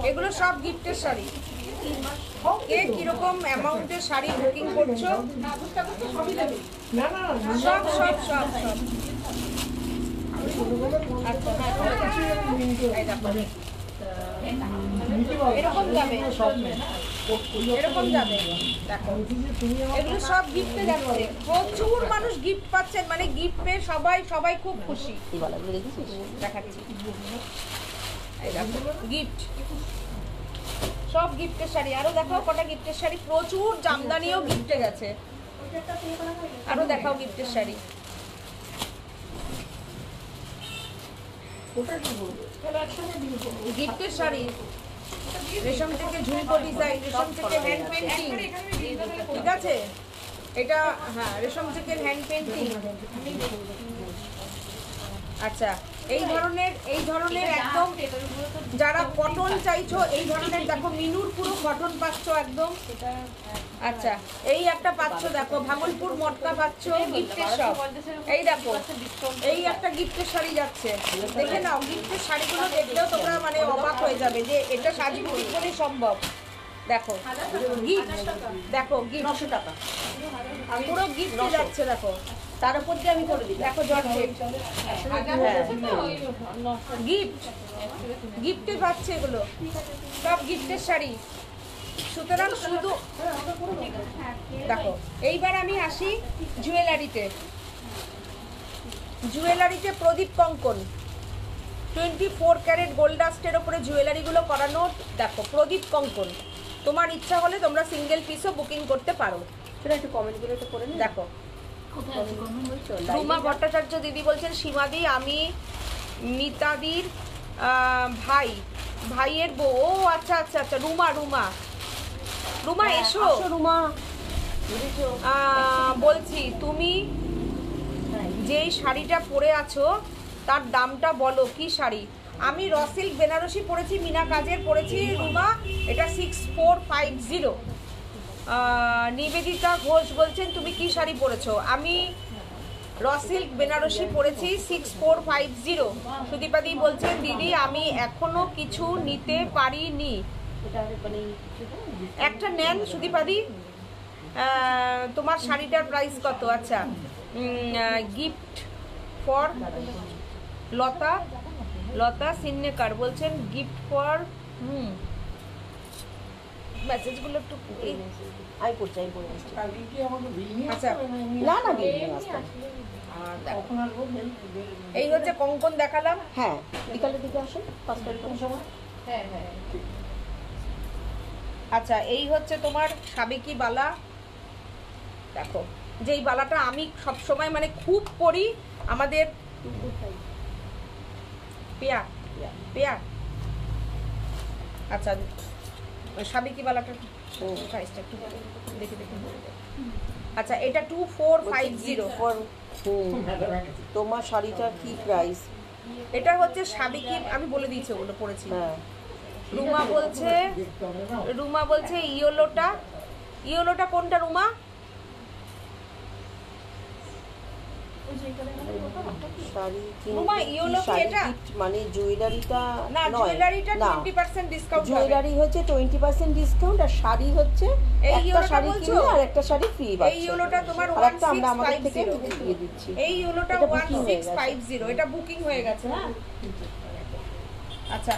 এগুলো সব গিফটের শাড়ি। কে কিরকম অ্যামাউন্টের শাড়ি বুকিং করছো, না না না, সব সব সব সব। ছোটবেলায় আচ্ছা, হ্যাঁ, চলে যাচ্ছে। এই দেখো, নিতে পারবো। এরকম যাবে, সব নেই। এরকম যাবে দেখো। বলছি যে তুমি আমার এগুলো সব গিফটে যাচ্ছে। প্রচুর মানুষ গিফট পাচ্ছেন, মানে গিফট পেয়ে সবাই সবাই খুব খুশি। এই বালাগুলো দেখেছিস? দেখাচ্ছি, এই দেখো গিফট, সব গিফটের শাড়ি। আরো দেখাও কটা গিফটের শাড়ি, প্রচুর জামদানিও গিফটে গেছে। আরো দেখাও গিফটের শাড়ি। ওটা কি বলবো? গিফটের শাড়ি, রেশম থেকে ঝুমকো ডিজাইন, রেশম থেকে হ্যান্ড পেন্টিং, ঠিক আছে এটা, হ্যাঁ রেশম থেকে হ্যান্ড পেন্টিং। আচ্ছা, এই ধরনের একদম যারা কটন চাইছো এই ধরনের দেখো মিনুর পুরো কটন পাচ্ছ একদম। আচ্ছা এই একটা পাচ্ছ দেখো ভাগলপুর মটকা পাচ্ছ গিফটের সব। এই দেখো এই একটা গিফটের শাড়ি যাচ্ছে, দেখে নাও গিফটের শাড়িগুলো দেখলেও তোমরা মানে অবাক হয়ে যাবে যে এটা সাজিয়ে কি করে সম্ভব। দেখো গিফট, দেখো গিফট 900 টাকা পুরো গিফট যাচ্ছে। দেখো তার উপর দিয়ে আমি করে দিই, দেখো জর্জেট গিফট, গিফটে পাচ্ছে এগুলো সব গিফটের শাড়ি। সুতরাং শুধু দেখো এইবার আমি আসি জুয়েলারিতে। জুয়েলারিতে প্রদীপ কঙ্কন 24 ক্যারেট গোল্ড ডাস্টের ওপরে জুয়েলারিগুলো করানো। দেখো প্রদীপ কঙ্কন, তোমার ইচ্ছা হলে তোমরা সিঙ্গেল পিসও বুকিং করতে পারো। সেটা একটু কমেন্টগুলো একটু করে নিন। দেখো রুমা ভট্টাচার্য দিদি বলছেন সীমাদি আমি মিতাদির ভাইয়ের বউ। ও আচ্ছা আচ্ছা আচ্ছা রুমা রুমা রুমা এসো রুমা। বলছি তুমি যেই শাড়িটা পরে আছো তার দামটা বলো, কি শাড়ি? আমি র সিল্ক বেনারসি পরেছি, মিনা কাজের পরেছি রুমা, এটা 6450। নিবেদিতা ঘোষ বলছেন তুমি কি শাড়ি পরেছো? আমি র সিল্ক বেনারসি পরেছি 6450। সুদীপাদি বলছেন দিদি আমি এখনো কিছু নিতে পারিনি। একটা নেন সুদীপাদি। তোমার শাড়িটার প্রাইস কত? আচ্ছা গিফট ফর লতা, লতা সিন্নেকার বলছেন গিফট ফর মেসেজগুলো একটু আমি পড়ছি, আমি পড়ে আসছি। কালকে কি আমাকে ভিড় আচ্ছা না না গেলে আসতে। আর কখন আসবো? এই হচ্ছে কঙ্কন দেখালাম। হ্যাঁ বিকালের দিকে আসুন 5টার সময়। আচ্ছা এই হচ্ছে তোমার সাবেকি বালা। দেখো যেই বালাটা আমি সব সময় মানে খুব পরি, আমাদের পেয়া পেয়া। আচ্ছা সাবেকি বালাটা প্রাইসটা একটু দেখে দেখে বলে দাও। আচ্ছা এটা 2450। তোমার শাড়িটার কি প্রাইস? এটা হচ্ছে সাবেকি, আমি বলে দিয়েছি ওগুলো পড়েছি। হ্যাঁ রুমা বলছে ইয়েলোটা, ইয়েলোটা কোনটা রুমা? শাড়ি রুমা ইয়েলো কি এটা? মানে জুয়েলারিটা না জুয়েলারিটা 20% ডিসকাউন্ট। জুয়েলারি হচ্ছে 20% ডিসকাউন্ট আর শাড়ি হচ্ছে এই একটা ইয়েলোটা শাড়ি বলছো? কিনলে আর একটা শাড়ি ফ্রি পাচ্ছ। এই ইয়েলোটা তোমার আর একটা আমরা আমাদের থেকে 1650 দিয়ে দিচ্ছি। এই ইয়েলোটা এটা booking হয়ে গেছে। 1650, এটা বুকিং হয়ে গেছে। হ্যাঁ আচ্ছা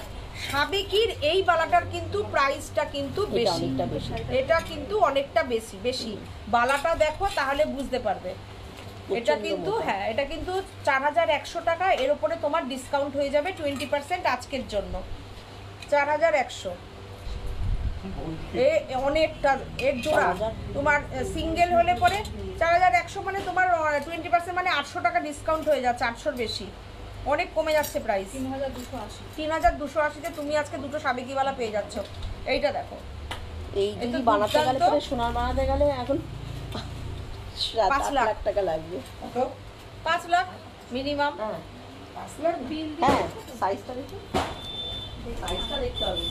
সাবেকির এই বালাটার কিন্তু প্রাইসটা কিন্তু এটা বেশি, অনেকটা বেশি। এটা কিন্তু অনেকটা বেশি বেশি। বালাটা দেখো তাহলে বুঝতে পারবে। এটা কিন্তু হ্যাঁ এটা কিন্তু 4100 টাকা, এর উপরে তোমার ডিসকাউন্ট হয়ে যাবে 20% আজকের জন্য 4100। অনেকটা এর জোড়া তোমার সিঙ্গেল হলে পরে 4100 মানে তোমার 20% মানে 800 টাকা ডিসকাউন্ট হয়ে যাচ্ছে, 800-র বেশি, অনেক কমে যাচ্ছে প্রাইস। 3280 তুমি আজকে দুটো সাবেকিওয়ালা পেয়ে যাচ্ছ। এইটা দেখো এই যদি বানাতে গেলে পরে সোনার বানাতে গেলে এখন 5 লাখ টাকা লাগবে। 5 লাখ মিনিমাম। হ্যাঁ 5 লাখ বিল। হ্যাঁ সাইজটা দেখো, সাইজটা দেখতে হবে।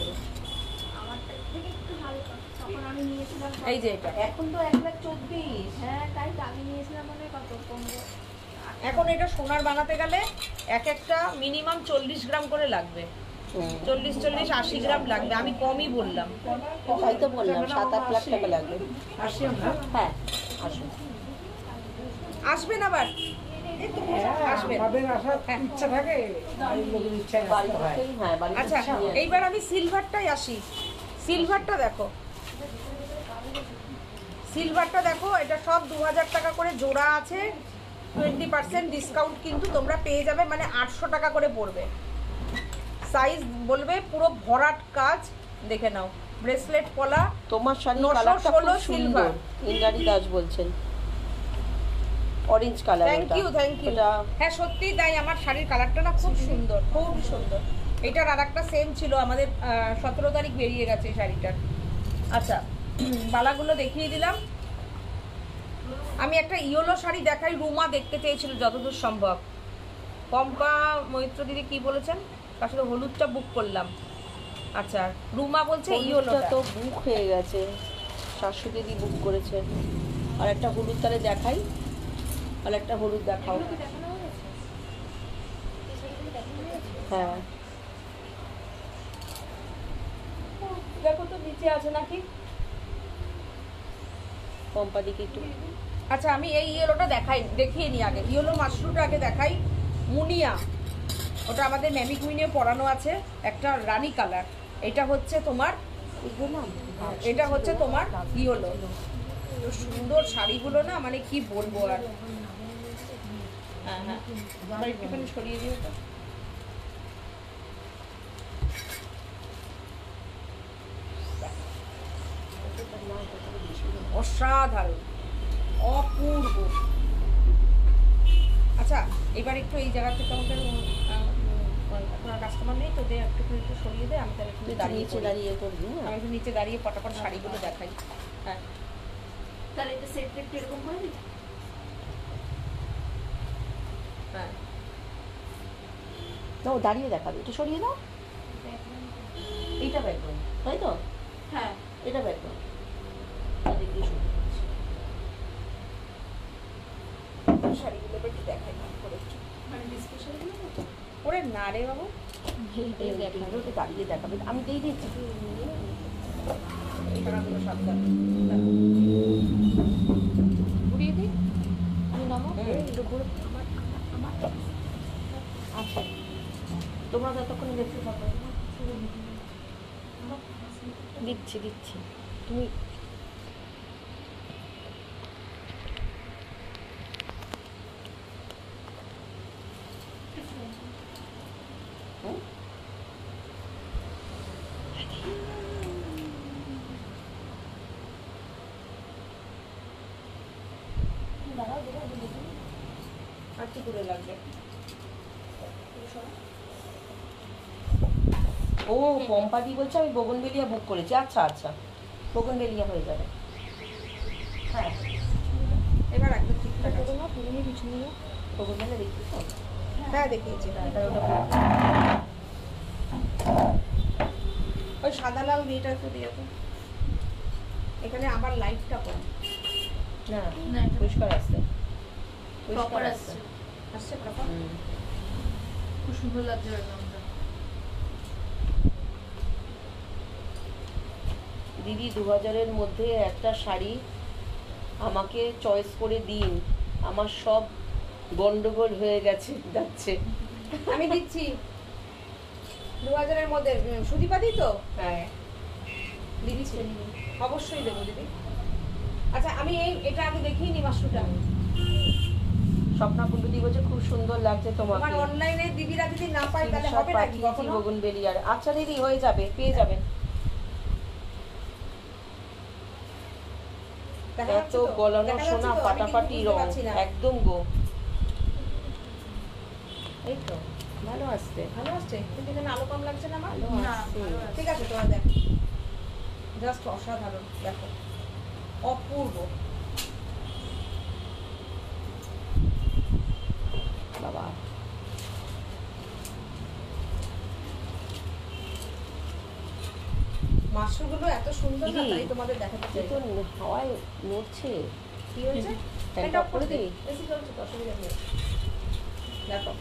আমারটা থেকে একটু হালকা, তখন আমি নিয়েছিলাম এই যে এটা এখন তো 1,24,000। হ্যাঁ তাই তো আমি নিয়েছিলাম মানে কত 15। এখন এটা সোনার বানাতে গেলে এক একটা মিনিমাম 40 গ্রাম করে লাগবে, 40-80 গ্রাম লাগবে, আমি কমই বললাম। তাই তো বললাম 7-8 লাখ টাকা লাগবে। আসেন না? হ্যাঁ আসুন। আসবেন আবার আসবেন। আমাদের আসার ইচ্ছা থাকে, বাড়ির লোকের ইচ্ছা বাড়ি আসতে হয়। থেকেই, হ্যাঁ বাড়ি আচ্ছা থেকে এইবার আমি সিলভারটাই আসি। সিলভারটা দেখো, সিলভারটা দেখো, এটা সব 2000 টাকা করে জোড়া আছে, 20% ডিসকাউন্ট কিন্তু তোমরা পেয়ে যাবে, মানে 800 টাকা করে পড়বে। সাইজ বলবে, পুরো ভরাট কাজ, দেখে নাও, ব্রেসলেট পলা। তোমার শাড়ি 916 কালারটা খুব সুন্দর। সিলভার। ইন্দ্রাণী দাস বলছেন orange colour. Thank you thank you. হ্যাঁ সত্যি তাই, আমার শাড়ির কালারটা না খুব সুন্দর, খুব সুন্দর। এটার আর একটা সেম ছিল আমাদের, 17 তারিখ বেরিয়ে গেছে শাড়িটার। আচ্ছা বালাগুলো দেখিয়ে দিলাম। আমি একটা ইয়েলো শাড়ি দেখাই, রুমা দেখতে চেয়েছিল যতদূর সম্ভব। পম্পা মৈত্র দিদি কি বলেছেন? তার সাথে হলুদটা বুক করলাম। আচ্ছা, রুমা বলছে হলুদটা ইয়েলোটা তো বুক হয়ে গেছে, শাশুড়ি দিদি বুক করেছেন। আর একটা হলুদ তাহলে দেখাই, আর একটা হলুদ দেখাও। এগুলো কি দেখানো হয়েছে? এই শাড়িগুলো দেখানো হয়েছে? হ্যাঁ, দেখো তো নিচে আছে নাকি। পম্পা দিকে একটু আচ্ছা, আমি এই ইয়েলোটা দেখিয়ে নিই আগে। ইয়েলো মাশরুমটা আগে দেখাই। মুনিয়া, ওটা আমাদের ম্যামি কুইনে পরানো আছে, একটা রানী কালার। এটা হচ্ছে তোমার এটা হচ্ছে তোমার ইয়েলো। তো সুন্দর শাড়িগুলো না, মানে কি বলবো আর। হ্যাঁ হ্যাঁ, আবার একটুখানি সরিয়ে দিও তো। অসাধারণ, অপূর্ব। আচ্ছা, এবার একটু এই জায়গা থেকে আমাদের এখন আর কাস্টমার নেই তো, দে একটু সরিয়ে দে। আমি তাহলে একটু দাঁড়িয়ে নিচে পড়ি। দাঁড়িয়ে করবি। আমি একটু নিচে দাঁড়িয়ে ফটাফট শাড়িগুলো দেখাই। হ্যাঁ, তাহলে এটা সেট টেট এরকম করে দিই। হ্যাঁ, না, ও দাঁড়িয়ে দেখাবে, একটু সরিয়ে দাও। এইটা ব্যাকগ্রাউন্ড, তাই তো? হ্যাঁ, এটা ব্যাকগ্রাউন্ড। তাদের দিয়ে শুরু করছি। শাড়িগুলো এবার একটু দেখাই ভালো করে একটু। মানে ডিসপ্লে শাড়িগুলো তো ওরে না রে বাবু, এইটাই দেখাবে, ওটা দাঁড়িয়ে দেখাবে। আমি দিয়ে দিচ্ছি। এই টাকাগুলো সাবধান ঘুরিয়ে দিই। আমি নামো একটু ঘুরে। আচ্ছা, তোমরা যতক্ষণ দেখতে থাকো। দিচ্ছি দিচ্ছি, তুমি আর কি করে লাগবে? ও পম্পাদি বলছে আমি বগনভেলিয়া বুক করেছি। আচ্ছা আচ্ছা, বগনভেলিয়া হয়ে যাবে। হ্যাঁ, এবার একদম ঠিকঠাক আছে। না পুরোনো কিছু নেই, বগনভেলিয়া দেখি তো। হ্যাঁ, দেখিয়েছি। তাহলে ওটা ওই সাদা লাল মেয়েটা একটু দিয়ে তো। এখানে আবার লাইটটা কম না না, এটা পরিষ্কার আসছে, প্রপার আসছে। আসছে প্রপার। খুব সুন্দর লাগছে রংটা। দিদি 2000-এর মধ্যে একটা শাড়ি আমাকে চয়েস করে দিন, আমার সব গন্ডগোল হয়ে গেছে যাচ্ছে। আমি দিচ্ছি 2000-এর মধ্যে। সুদীপাদি তো হ্যাঁ, দিচ্ছি, অবশ্যই দেবো দিদি। আচ্ছা, আমি এটা আগে দেখিয়ে নি মাশরুমটা। স্বপ্না কুণ্ডুদি বলছে খুব সুন্দর লাগছে আমার তোমাকে। অনলাইনে দিদিরা যদি না পায় তাহলে হবে নাকি কখনো? বগনভেলিয়ার। আচ্ছা দিদি, হয়ে যাবে, পেয়ে যাবেন। দেখা এত যাচ্ছে তো? গলানো দেখা যাচ্ছে সোনা, তো? আমি কিন্তু ফাটাফাটি বুঝতে রং, পারছি না। একদম গো। এই তো ভালো আসছে, ভালো আসছে, কিন্তু এখানে আলো কম লাগছে না আমার? ভালো না, আসছে। ভালো আছে। ঠিক আছে, তোরা দেখ, জাস্ট অসাধারণ, দেখো অপূর্ব। বাবা, মাশরুমগুলো এত সুন্দর না, দিদি, তাই তোমাদের দেখাতে চাই। এই তো হাওয়ায় নড়ছে। কি হয়েছে? ফ্যানটা এটা অফ করে দিই? বেশি চলছে তো, অসুবিধা নেই। দেখো,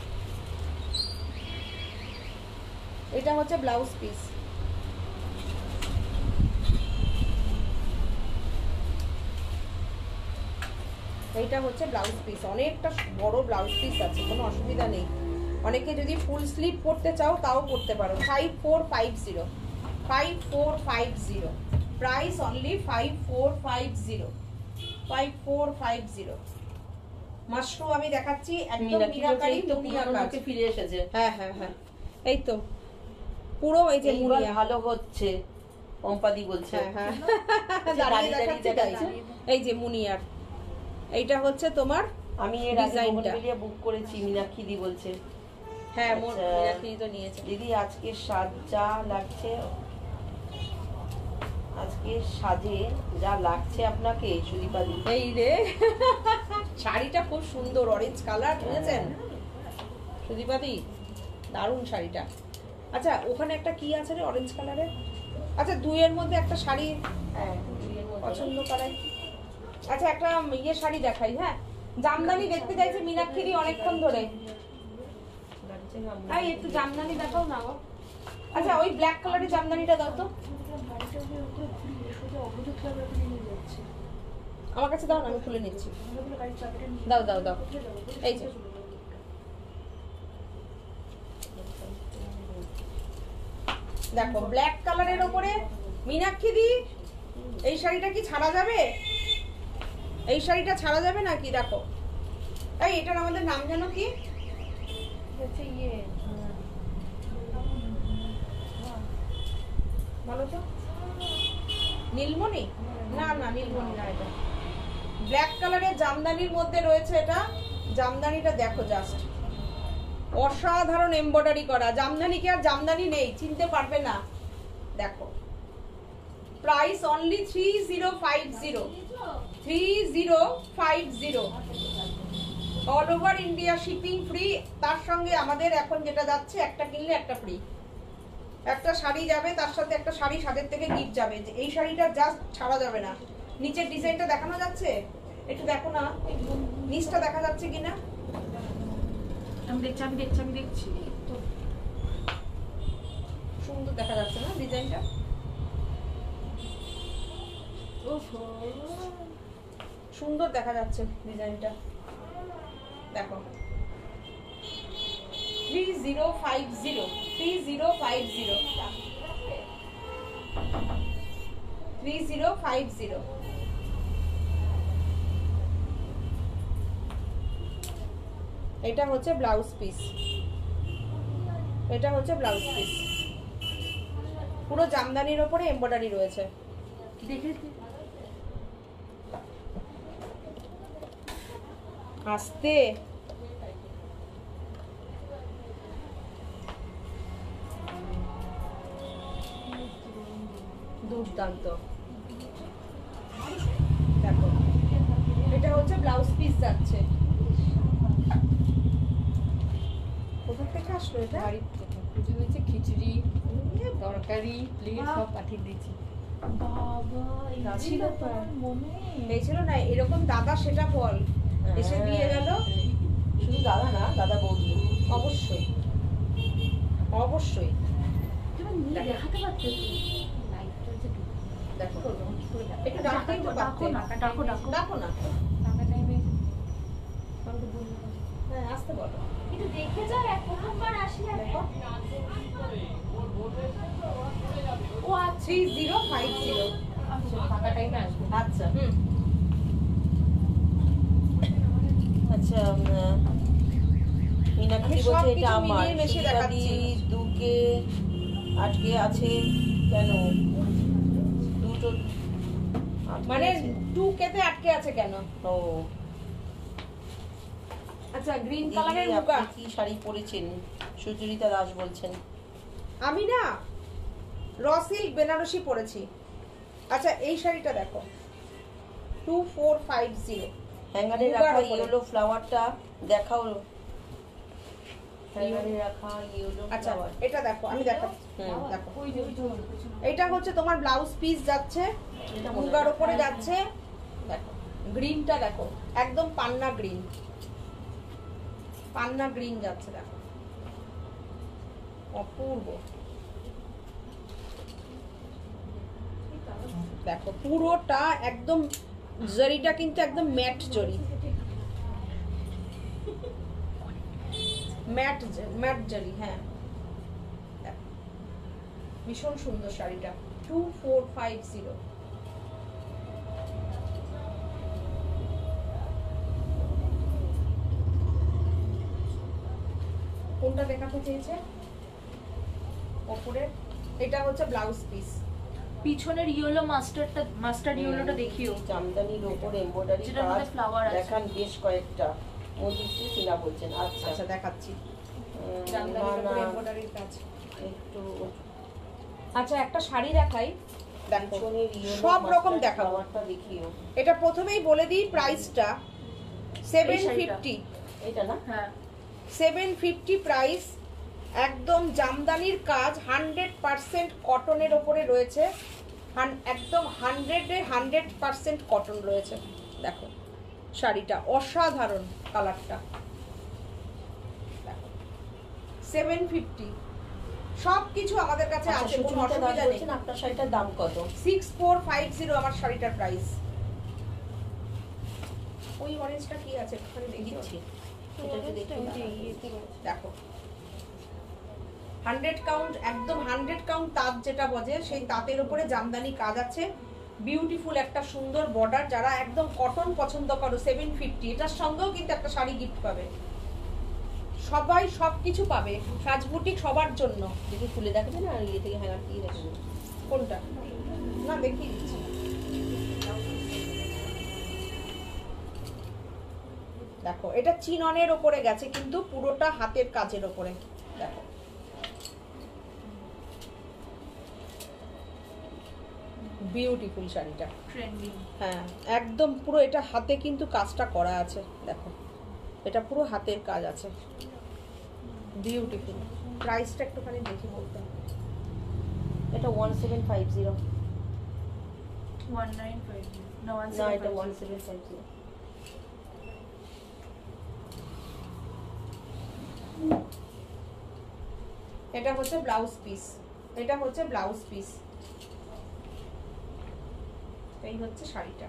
এটা হচ্ছে ব্লাউজ পিস। এইটা হচ্ছে ব্লাউজ পিস, অনেকটা বড় ব্লাউজ পিস আছে, কোনো অসুবিধা নেই। অনেকে যদি ফুল স্লিভ পরতে চাও তাও পরতে পারো। 5450, 5450, প্রাইস অনলি 5450, 5450। মাশরুম আমি দেখাচ্ছি, একদম মীনাক্ষী বলছে মিনাকারি এই তো মুনিয়া পুরনো কাজ। লোকে ফিরে এসেছে। হ্যাঁ হ্যাঁ হ্যাঁ, এই তো পুরো এই যে এইবার মুনিয়া। ভালো হচ্ছে, পম্পাদি বলছে। হ্যাঁ হ্যাঁ, দাঁড়িয়ে দাঁড়িয়ে দাঁড়িয়ে দেখাচ্ছি তাই। দেখাচ্ছে। এই যে মুনিয়ার, এইটা হচ্ছে তোমার। আমি এর আগে ডিজাইনটা। বগনভেলিয়া বুক করেছি, মীনাক্ষী দি বলছে। হ্যাঁ, মোর আচ্ছা। মিনাক্ষী তো নিয়েছে। দিদি আজকে সাজ যা লাগছে, আজকে সাজে যা লাগছে আপনাকে, সুদীপাদি। এই রে, শাড়িটা খুব সুন্দর, অরেঞ্জ কালার, বুঝেছেন? সুদীপাদি দারুণ শাড়িটা। আচ্ছা ওখানে একটা কি আছে রে অরেঞ্জ কালারের? আচ্ছা দুইয়ের মধ্যে একটা শাড়ি হ্যাঁ পছন্দ করাই। আচ্ছা একটা ইয়ে শাড়ি দেখাই। হ্যাঁ জামদানি দেখতে চাইছে মীনাক্ষী অনেকক্ষণ ধরে। এই একটু জামদানি দেখাও না গো। আচ্ছা ওই ব্ল্যাক কালারের জামদানিটা দাও তো আমার কাছে, দাও না আমি খুলে নিচ্ছি। দাও দাও দাও, এই যে দেখো ব্ল্যাক কালারের ওপরে মীনাক্ষী দি এই শাড়িটা কি ছাড়া যাবে? এই শাড়িটা ছাড়া যাবে নাকি? দেখো এই এটার আমাদের নাম জানো কি? বলো তো। নীলমণি? না না নীলমণি না, এটা ব্ল্যাক কালারের জামদানির মধ্যে রয়েছে। এটা জামদানিটা দেখো জাস্ট অসাধারণ এমব্রয়ডারি করা। জামদানি কি আর জামদানি নেই, চিনতে পারবে না। দেখো price only 3050 3050 all over India shipping free. তার সঙ্গে আমাদের এখন যেটা যাচ্ছে একটা কিনলে একটা ফ্রি। একটা শাড়ি যাবে তার সাথে একটা শাড়ি সাদের থেকে গিফট যাবে। এই শাড়িটা জাস্ট ছাড়া যাবে না। নিচের ডিজাইনটা দেখানো যাচ্ছে? একটু দেখো না নিচটা দেখা যাচ্ছে কিনা। আমি দেখছি সুন্দর দেখা যাচ্ছে না ডিজাইনটা? সুন্দর দেখা যাচ্ছে ডিজাইনটা। দেখো 3050 এটা হচ্ছে ব্লাউজ পিস। এটা হচ্ছে ব্লাউজ পিস, পুরো জামদানির ওপরে এমব্রয়ডারি রয়েছে। আস্তে দুর্দান্ত। দেখো এটা হচ্ছে ব্লাউজ পিস যাচ্ছে। কোথা থেকে আসলো এটা? বাড়ির থেকে পুজো হয়েছে, খিচুড়ি তরকারি প্লেট সব পাঠিয়ে দিয়েছি। এই ছিল না এরকম দাদা, সেটা বল এসে দিয়ে গেল। শুধু দাদা না, দাদা বৌদি অবশ্যই অবশ্যই। দেখাতে পারতে দেখো একটু ডাকতেই তো পারতে। ডাকো না। হ্যাঁ আসতে বলো। কিন্তু দেখে যাও, এক প্রথমবার আসলে দেখো ও 3050। ফাঁকা টাইমে আসবে। আচ্ছা হুম আচ্ছা মীনাক্ষী আমি বলছে সবকিছু এটা আমার। মিলিয়ে মিশিয়ে সুদীপাদি দেখাচ্ছি। দুকে আটকে আছে কেন? দুটো আটকে মানে আছে। 2K তে আটকে আছে কেন? ও আচ্ছা গ্রিন দিদি, কালারের মুগা। আপনি কি শাড়ি পরেছেন? সুচরিতা দাস বলছেন। আমি না র সিল্ক বেনারসি পরেছি। আচ্ছা এই শাড়িটা দেখো 2450। হ্যাঙ্গারে মুগার রাখা উপরে। ইয়েলো ফ্লাওয়ারটা দেখাও। হ্যাঙ্গারে রাখা ইয়েলো আচ্ছা ফ্লাওয়ার। এটা দেখো আমি দেখাচ্ছি। দেখো ওই যে এটা হচ্ছে তোমার ব্লাউজ পিস যাচ্ছে, এটা মনে মুগার হয়। উপরে যাচ্ছে। দেখো গ্রিনটা দেখো একদম পান্না গ্রিন, পান্না গ্রিন যাচ্ছে। দেখো অপূর্ব। দেখো পুরোটা একদম জরিটা কিন্তু একদম ম্যাট জরি, ম্যাট জরি। হ্যাঁ দেখো, ভীষণ সুন্দর শাড়িটা 2450। কোনটা দেখাতে চেয়েছে? ওপরে এটা হচ্ছে ব্লাউজ পিস। পিছনের ইয়েলো মাস্টার্ড ইয়েলোটা দেখিও। জামদানির ওপরে এমব্রয়ডারি যেটার মধ্যে flower আছে। দেখান বেশ কয়েকটা। মধুশ্রী সিনহা বলছেন। আচ্ছা আচ্ছা দেখাচ্ছি না জামদানির উপরে না এমব্রয়ডারির কাজ। একটু আচ্ছা একটা শাড়ি দেখাই, দেখো পিছনের yellow সব রকম mustard দেখাবো। flowerটা দেখিও। এটা প্রথমেই বলে দিই প্রাইসটা 750। এটা না? হ্যাঁ 750 প্রাইস, একদম জামদানির কাজ, 100% কটনের ওপরে রয়েছে, একদম 100% কটন রয়েছে। দেখো শাড়িটা অসাধারণ, কালারটা দেখো 750, সব কিছু আমাদের কাছে আছে, কোনো অসুবিধা নেই। আপনার শাড়িটার দাম কত? 6450 আমার শাড়িটার প্রাইস। ওই অরেঞ্জটা কি আছে ওখানে দেখিয়েছি, দেখো 100 কাউন্ট, একদম 100 কাউন্ট তাঁত যেটা বলে সেই তাঁতের উপরে জামদানি কাজ আছে, বিউটিফুল একটা সুন্দর বর্ডার। যারা একদম কটন পছন্দ করো 750, এটার সঙ্গেও কিন্তু একটা শাড়ি গিফট পাবে, সবাই সবকিছু পাবে, সাজবুটিক সবার জন্য। দেখি খুলে দেখবে না, ইয়ে থেকে হ্যাঙ্গার দিয়ে দেখবে কোনটা না দেখিয়ে দিচ্ছি। দেখো এটা চিননের ওপরে গেছে, কিন্তু পুরোটা হাতের কাজের ওপরে। দেখো বিউটিফুল শাড়িটা, ট্রেন্ডিং। হ্যাঁ একদম পুরো এটা হাতে কিন্তু কাজটা করা আছে। দেখো এটা পুরো হাতের কাজ আছে, বিউটিফুল। প্রাইসটা একটুখানি দেখি বলতে হবে। এটা 1750। 1950 না না, এটা 1750। এটা হচ্ছে ব্লাউজ পিস, এটা হচ্ছে ব্লাউজ পিস, এই হচ্ছে শাড়িটা।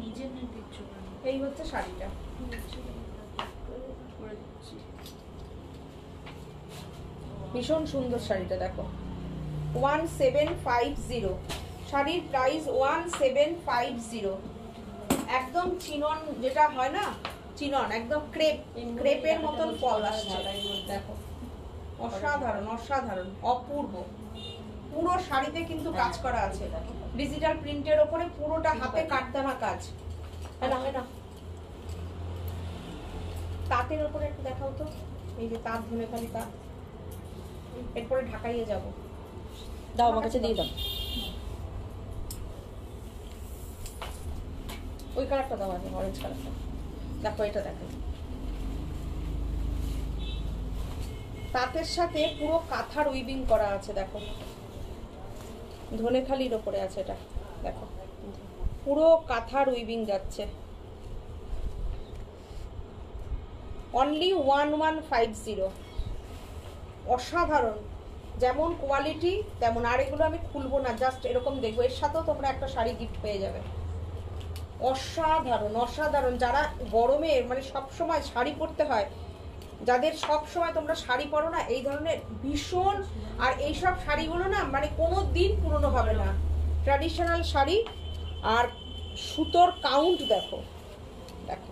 নিজের নেট দিচ্ছ কেন? এই হচ্ছে শাড়িটা, করে দিচ্ছি। ভীষণ সুন্দর শাড়িটা। দেখো 1750, শাড়ির প্রাইস 1750। একদম চিনন যেটা হয় না, চিনন একদম ক্রেপের মতন ফল আসছে। দেখো অসাধারণ অসাধারণ অপূর্ব, পুরো শাড়িতে কিন্তু কাজ করা আছে, ডিজিটাল প্রিন্টের ওপরে পুরোটা হাতে কাটদানা কাজ। না তাঁতের ওপরে একটু দেখাও তো, এই যে তাঁত, ধনে খালি তাঁত। এরপরে ঢাকাইয়ে যাব, দাও আমার কাছে দিয়ে দাও। ওই কালারটা দাও আগে, অরেঞ্জ কালারটা। দেখো এটা দেখো, তাঁতের সাথে পুরো কাঁথার উইভিং করা আছে। দেখো ধনেখালির ওপরে আছে এটা, দেখো পুরো কাঁথার উইভিং যাচ্ছে। অনলি 1150, অসাধারণ, যেমন কোয়ালিটি তেমন। আর এগুলো আমি খুলবো না, জাস্ট এরকম দেখবো, এর সাথেও তোমরা একটা শাড়ি গিফট পেয়ে যাবে। অসাধারণ অসাধারণ, যারা গরমে মানে সব সময় শাড়ি পরতে হয়, যাদের সব সময় তোমরা শাড়ি পরো না, এই ধরনের ভীষণ, আর এইসব শাড়িগুলো না মানে কোনো দিন পুরনো হবে না, ট্র্যাডিশনাল শাড়ি। আর সুতোর কাউন্ট দেখো, দেখো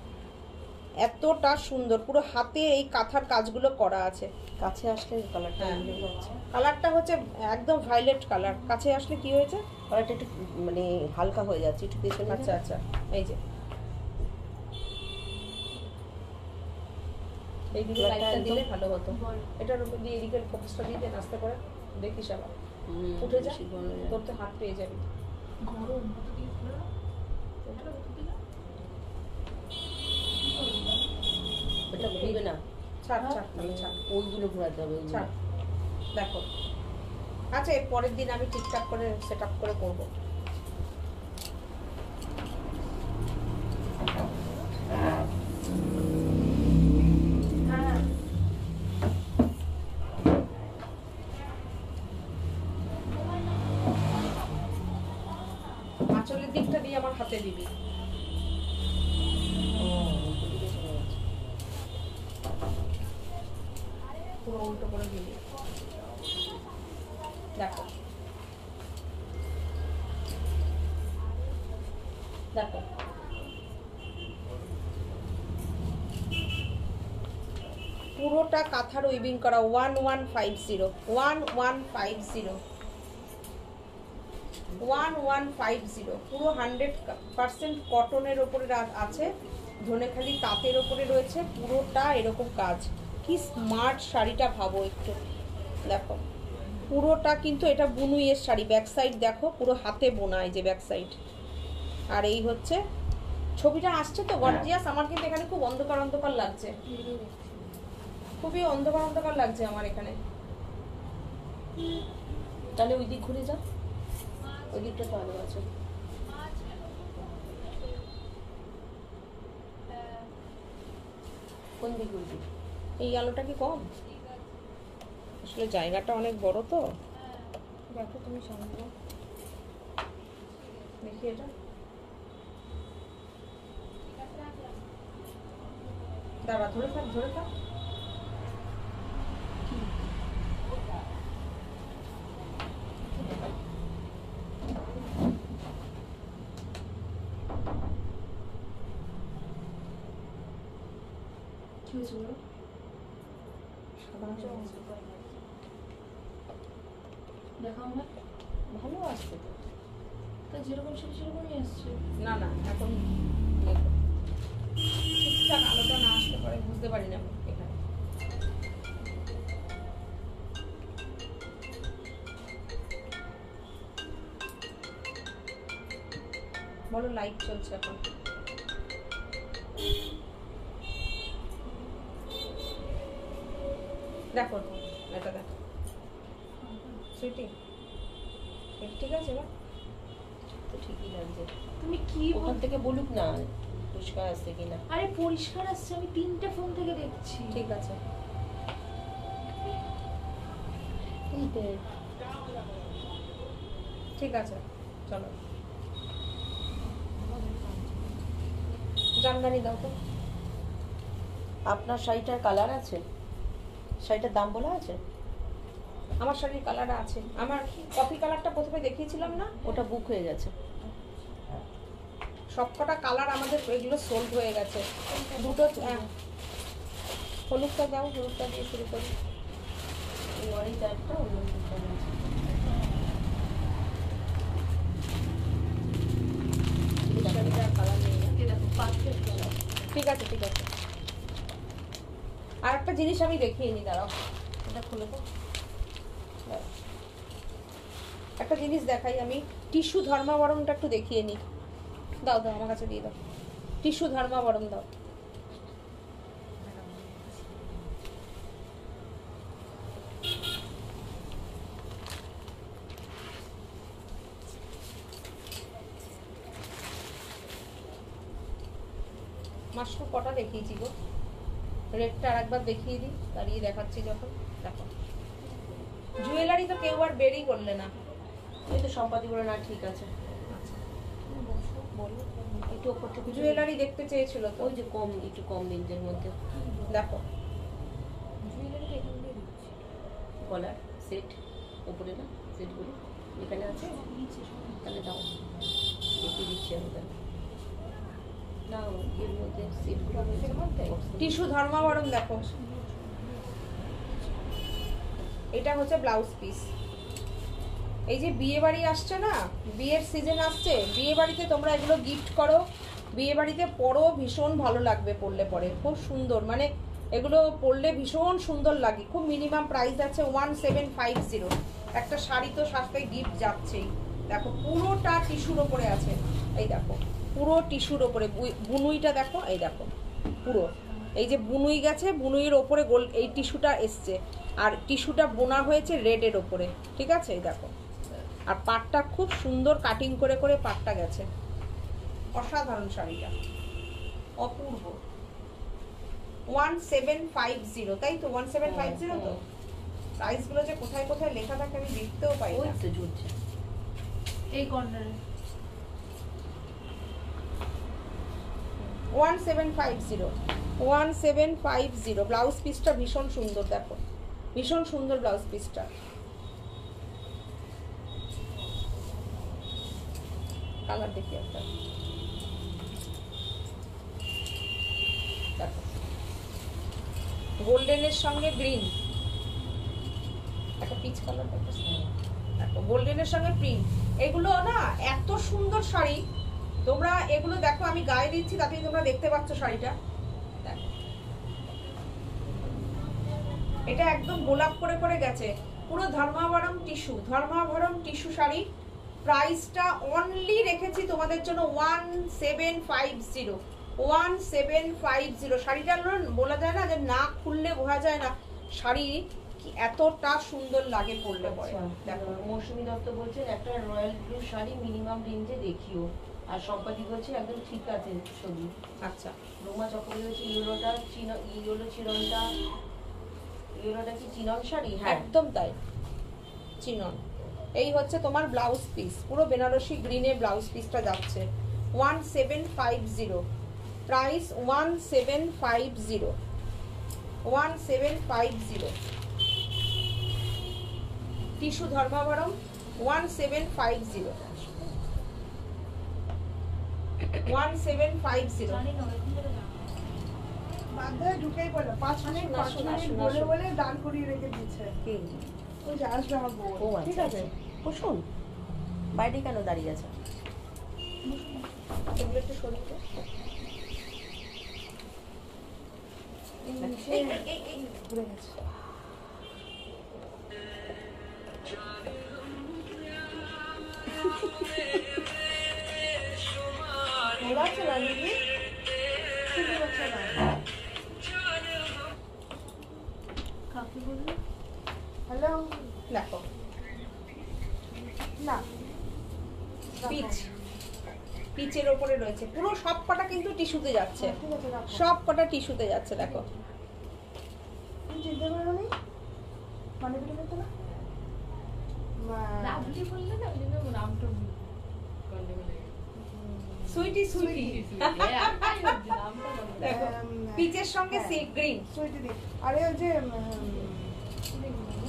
এতটা সুন্দর, পুরো হাতে এই কাঁথার কাজগুলো করা আছে। কাছে আসলে কালারটা হ্যাঁ। মিলে যাচ্ছে। কালারটা হচ্ছে একদম ভায়োলেট কালার, কাছে আসলে কি হয়েছে, কালারটা একটু মানে হালকা হয়ে যাচ্ছে, একটু পেছনে। আচ্ছা আচ্ছা, এই যে এইদিকে লাইটটা দিলে ভালো হতো, এটার উপর দিয়ে এদিকে ফোকাসটা দিয়ে দেন আস্তে করে, দেখিস আবার উঠে যা, তোর তো হাত পেয়ে যাবি। গরম কত দিয়ে খুলে দাও। এটা কত দিয়ে দাও? এটা ঘুরবে না, ছাড় ছাড় তাহলে ছাড়, ওইগুলো ঘোরাতে হবে, ওইগুলো। ছাড়। দেখো আচ্ছা, এর পরের দিন আমি ঠিকঠাক করে সেট আপ করে করবো। হ্যাঁ আঁচলের দিকটা দিয়ে আমার হাতে দিবি। ও, ওইদিকে চলে যাচ্ছে। পুরো উল্টো করে দিবি। দেখো দেখো পুরোটা কাঁথার উইভিং করা, 1150, 1150, পুরো 100% কটনের ওপরে আছে, ধনেখালি তাঁতের ওপরে রয়েছে, পুরোটা এরকম কাজ। কি স্মার্ট শাড়িটা ভাবো একটু, দেখো পুরোটা কিন্তু এটা বুনুইয়ের শাড়ি, ব্যাক সাইড দেখো পুরো হাতে বোনা, এই যে ব্যাক সাইড। আর এই হচ্ছে ছবিটা আসছে তো গর্জিয়াস। আমার কিন্তু এখানে খুব অন্ধকার অন্ধকার লাগছে, খুবই অন্ধকার অন্ধকার লাগছে আমার এখানে। তাহলে ওই দিক ঘুরে যা, ওই দিকটা তো আলো আছে। কোন দিক ওই দিক? এই আলোটা কি কম? আসলে জায়গাটা অনেক বড় তো। দেখো তুমি সামনে দেখি এটা, দাঁড়া, ধরে থাক ধরে থাক। কি হয়েছে বলো? দেখাও না, ভালো আসছে তো। তা যেরকম ছিল সেরকমই আসছে। না না, এখন দেখো ঠিকঠাক আলোটা না আসতে পারে, বুঝতে পারি না আমি এখানে। বলো লাইট চলছে এখন। দেখো এটা দেখো সুইটি, ঠিক আছে না? তো ঠিকই লাগছে। তুমি কি ওখান থেকে বলুক না পরিষ্কার আসছে কিনা। আরে পরিষ্কার আসছে, আমি 3টে ফোন থেকে দেখছি। ঠিক আছে, ঠিক আছে, চলো জামদানি দাও তো। আপনার শাড়িটার কালার আছে? শাড়িটার দাম বলা আছে? আমার শাড়ির কালার আছে, আমার কফি কালারটা প্রথমে দেখিয়েছিলাম না, ওটা বুক হয়ে গেছে। সবকটা কালার আমাদের এগুলো সোল্ড হয়ে গেছে। দুটো হলুদটা দাও, হলুদটা দিয়ে শুরু করি। এই অরেঞ্জ একটা অন্য দোকানে আছে। এই শাড়িটার কালার নেই না। এই দেখো পারফেক্ট কালার। ঠিক আছে ঠিক আছে। আর একটা জিনিস আমি দেখিয়ে নি, দাঁড়াও এটা খুলে তো। একটা জিনিস দেখাই আমি, টিস্যু ধর্মাবরণটা একটু দেখিয়ে নি। দাও দাও আমার কাছে দিয়ে দাও, টিস্যু ধর্মাবরণ দাও। মাশরুম কটা দেখিয়েছি গো, রেডটা আর একবার দেখিয়ে দিই, দাঁড়িয়ে দেখাচ্ছি যখন। দেখো জুয়েলারি তো কেউ আর বেরই করলে না। এই তো সম্পাদি বলে না, ঠিক আছে। বলো, একটু ওপর থেকে জুয়েলারি দেখতে চেয়েছিল তো, ওই যে কম, একটু কম রেঞ্জের মধ্যে। দেখো জুয়েলারিটা এখান দিয়ে দিচ্ছি। গলার সেট ওপরে না, সেটগুলো এখানে আছে, তাহলে দাও দেখিয়ে দিচ্ছি আমি। তাহলে না এর মধ্যে সেটগুলো টিস্যু ধর্মাবরণ দেখো, এটা হচ্ছে ব্লাউজ পিস। এই যে বিয়ে বাড়ি আসছে না, বিয়ের সিজন আসছে, বিয়ে বাড়িতে তোমরা এগুলো গিফট করো, বিয়ে বাড়িতে পরো, ভীষণ ভালো লাগবে পরলে পরে, খুব সুন্দর, মানে এগুলো পরলে ভীষণ সুন্দর লাগে। খুব মিনিমাম প্রাইস আছে 1750। একটা শাড়ি তো সস্তায় গিফট যাচ্ছেই। দেখো পুরোটা টিস্যুর ওপরে আছে, এই দেখো পুরো টিস্যুর ওপরে বুনুইটা দেখো, এই দেখো পুরো এই যে বুনুই গেছে, বুনুইয়ের ওপরে গোল এই টিস্যুটা এসছে, আর টিস্যুটা বোনা হয়েছে রেডের ওপরে, ঠিক আছে? এই দেখো, আর পাটটা খুব সুন্দর কাটিং করে করে পাটটা গেছে, অসাধারণ শাড়িটা, অপূর্ব। 1750, তাই তো? 1750 তো। প্রাইসগুলো যে কোথায় কোথায় লেখা থাকে আমি দেখতেও পাই ওই না। তো ঝুলছে এই কর্নারে 1750 ব্লাউজ পিসটা ভীষণ সুন্দর, দেখো ভীষণ সুন্দর ব্লাউজ পিসটা। কালার দেখি একটা, দেখো গোল্ডেনের সঙ্গে গ্রিন, একটা পিচ কালার দেখো, গোল্ডেনের সঙ্গে প্রিন্ট। এগুলো না এত সুন্দর শাড়ি, তোমরা এগুলো দেখো, আমি গায়ে দিচ্ছি তাতেই তোমরা দেখতে পাচ্ছ শাড়িটা। দেখো এটা একদম গোলাপ করে করে গেছে, পুরো ধর্মাবরম টিস্যু শাড়ি। প্রাইসটা অনলি রেখেছি তোমাদের জন্য 1750। শাড়িটা বলা যায় না যে না খুললে বোঝা যায় না শাড়ি কি এতটা সুন্দর লাগে পরলে পরে। দেখো মৌসুমী দত্ত বলছেন একটা রয়্যাল ব্লু শাড়ি মিনিমাম রেঞ্জে দেখিও, আর সম্পাদি বলছে একদম ঠিক আছে ছবি। আচ্ছা রোমা চক্রবর্তী বলছে ইউরোটা কি চিনন শাড়ি? হ্যাঁ একদম তাই, চিনন। এই হচ্ছে তোমার ব্লাউজ পিস, পুরো বেনারসি গ্রিনে ব্লাউজ পিসটা যাচ্ছে 1750। প্রাইস 1750। টিস্যু ধর্মাবরম 1750। 1750। মাথায় ঢুকেই পড়লো 5 মিনিট বলে দান করিয়ে রেখে দিচ্ছে। ওই যে আসবে আমার বউ। ও ঠিক আছে বসুন, বাইরে কেন দাঁড়িয়ে আছে? এগুলো একটু সরিয়ে দাও। ঘুরে গেছে। ওলাচ্ছে না দিদি, শুনতে পাচ্ছে না। কাকে বললি? হ্যালো, দেখো না পিচের ওপরে রয়েছে, পুরো সব কটা কিন্তু টিস্যুতে যাচ্ছে, ঠিক আছে রাখো। সব কটা টিস্যুতে যাচ্ছে। দেখো তুমি চিনতে পারো নি? মানে পেটে পেতে না? লাভলি বললে না, ওই জন্য নামটা সুইটি দেখো পিচের সঙ্গে সি গ্রিন। সুইটি দি। আরে ওই যে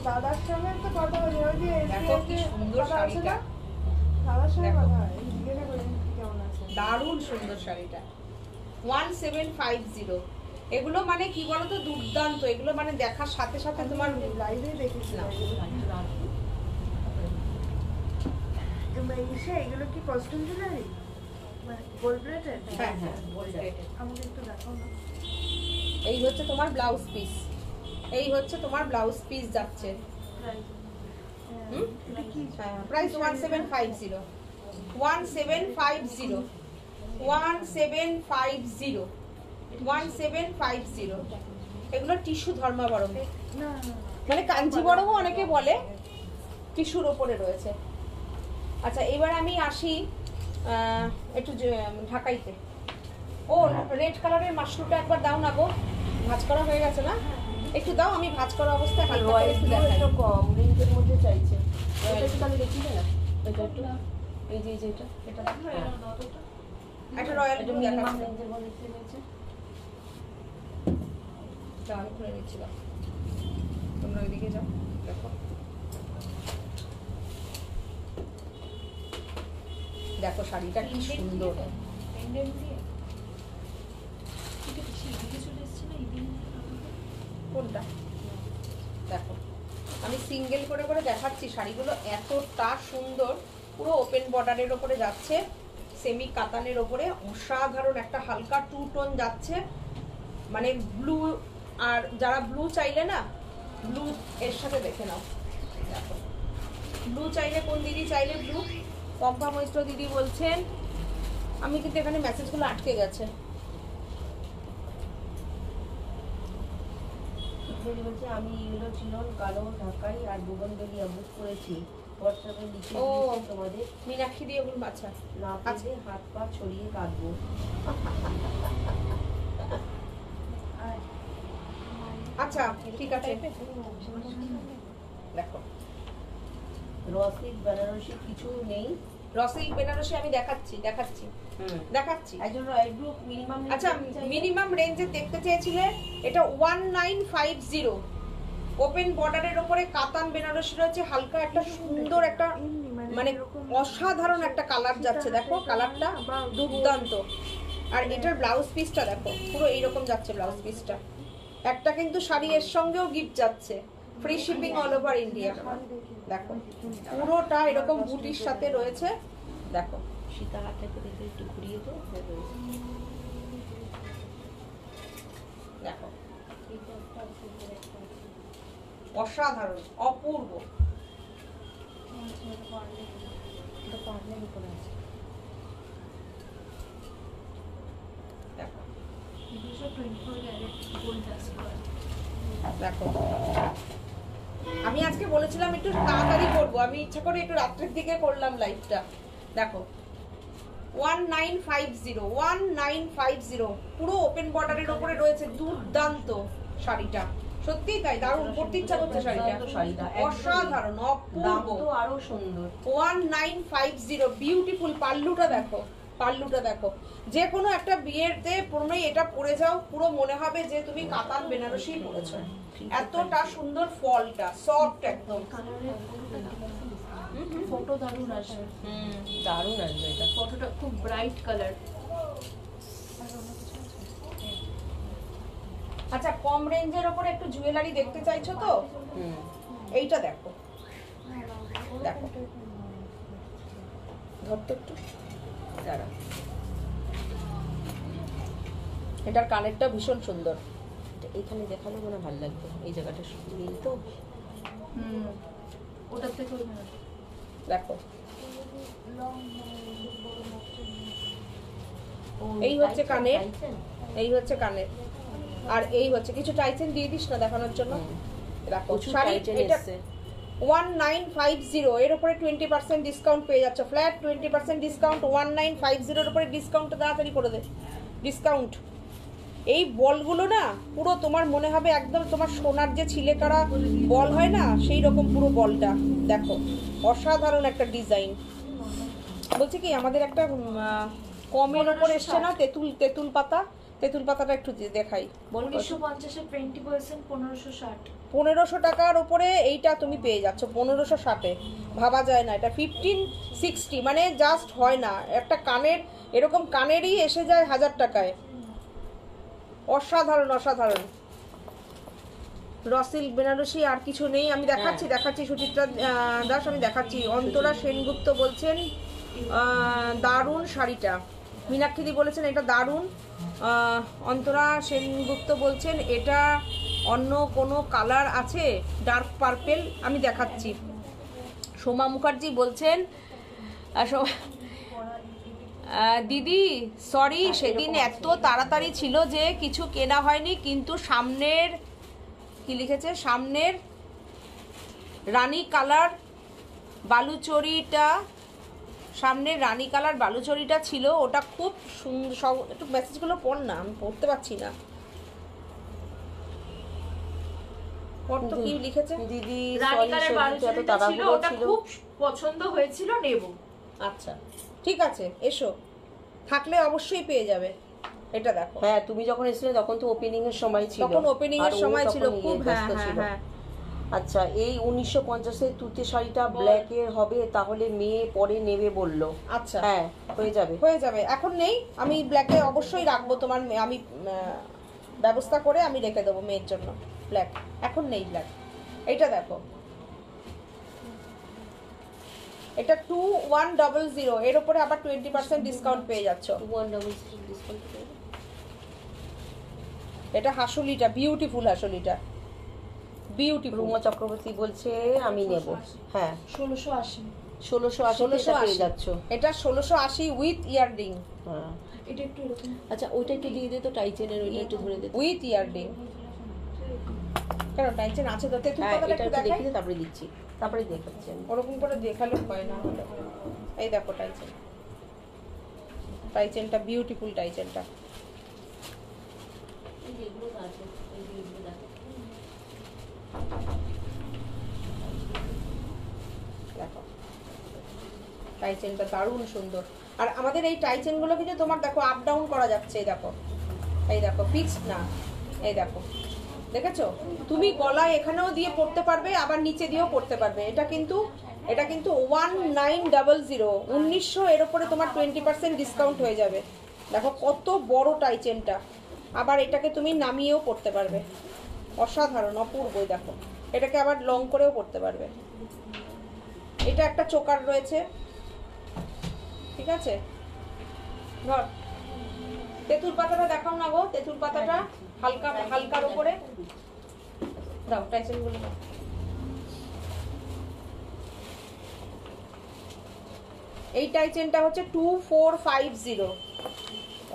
দাদার সঙ্গে তো কথা হয়েছে, ওই যে দেখো কি সুন্দর কথা আছে শাড়িটা, না? দাদার সঙ্গে দেখো। কথা হয়, জিজ্ঞাসা করি কেমন আছে। দারুণ সুন্দর শাড়িটা 1750। এগুলো মানে কি বলতো দুর্দান্ত, এগুলো মানে দেখার সাথে সাথে তোমার লাইভে দেখেছিলাম। এগুলো কি কস্টিউম জুয়েলারি? মানে গোল্ড প্লেটেড? হ্যাঁ আমাকে একটু দেখাও না। এই হচ্ছে তোমার ব্লাউজ পিস, এই হচ্ছে তোমার ব্লাউজ পিস যাচ্ছে। এটা কি? প্রাইস 1750। 1750। 1750। এগুলো টিস্যু ধর্মাবরম, না না না। মানে কাঞ্জিবরমও অনেকে বলে, টিস্যুর ওপরে রয়েছে। আচ্ছা এবার আমি আসি একটু ঢাকাইতে। ও রেড কালারের মাশরুমটা একবার দাও না গো, ভাজ করা হয়ে গেছে না? একটু দাও, আমি ভাজ করা অবস্থায় হালকা করে একটু দেখাই। একটু কম রেঞ্জের মধ্যে চাইছে, এটা একটু তাহলে দেখি না, এটা একটু এই যে এটা এটা একটা রয়্যাল এটা ব্লু মিনিমাম দেখাচ্ছি, রেঞ্জের মধ্যে চাইছে। দাও আমি খুলে নিচ্ছি, দাও তোমরা ওইদিকে যাও। দেখো দেখো শাড়িটা কি সুন্দর, কোনটা দেখো, আমি সিঙ্গেল করে করে দেখাচ্ছি। শাড়িগুলো এতটা সুন্দর, পুরো ওপেন বর্ডারের ওপরে যাচ্ছে, সেমি কাতানের ওপরে অসাধারণ একটা হালকা টু টোন যাচ্ছে, মানে ব্লু। আর যারা ব্লু চাইলে না, ব্লু এর সাথে দেখে নাও। দেখো ব্লু চাইলে, কোন দিদি চাইলে ব্লু? পম্পা মৈত্র দিদি বলছেন, আমি কিন্তু এখানে মেসেজগুলো আটকে গেছে। বলছে আমি ইয়েলো চিনন কালো ঢাকাই আর বুগনভেলিয়া বুক করেছি, হোয়াটসঅ্যাপে লিখে ও দিয়েছি তোমাদের, মীনাক্ষী দিয়ে বলুন। আচ্ছা না পেলে হাত পা ছড়িয়ে কাঁদবো। আচ্ছা ঠিক আছে, দেখো রসিক বেনারসি কিছু নেই। রসিক বেনারসি আমি দেখাচ্ছি। একজন রয়্যাল ব্লু মিনিমাম। আচ্ছা মিনিমাম রেঞ্জে দেখতে চেয়েছিলে, এটা 1950। ওপেন বর্ডারের উপরে কাতান বেনারসি রয়েছে, হালকা একটা সুন্দর একটা মানে অসাধারণ একটা কালার যাচ্ছে। দেখো কালারটা দুর্দান্ত। আর এটার ব্লাউজ পিসটা দেখো, পুরো এইরকম যাচ্ছে ব্লাউজ পিসটা। একটা কিন্তু শাড়ি এর সঙ্গেও গিফট যাচ্ছে, free shipping all over India. দেখো পুরোটা এরকম বুটির সাথে রয়েছে। দেখো সীতা হাতটাকে দেখে একটু ঘুরিয়ে তো দেখো অসাধারণ, অপূর্ব। এটা পার্লের উপরে আছে। দেখো 24 ক্যারেট গোল্ড টাচ করা। দেখো আমি আজকে বলেছিলাম একটু তাড়াতাড়ি করবো, আমি ইচ্ছা করে একটু রাত্রের দিকে করলাম লাইভটা। দেখো 1950 পুরো ওপেন বর্ডারের উপরে রয়েছে, দুর্দান্ত শাড়িটা, সত্যিই তাই, দারুণ, পড়তে ইচ্ছা করছে শাড়িটা, শাড়িটা অসাধারণ, দাম অপূর্ব। তো আরো সুন্দর। 1950 বিউটিফুল। পাল্লুটা দেখো, পাল্লুটা দেখো, যে কোনো একটা বিয়েতে পুরোই এটা পরে যাও, পুরো মনে হবে যে তুমি কাতান বেনারসি পরেছো, এতটা সুন্দর ফলটা, সফট একদম। ফটো দারুণ আসবে, দারুণ আসবে এটা। ফটোটা খুব ব্রাইট কালার। আচ্ছা, কম রেঞ্জের ওপরে একটু জুয়েলারি দেখতে চাইছো তো? এইটা দেখো, দেখো ধরতো একটু, দাঁড়া, এটার কানেরটা ভীষণ সুন্দর। এখানে দেখালে মনে ভালো লাগবে, এই জায়গাটা নীল তো। ওটার থেকে দেখো এই হচ্ছে কানের, এই হচ্ছে কানের, আর এই হচ্ছে কিছু টাইচেন দিয়ে দিস না দেখানোর জন্য। দেখো শাড়ি এটা 1950, এর উপরে 20% ডিসকাউন্ট পেয়ে যাচ্ছ, ফ্ল্যাট 20% ডিসকাউন্ট। 1950 এর উপরে ডিসকাউন্টটা তাড়াতাড়ি করে দে, ডিসকাউন্ট। এই বলগুলো না পুরো তোমার মনে হবে একদম তোমার সোনার যে ছিলেকারা বল হয় না, সেই রকম পুরো বলটা দেখো, অসাধারণ একটা ডিজাইন। বলছি কি আমাদের একটা কমের ওপর এসছে না, তেঁতুল পাতা, তেঁতুল পাতাটা একটু দেখাই। 1950 এ 20% 1560। 1500 টাকার উপরে এইটা তুমি পেয়ে যাচ্ছ, 1560-এ ভাবা যায় না। এটা 1560 মানে জাস্ট হয় না, একটা কানের এরকম কানেরই এসে যায় 1000 টাকায়। অসাধারণ, অসাধারণ। রসিল বেনারসি আর কিছু নেই, আমি দেখাচ্ছি সুচিত্রা দাস, আমি দেখাচ্ছি। অন্তরা সেনগুপ্ত বলছেন দারুণ শাড়িটা। মীনাক্ষীদি বলেছেন এটা দারুণ। অন্তরা সেনগুপ্ত বলছেন এটা অন্য কোনো কালার আছে, ডার্ক পার্পেল, আমি দেখাচ্ছি। সোমা মুখার্জি বলছেন দিদি সরি সেদিন এত তাড়াতাড়ি ছিল যে কিছু কেনা হয়নি, কিন্তু সামনের কি লিখেছে, সামনের রানী কালার বালুচরিটা, সামনের রানী কালার বালুচরিটা ছিল, ওটা খুব সুন্দর। একটু মেসেজগুলো পড় না, আমি পড়তে পারছি না। পড় তো কি লিখেছে। দিদি রানী কালার বালুচরিটা ছিল, ওটা খুব পছন্দ হয়েছিল, নেব। আচ্ছা ঠিক আছে, এসো, থাকলে অবশ্যই পেয়ে যাবে। এটা দেখো, হ্যাঁ তুমি যখন এসেছিলে তখন তো ওপেনিং এর সময় ছিল, তখন ওপেনিং এর সময় ছিল, খুব ব্যস্ত ছিল। আচ্ছা, এই 1950 এর তুতে শাড়িটা ব্ল্যাক এর হবে, তাহলে মেয়ে পরে নেবে বললো। আচ্ছা হ্যাঁ হয়ে যাবে, হয়ে যাবে। এখন নেই, আমি ব্ল্যাকে অবশ্যই রাখবো তোমার, আমি ব্যবস্থা করে আমি রেখে দেবো মেয়ের জন্য ব্ল্যাক। এখন নেই ব্ল্যাক। এইটা দেখো, এটা 2100, এর উপরে আবার 20% ডিসকাউন্ট পেয়ে যাচ্ছ। 2100 ডিসকাউন্ট। এটা হাসুলিটা, বিউটিফুল হাসুলিটা, বিউটিফুল। রুমা চক্রবর্তী বলছে আমি নেব। হ্যাঁ 1680। 1680 পেয়ে যাচ্ছ। এটা 1680 উইথ ইয়াররিং। হ্যাঁ এটা একটু এরকম। আচ্ছা ওইটা একটু দিয়ে দে তো, টাইচেনের ওইটা একটু ধরে দে। উইথ ইয়াররিং, কেন টাইচেন আছে তো, তেতুল হ্যাঁ পাতাটা এটা একটু একটু দেখাই, দেখি, তারপরে দিচ্ছি, তারপরে দেখাচ্ছি আমি। ওরকম করে দেখালে হয় না। এই দেখো টাইচেন, টাইচেনটা বিউটিফুল, টাইচেনটা এই যেগুলো আছে এই যেগুলো দেখো, দেখো টাইচেনটা দারুণ সুন্দর। আর আমাদের এই টাইচেন গুলো কিন্তু তোমার দেখো আপ ডাউন করা যাচ্ছে, এই দেখো, এই দেখো ফিক্সড না, এই দেখো দেখেছো, তুমি গলায় এখানেও দিয়ে পড়তে পারবে, আবার নিচে দিয়েও পড়তে পারবে। এটা কিন্তু 1900, 1900 এর উপরে তোমার 20% ডিসকাউন্ট হয়ে যাবে। দেখো কত বড় টাইচেনটা, আবার এটাকে তুমি নামিয়েও পড়তে পারবে, অসাধারণ, অপূর্ব। দেখো এটাকে আবার লং করেও পড়তে পারবে। এটা একটা চোকার রয়েছে, ঠিক আছে। ধর তেঁতুল পাতাটা দেখাও না গো, তেঁতুল পাতাটা হালকা হালকার উপরে দাও, টাইচেন গুলো দাও। এই টাই চেনটা হচ্ছে 2450,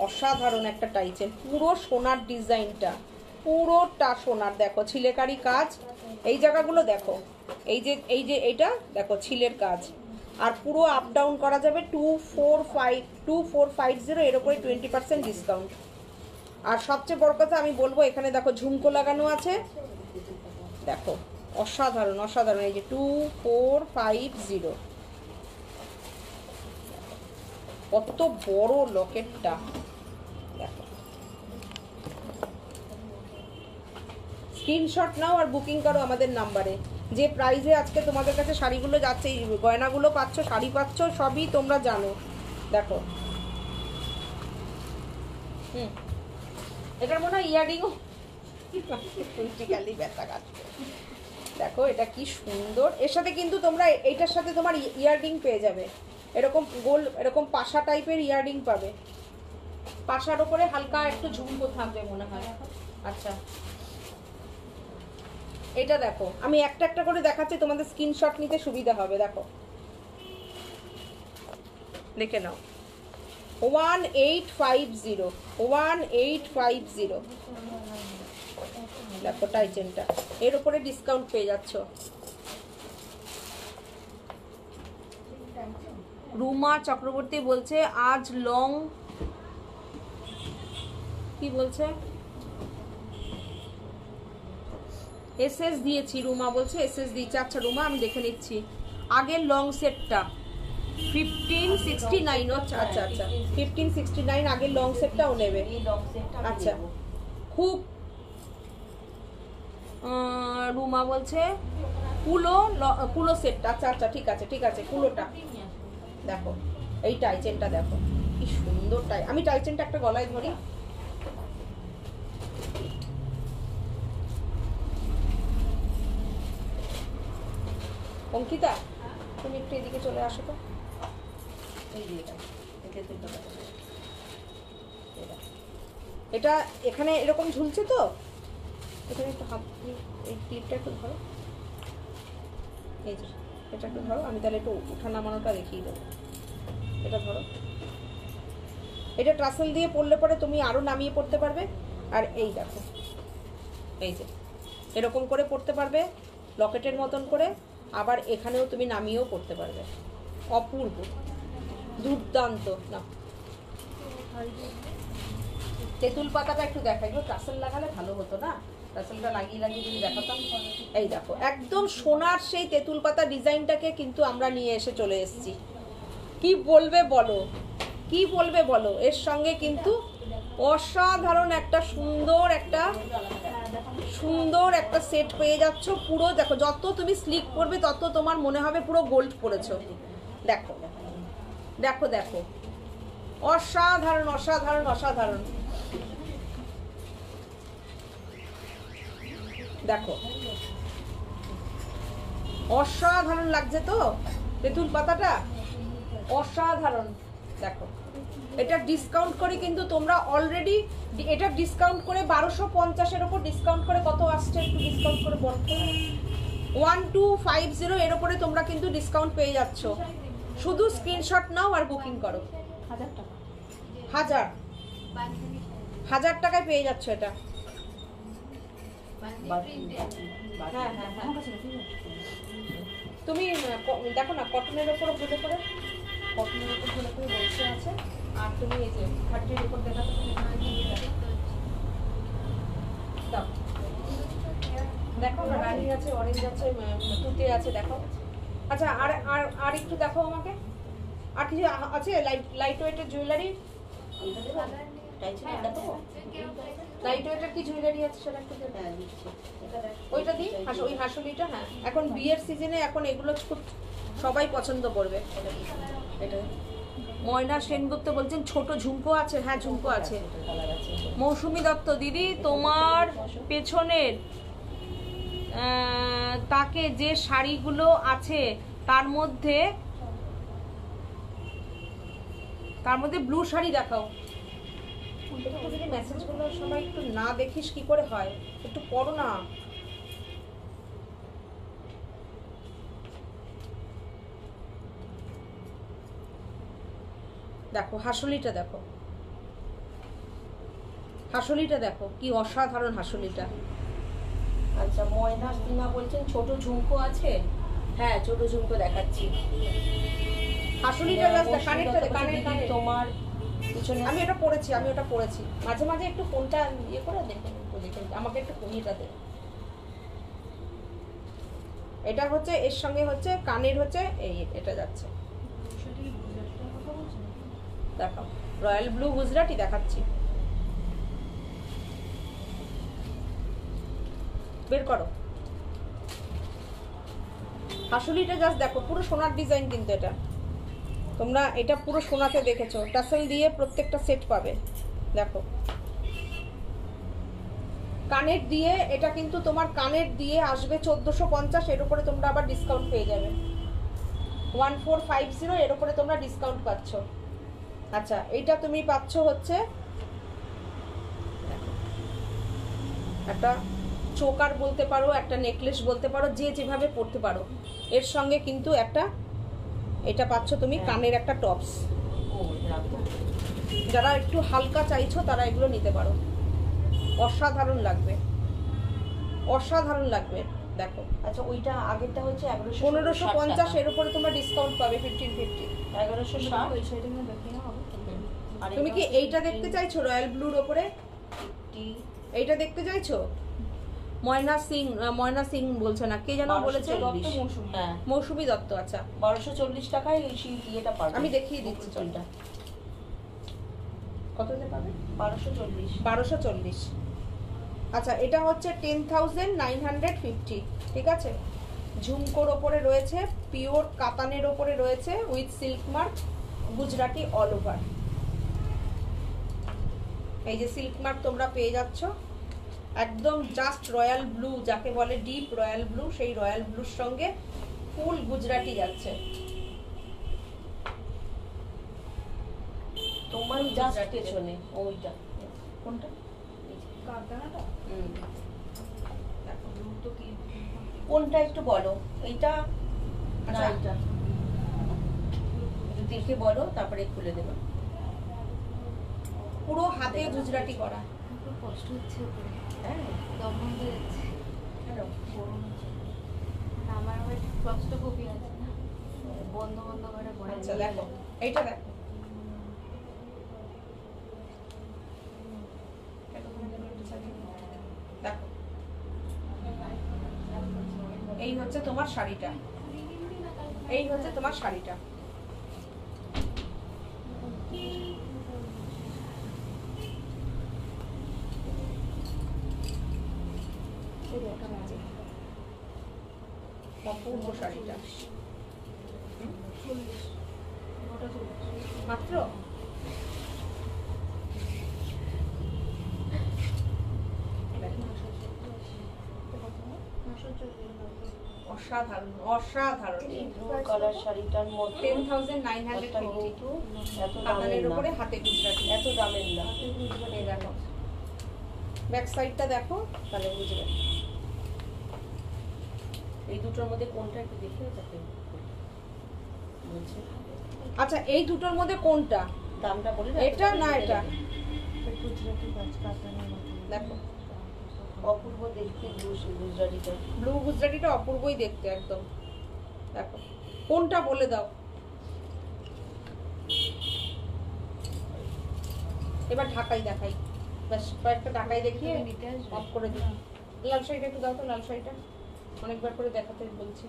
অসাধারণ একটা টাই চেন, পুরো সোনার ডিজাইনটা, পুরোটা সোনার। দেখো ছিলেকারি কাজ, এই জায়গাগুলো দেখো, এই যে এইটা দেখো ছিলের কাজ, আর পুরো আপ ডাউন করা যাবে 2450, এর উপরে 20% ডিসকাউন্ট। আর সবচেয়ে বড় কথা আমি বলবো, এখানে দেখো ঝুমকো লাগানো আছে, দেখো অসাধারণ অসাধারণ। এই যে 2450, কত বড় লকেটটা দেখো। স্ক্রিনশট নাও আর বুকিং করো আমাদের নাম্বারে। যে প্রাইসে আজকে তোমাদের কাছে শাড়িগুলো যাচ্ছে, এই গয়নাগুলো পাচ্ছ, শাড়ি পাচ্ছ, সবই তোমরা জানো। দেখো এটার মনে হয় ইয়ারিংও ব্যথা কাটবে। দেখো এটা কি সুন্দর, এর সাথে কিন্তু তোমরা এইটার সাথে তোমার ইয়াররিং পেয়ে যাবে, এরকম গোল, এরকম পাশা টাইপের ইয়াররিং পাবে, পাশার ওপরে হালকা একটু ঝুমকো থাকবে মনে হয়। আচ্ছা এটা দেখো, আমি একটা একটা করে দেখাচ্ছি, তোমাদের স্ক্রিনশট নিতে সুবিধা হবে। দেখো দেখে নাও, 1850, দেখো টাই চেনটা, এর উপরে ডিসকাউন্ট পেয়ে যাচ্ছ। রুমা চক্রবর্তী বলছে আজ লং, কি বলছে, এসএস দিয়েছি, রুমা বলছে এসএস দিয়েছে। আচ্ছা রুমা আমি দেখে নিচ্ছি, আগের লং সেটটা 1569, আচ্ছা আচ্ছা আচ্ছা 1569 আগের লং সেটটাও নেবে। আচ্ছা খুব, রুমা বলছে কুলো সেটটা, আচ্ছা আচ্ছা ঠিক আছে ঠিক আছে, কুলোটা দেখো, এই টাই চেনটা দেখো কি সুন্দর টাই। আমি টাই চেনটা একটা গলায় ধরি, অঙ্কিতা তুমি একটু এদিকে চলে আসো তো। এটা এখানে এরকম ঝুলছে তো, এখানে একটু হাত, এই ক্লিপটা একটু ধরো, এই যে এটা একটু ধরো, আমি তাহলে একটু উঠা নামানোটা দেখিয়ে দেবো। এটা ধরো, এটা ট্রাসেল দিয়ে পরলে পরে তুমি আরো নামিয়ে পড়তে পারবে। আর এই দেখো, এই যে এরকম করে পরতে পারবে লকেটের মতন করে, আবার এখানেও তুমি নামিয়েও পড়তে পারবে, অপূর্ব দুর্দান্ত। না তেঁতুল পাতাটা একটু দেখাই গো, টাসেল লাগালে ভালো হতো না, টাসেলটা লাগিয়ে লাগিয়ে যদি দেখাতাম। এই দেখো একদম সোনার সেই তেঁতুল পাতা ডিজাইনটাকে কিন্তু আমরা নিয়ে এসে চলে এসেছি। কি বলবে বলো, কি বলবে বলো, এর সঙ্গে কিন্তু অসাধারণ একটা সুন্দর একটা সেট পেয়ে যাচ্ছ। পুরো দেখো, যত তুমি স্লিক করবে তত তোমার মনে হবে পুরো গোল্ড পরেছো। দেখো দেখো দেখো, অসাধারণ অসাধারণ অসাধারণ। দেখো অসাধারণ লাগছে তো তেঁতুল পাতাটা, অসাধারণ। দেখো এটা ডিসকাউন্ট করে কিন্তু তোমরা অলরেডি, এটা ডিসকাউন্ট করে 1250-এর উপর ডিসকাউন্ট করে কত আসছে একটু ডিসকাউন্ট করে বলতে, 1250 এর উপরে তোমরা কিন্তু ডিসকাউন্ট পেয়ে যাচ্ছ। শুধু স্ক্রিনশট নাও আর বুকিং করো। 1000 টাকা, 1000 টাকায় পেয়ে যাচ্ছ এটা। হ্যাঁ হ্যাঁ হ্যাঁ, তুমি দেখো না কটনের উপর ঝুলে করে, কটনের উপর ঝুলে করে বসে আছে। আর তুমি এই যে খাটির উপর দেখাতে দেখো না, রানি আছে, অরেঞ্জ আছে, তুতে আছে, দেখো। আচ্ছা আর আর আর একটু দেখো আমাকে, আর কিছু আছে লাইট ওয়েটের জুয়েলারি, লাইট ওয়েটের কি জুয়েলারি আছে সেটা একটু ওইটা দিই, ওই হাসুলিটা। হ্যাঁ এখন বিয়ের সিজনে এখন এগুলো সবাই পছন্দ করবে। এটা ময়না সেনগুপ্ত বলছেন ছোট ঝুমকো আছে, হ্যাঁ ঝুমকো আছে। মৌসুমী দত্ত দিদি তোমার পেছনের তাকে যে শাড়িগুলো আছে তার মধ্যে ব্লু শাড়ি দেখাও। যদি মেসেজগুলোর সময় একটু না দেখিস কি করে হয়, একটু পড়ো না। দেখো হাসুলিটা দেখো, হাসুলিটা দেখো কি অসাধারণ হাসুলিটা। আচ্ছা ময়না সিনহা বলছেন ছোট ঝুমকো আছে? হ্যাঁ ছোট ঝুমকো দেখাচ্ছি। হাসুলিটা জাস্ট কানেরটা দে, কানের কানে তোমার পিছনে আমি ওটা পড়েছি, আমি ওটা পড়েছি। মাঝে মাঝে একটু ফোনটা ইয়ে করে দেখুন, একটু দেখে আমাকে একটু কমিয়েটা দে। এটা হচ্ছে এর সঙ্গে হচ্ছে কানের হচ্ছে এই এটা যাচ্ছে। দেখাও রয়্যাল ব্লু গুজরাটি দেখাচ্ছি, বের করো। হাসুলিটা জাস্ট দেখো, পুরো সোনার ডিজাইন কিন্তু এটা, তোমরা এটা পুরো সোনাতে দেখেছো, টাসেল দিয়ে প্রত্যেকটা সেট পাবে। দেখো কানের দিয়ে, এটা কিন্তু তোমার কানের দিয়ে আসবে 1450, এর উপরে তোমরা আবার ডিসকাউন্ট পেয়ে যাবে 1450, এর উপরে তোমরা ডিসকাউন্ট পাচ্ছ। আচ্ছা এইটা তুমি পাচ্ছ হচ্ছে একটা চোকার বলতে পারো, একটা নেকলেস বলতে পারো, যে যেভাবে পরতে পারো। এর সঙ্গে কিন্তু একটা এটা পাচ্ছ তুমি কানের একটা টপস। যারা একটু হালকা চাইছো তারা এগুলো নিতে পারো, অসাধারণ লাগবে, অসাধারণ লাগবে। দেখো আচ্ছা ওইটা আগেরটা হচ্ছে 1550, এর উপরে তোমরা ডিসকাউন্ট পাবে 1550, 1160। তুমি কি এইটা দেখতে চাইছো রয়্যাল ব্লুর উপরে? এইটা দেখতে চাইছো? ময়না সিং বলছে না, কে যেন বলেছে, হ্যাঁ মৌসুমী দত্ত। আচ্ছা 1240 টাকায় এই ইয়েটা পাবে। আমি দেখিয়ে দিচ্ছি চলটা, কততে পাবে? 1240। 1240। আচ্ছা এটা হচ্ছে 10,950, ঠিক আছে। ঝুমকোর ওপরে রয়েছে, পিওর কাতানের ওপরে রয়েছে, with silk mark, Gujarati all over. এই যে সিল্ক মার্ক তোমরা পেয়ে যাচ্ছ, একদম জাস্ট রয়্যাল ব্লু যাকে বলে, ডিপ রয়্যাল ব্লু, সেই রয়্যাল ব্লুর সঙ্গে ফুল গুজরাটি যাচ্ছে। তোমার জাস্ট পেছনে ওইটা কোনটা? কারদানাটা দেখো তো কি কোনটা একটু বলো, এইটা না আচ্ছা। এইটা একটু দেখে বলো, তারপরে খুলে দেবো। পুরো হাতে গুজরাটি করা। একটু কষ্ট হচ্ছে উপরে, হ্যাঁ দম বন্ধ যাচ্ছে, কেন? গরম হচ্ছে। আমার আবার কষ্ট খুবই আছে না, বন্ধ বন্ধ করে পড়ে। আচ্ছা দেখো এইটা দেখো, দেখো এই হচ্ছে তোমার শাড়িটা, এই হচ্ছে তোমার শাড়িটা। অপূর্ব শাড়িটা মাত্র অসাধারণ, অসাধারণ। কালার শাড়িটার মধ্যে 10,950, কিন্তু এত কাতানের দামের না, উপরে হাতে গুজরাটি। এত দামের না। এই দেখো ব্যাক সাইডটা দেখো, তাহলে বুঝবে। এই দুটোর মধ্যে কোনটা একটু দেখে তাকে বলছি। আচ্ছা এই দুটোর মধ্যে কোনটা? দামটা বলে এটা না এটা? গুজরাটি কাজ কাতানের মতো দেখো অপূর্ব দেখতে গুজরাটিটা। ব্লু গুজরাটিটা অপূর্বই দেখতে একদম। দেখো কোনটা বলে দাও। এবার ঢাকাই দেখাই, ব্যাস কয়েকটা ঢাকাই দেখিয়ে নিতে আসবে? অফ করে দিই। লাল শাড়িটা একটু দাও তো, লাল শাড়িটা অনেকবার করে দেখাতে বলছি,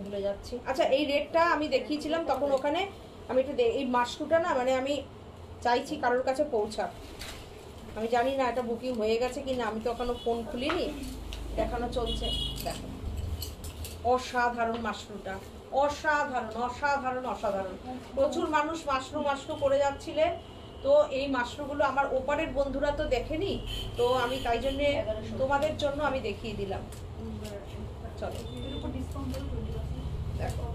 ভুলে যাচ্ছি। আচ্ছা এই রেটটা আমি দেখিয়েছিলাম তখন, ওখানে আমি একটু এই মাশরুটা না, মানে আমি চাইছি কারোর কাছে পৌঁছাক। আমি জানি না এটা বুকিং হয়ে গেছে কি না, আমি তো এখনো ফোন খুলিনি, দেখানো চলছে। দেখো অসাধারণ মাশরুটা, অসাধারণ অসাধারণ অসাধারণ। প্রচুর মানুষ মাশরু মাশরু করে যাচ্ছিলে, তো এই মাশরুগুলো আমার ওপারের বন্ধুরা তো দেখেনি, তো আমি তাই জন্য তোমাদের জন্য আমি দেখিয়ে দিলাম। চলো দেখো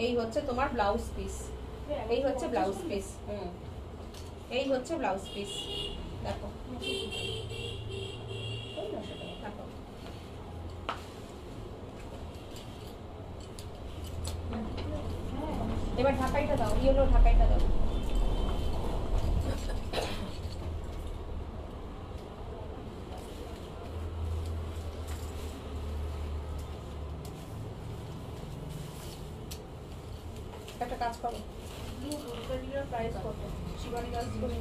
এই হচ্ছে তোমার ব্লাউজ পিস, এই হচ্ছে ব্লাউজ পিস, এই হচ্ছে ব্লাউজ পিস। দেখো দেখো এবার ঢাকাইটা দাও, ইয়েলো ঢাকাইটা দাও। একটা কাজ করো, প্রাইস কত? শিবানী দাস করে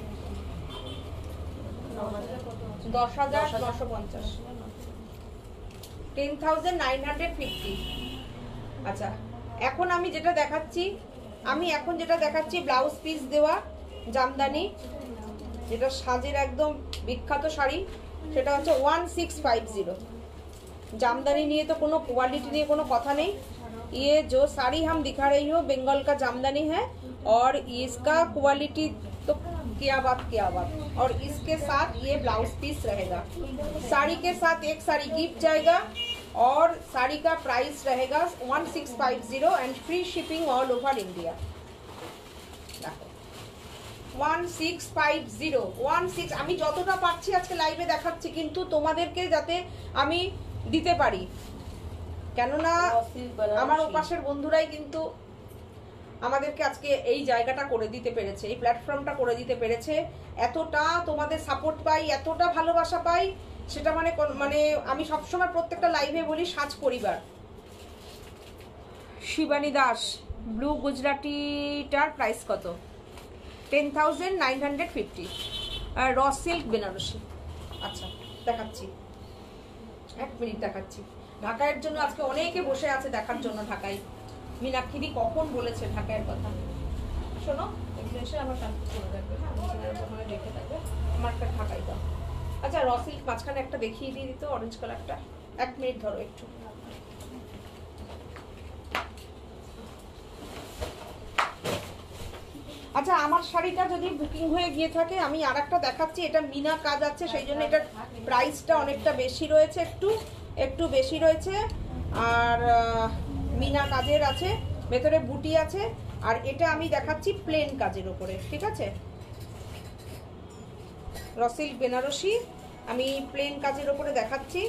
10,950, 10,950। আচ্ছা, এখন আমি যেটা দেখাচ্ছি ব্লাউজ পিস দেওয়া জামদানি, যেটা সাজের একদম বিখ্যাত শাড়ি, সেটা হচ্ছে 1650। जामदानी निये तो कोनो क्वालिटी निये कोनो कथा नहीं। ये जो साड़ी हम दिखा रही हो बंगाल का जामदानी है और इसका क्वालिटी तो क्या बात। और इसके साथ ये ब्लाउज पीस रहेगा, साड़ी के साथ एक साड़ी गिफ्ट जाएगा और साड़ी का प्राइस रहेगा 1650 and free shipping all over India. 1650 আমি যতটা পাচ্ছি আজকে লাইভে দেখাচ্ছি, কিন্তু তোমাদেরকে যাতে আমি দিতে পারি, কেননা আমার ওপাশের বন্ধুরাই কিন্তু আমাদেরকে আজকে এই জায়গাটা করে দিতে পেরেছে, এই প্ল্যাটফর্মটা করে দিতে পেরেছে। এতটা তোমাদের সাপোর্ট পাই, এতটা ভালোবাসা পাই, সেটা মানে আমি সবসময় প্রত্যেকটা লাইভে বলি সাজ পরিবার। শিবানী দাস ব্লু গুজরাটিটার প্রাইস কত? 10,950 র সিল্ক বেনারসি। আচ্ছা দেখাচ্ছি, এক মিনিট দেখাচ্ছি। ঢাকাইয়ের জন্য আজকে অনেকে বসে আছে দেখার জন্য। ঢাকাই মীনাক্ষী কখন বলেছে ঢাকাইয়ের কথা? শোনো, এগুলো এসে আমার কাছে চলে যাবে, হ্যাঁ ওখানে রেখে থাকবে। আমার একটা ঢাকাই দাও। আচ্ছা র সিল্ক মাঝখানে একটা দেখিয়ে দিয়ে দিত, অরেঞ্জ কালারটা। এক মিনিট ধরো একটু। আচ্ছা আমার শাড়িটা যদি বুকিং হয়ে গিয়ে থাকে, আমি আর একটা দেখাচ্ছি। এটা মিনা কাজ আছে, সেই জন্য এটার প্রাইসটা অনেকটা বেশি রয়েছে, একটু বেশি রয়েছে। আর মিনা কাজের আছে, ভেতরে বুটি আছে। আর এটা আমি দেখাচ্ছি প্লেন কাজের উপরে, ঠিক আছে? রসিল বেনারসি আমি প্লেন কাজের উপরে দেখাচ্ছি।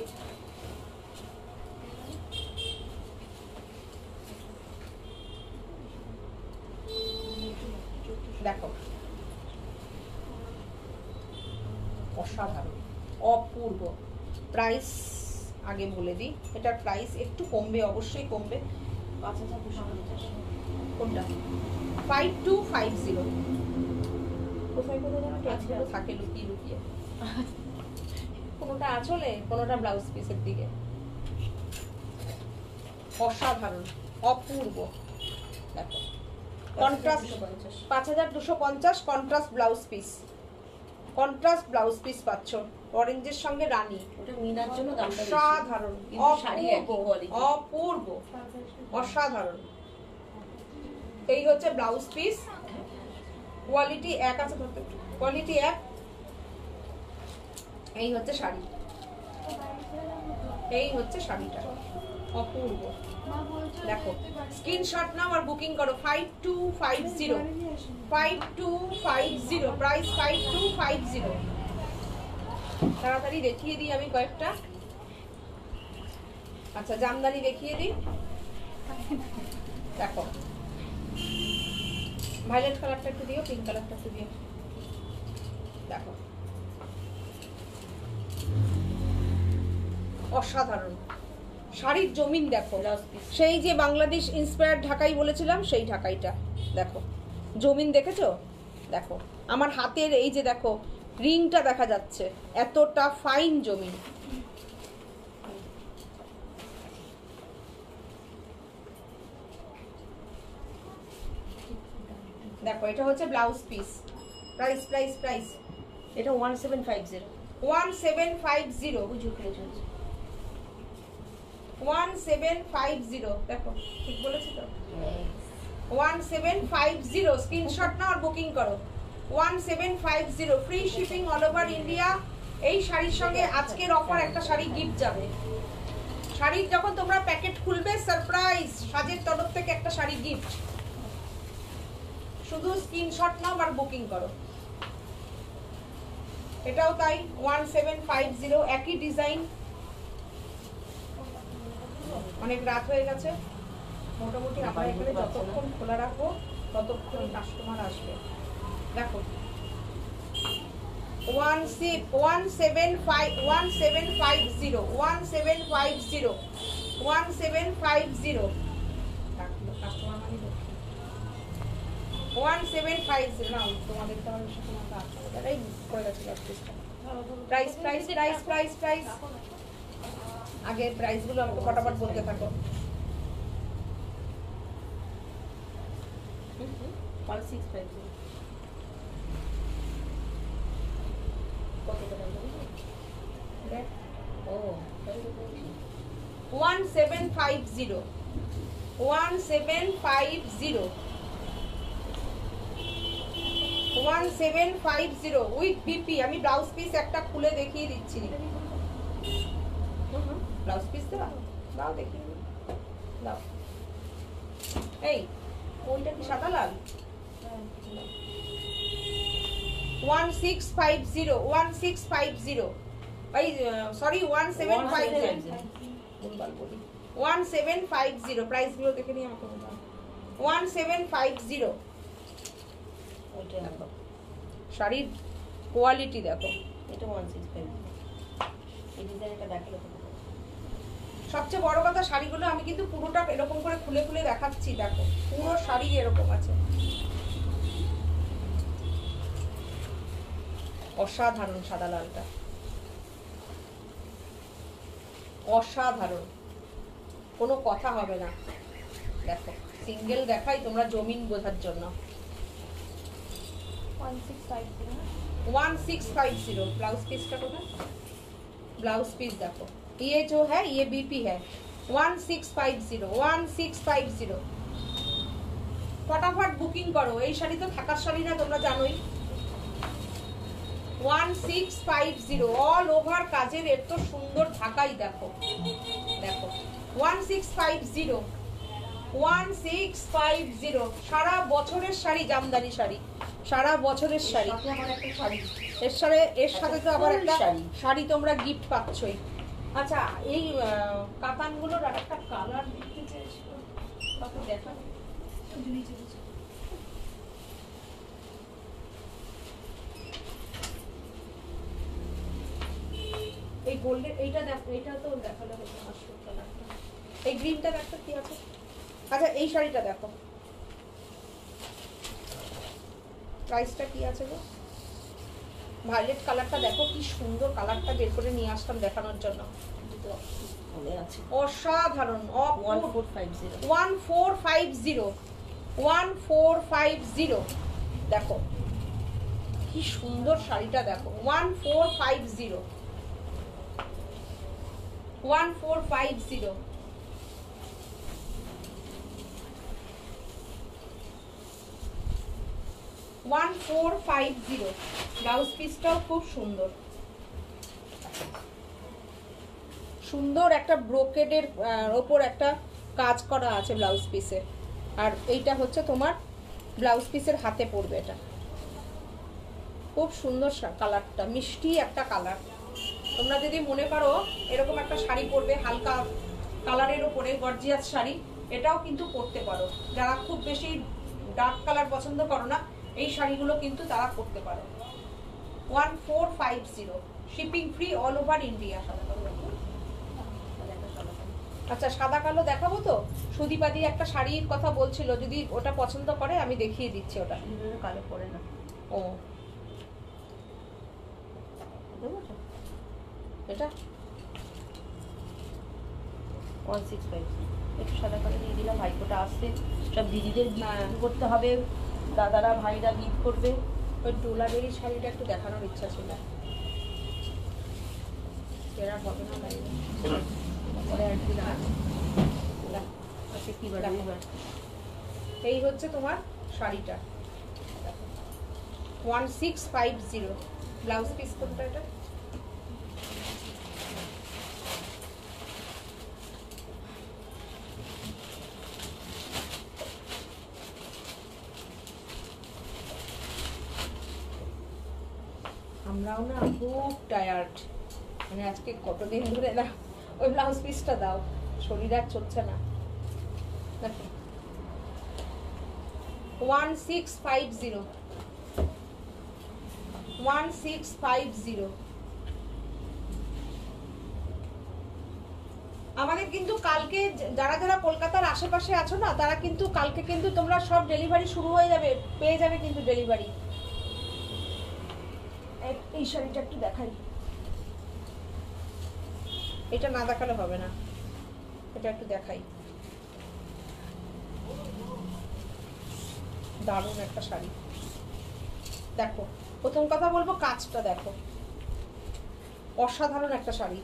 দেখো অসাধারণ, অপূর্ব। প্রাইস আগে বলে দিই, এটার প্রাইস একটু কমবে, অবশ্যই কমবে। 5,250 কোনটা? 5250। কোথায় যেন ট্যাক্সগুলো থাকে লুকিয়ে, কোনোটা আঁচলে, কোনোটা ব্লাউজ পিসের দিকে। অসাধারণ, অপূর্ব। দেখো কন্ট্রাস্ট 5,250 কন্ট্রাস্ট ব্লাউজ পিস পাচ্ছ অরেঞ্জের সঙ্গে রানী। ওটা মিনার জন্য দামটা বেশি। অসাধারণ, শাড়ি একই কোয়ালিটি, অপূর্ব, অসাধারণ। এই হচ্ছে ব্লাউজ পিস, কোয়ালিটি এক আছে, কোয়ালিটি এক। এই হচ্ছে শাড়ি, এই হচ্ছে শাড়িটা, অপূর্ব। দেখো স্ক্রিনশট নাও আর বুকিং করো। 5250 প্রাইস 5250। তাড়াতাড়ি দেখিয়ে দিই আমি কয়েকটা। আচ্ছা জামদানি দেখিয়ে দিই। দেখো ভায়োলেট কালারটা একটু দিও, পিঙ্ক কালারটা একটু দিও। দেখো অসাধারণ শাড়ির জমিন। দেখো সেই যে বাংলাদেশ ইন্সপায়ার্ড ঢাকাই বলেছিলাম, সেই ঢাকাইটা দেখো, জমিন দেখেছো? দেখো আমার হাতের এই যে দেখো রিংটা দেখা যাচ্ছে, এতটা ফাইন জমিন। দেখো এটা হচ্ছে ব্লাউজ পিস। প্রাইস এটা 1750। 1750 বুঝো করে চলছে 1750। দেখো ঠিক বলেছি তো? 1750। স্ক্রিনশট নাও আর বুকিং করো। 1750 free shipping all over India. এই শাড়ির সঙ্গে আজকের অফার একটা শাড়ি গিফট যাবে। শাড়ির যখন তোমরা প্যাকেট খুলবে, সারপ্রাইজ সাজের তরফ থেকে একটা শাড়ি গিফট। শুধু স্ক্রিনশট নাও আর বুকিং করো। এটাও তাই 1750, একই ডিজাইন। অনেক রাত হয়ে গেছে, মোটামুটি আমরা এখানে যতক্ষণ খোলা রাখবো কতক্ষণ কাস্টমার আসবে দেখো 1750 কাস্টমার মানে 1750 নাও তোমাদের তো আমার সাথে মাথা আছে এটাই করে গেছে price price price price price আগে প্রাইসগুলো আমাকে ফটাফট বলতে থাকো 1650 কত টাকা দেখ ও তাই তো বলছি 1750 উইথ বিপি আমি ব্লাউজ পিস একটা খুলে দেখিয়ে দিচ্ছি ব্লাউজ পিস দাও দাও দেখি দাও এই কোনটা কি সাদা লাল 1650 এই সরি 1750 ভুলভাল বলি 1750 প্রাইস গুলো দেখে নিয়ে আমাকে বলুন 1750 ওইটা দেখো শাড়ির কোয়ালিটি দেখো এটা 165 এই ডিজাইনটা দেখালো তো সবচেয়ে বড় কথা শাড়িগুলো আমি কিন্তু পুরোটা এরকম করে খুলে খুলে দেখাচ্ছি দেখো পুরো শাড়ি এরকম আছে অসাধারণ সাদা লালটা অসাধারণ কোনো কথা হবে না দেখো সিঙ্গেল দেখাই তোমরা জমিন বোঝার জন্য 1650 ब्लाउज पीस का टोटल ब्लाउज पीस देखो ये जो है ये बीपी है 1650 फटाफट बुकिंग करो এই শাড়ি তো থাকার শাড়ি না তোমরা জানোই 1650 অল ওভার কাজের এত সুন্দর ঢাকাই দেখো দেখো 1650 সারা বছরের শাড়ি জামদানি শাড়ি সারা বছরের শাড়ি এর সাথে তো আবার একটা শাড়ি তোমরা গিফট পাচ্ছই আচ্ছা এই কাতানগুলোর আর একটা কালার দেখতে চাইছো কত দেখা এই গোল্ডের এইটা দেখো এইটা তো দেখালে হতো আসল কালারটা এই গ্রিনটা একটা কি আছে আচ্ছা এই শাড়িটা দেখো প্রাইসটা কি আছে গো ভায়োলেট কালারটা দেখো কি সুন্দর কালারটা বের করে নিয়ে আসলাম দেখানোর জন্য অসাধারণ 1450 দেখো কি সুন্দর শাড়িটা দেখো 1450 1450 ব্লাউজ পিসটাও খুব সুন্দর সুন্দর একটা ব্রোকেডের ওপর একটা কাজ করা আছে ব্লাউজ পিসে আর এইটা হচ্ছে তোমার ব্লাউজ পিসের হাতে পড়বে এটা খুব সুন্দর কালারটা মিষ্টি একটা কালার তোমরা যদি মনে করো এরকম একটা শাড়ি পরবে হালকা কালারের উপরে গর্জিয়াস শাড়ি এটাও কিন্তু পরতে পারো যারা খুব বেশি ডার্ক কালার পছন্দ করো না এই শাড়িগুলো কিন্তু তারা পরতে পারো 1450 shipping free all over India আচ্ছা সাদা কালো দেখাবো তো সুদীপাদি একটা শাড়ির কথা বলছিল যদি ওটা পছন্দ করে আমি দেখিয়ে দিচ্ছি ওটা কালো পরে না ও এটা 165 একটু সাদা কালো দিয়ে দিলাম ভাইফোঁটা আসছে সব দিদিদের গিফট করতে হবে দাদারা ভাইরা গিফট করবে ওই ডোলারেরই শাড়িটা একটু দেখানোর ইচ্ছা ছিল এরা হবে না লাইনে পরে একদিন আচ্ছা কি বলে এই হচ্ছে তোমার শাড়িটা 1650 ব্লাউজ পিস কোনটা এটা আমরাও না খুব টায়ার্ড মানে আজকে কতদিন ধরে না ওই ব্লাউজ পিসটা দাও শরীর আর চলছে না দেখো 1650 1650। আমাদের কিন্তু কালকে যারা যারা কলকাতার আশেপাশে আছো না, তারা কিন্তু কালকে কিন্তু তোমরা সব ডেলিভারি শুরু হয়ে যাবে, পেয়ে যাবে কিন্তু ডেলিভারি। এই শাড়িটা একটু দেখাই, এটা না দেখালে হবে না, এটা একটু দেখাই। দারুণ একটা শাড়ি, দেখো প্রথম কথা বলবো কাজটা দেখো, অসাধারণ একটা শাড়ি।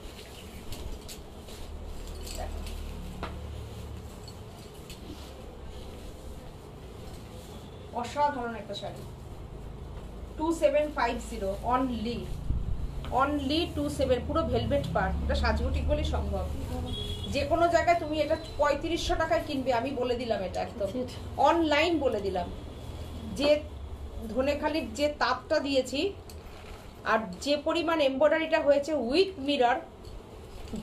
দেখো অসাধারণ একটা শাড়ি, 2750 অনলি 27, পুরো ভেলভেট পাড়। এটা সাজবুটিক বলে সম্ভব, যে কোনো জায়গায় তুমি এটা 3500 টাকায় কিনবে, আমি বলে দিলাম এটা একদম অনলাইন বলে দিলাম। যে ধনেখালির যে তাপটা দিয়েছি আর যে পরিমাণ এমব্রয়ডারিটা হয়েছে উইথ মিরর,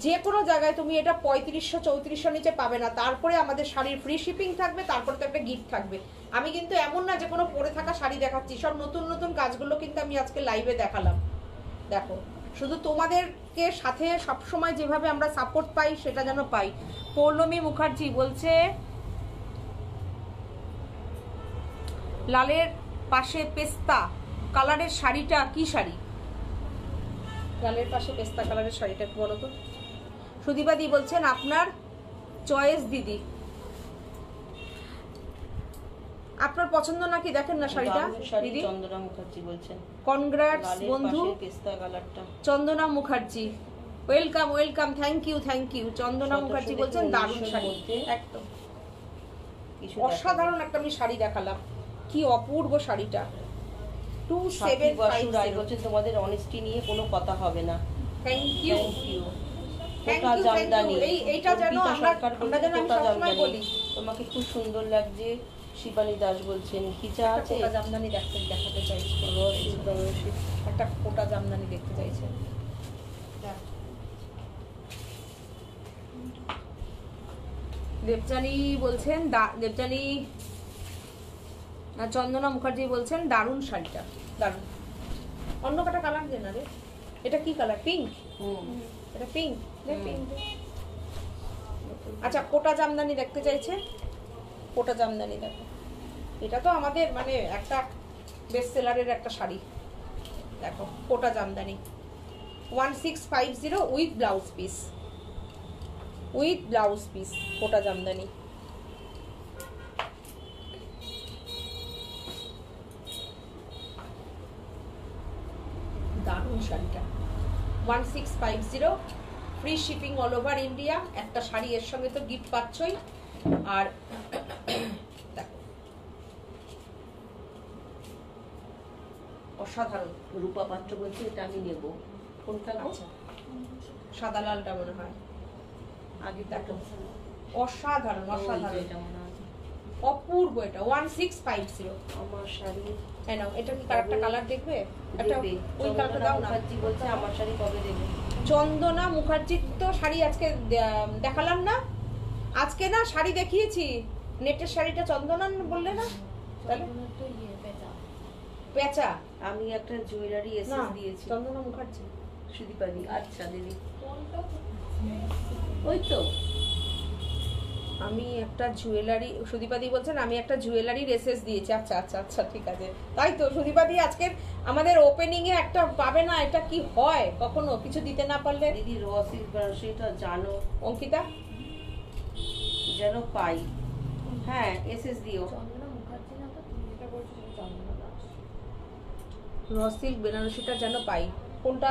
যে কোনো জায়গায় তুমি এটা 3500-3400 নিচে পাবে না। তারপরে আমাদের শাড়ির ফ্রি শিপিং থাকবে, তারপরে তো একটা গিফট থাকবে। আমি কিন্তু এমন না যে কোনো পরে থাকা শাড়ি দেখাচ্ছি, সব নতুন নতুন কাজগুলো কিন্তু আমি আজকে লাইভে দেখালাম। দেখো শুধু তোমাদেরকে সাথে সবসময় যেভাবে আমরা সাপোর্ট পাই সেটা যেন পাই। পৌলমী মুখার্জি বলছে লালের পাশে পেস্তা কালারের শাড়িটা কি শাড়ি? লালের পাশে পেস্তা কালারের শাড়িটা একটু বলো তো। সুদীপাদি বলছেন আপনার চয়েস দিদি, আপনার পছন্দ নাকি দেখেন না শাড়িটা দিদি। চন্দনা মুখার্জি বলছেন কনগ্রাটস বন্ধু পেস্তা কালারটা। Chandana Mukherjee welcome welcome, thank you Chandana Mukherjee বলছেন দারুণ শাড়ি, একদম অসাধারণ একটা আমি শাড়ি দেখালাম, কি অপূর্ব শাড়িটা। 2750 বলছেন তোমাদের অনেস্টি নিয়ে কোনো কথা হবে না, থ্যাংক ইউ এইটা যেন আমরা যেন আমি সবসময় বলি। তোমাকে খুব সুন্দর লাগছে। শিবানী দাস বলছেন খিচা আছে, কোটা জামদানি দেখাতে চাইছে, একটা কোটা জামদানি দেখতে চাইছে। দেবযানী বলছেন দেবযানী চন্দনা মুখার্জি বলছেন দারুণ শাড়িটা, দারুণ। অন্য কটা কালার দে না রে, এটা কি কালার? পিঙ্ক, এটা পিঙ্ক। আচ্ছা কোটা জামদানি দেখতে চাইছে, কোটা জামদানি দেখো, এটা তো আমাদের মানে একটা বেস্ট সেলারের একটা শাড়ি। দেখো কোটা জামদানি 1650 উইথ ব্লাউজ পিস, কোটা জামদানি। দারুণ শাড়িটা 1650, free shipping all over India. একটা শাড়ি এর সঙ্গে তো গিফট পাচ্ছই। আর দেখো অসাধারণ। রূপা পাত্র বলছে এটা আমি নেব, কোনটা? আচ্ছা সাদা লালটা মনে হয় আগে দেখো, অসাধারণ অসাধারণ এটা মনে হয় অপূর্ব। এটা 1650 আমার শাড়ি। হ্যাঁ নাও, এটা কি কালারটা কালার দেখবে? একটা ওই কালারটা দাও না। মুখার্জি বলছে আমার শাড়ি কবে দেবে? চন্দনা মুখার্জির তো শাড়ি আজকে দেখালাম না, আজকে না শাড়ি দেখিয়েছি, নেটের শাড়িটা চন্দনা বললে না, তাহলে পেঁচা। আমি একটা জুয়েলারি এসএস দিয়েছি, চন্দনা মুখার্জি সুদীপাদি। আচ্ছা দিদি ওই তো আমি একটা জুয়েলারি, সুদীপাদি বলছেন আমি একটা জুয়েলারি এসএস দিয়েছি। আচ্ছা আচ্ছা আচ্ছা ঠিক আছে, তাই তো সুদীপাদি আজকের আমাদের ওপেনিং এ একটা পাবে না, এটা কি হয় কখনো কিছু দিতে না পারলে? দিদি সেটা জানো অঙ্কিতা যেন পাই। হ্যাঁ এসএস দিও। রসিক বেনারসিটা যেন পাই, কোনটা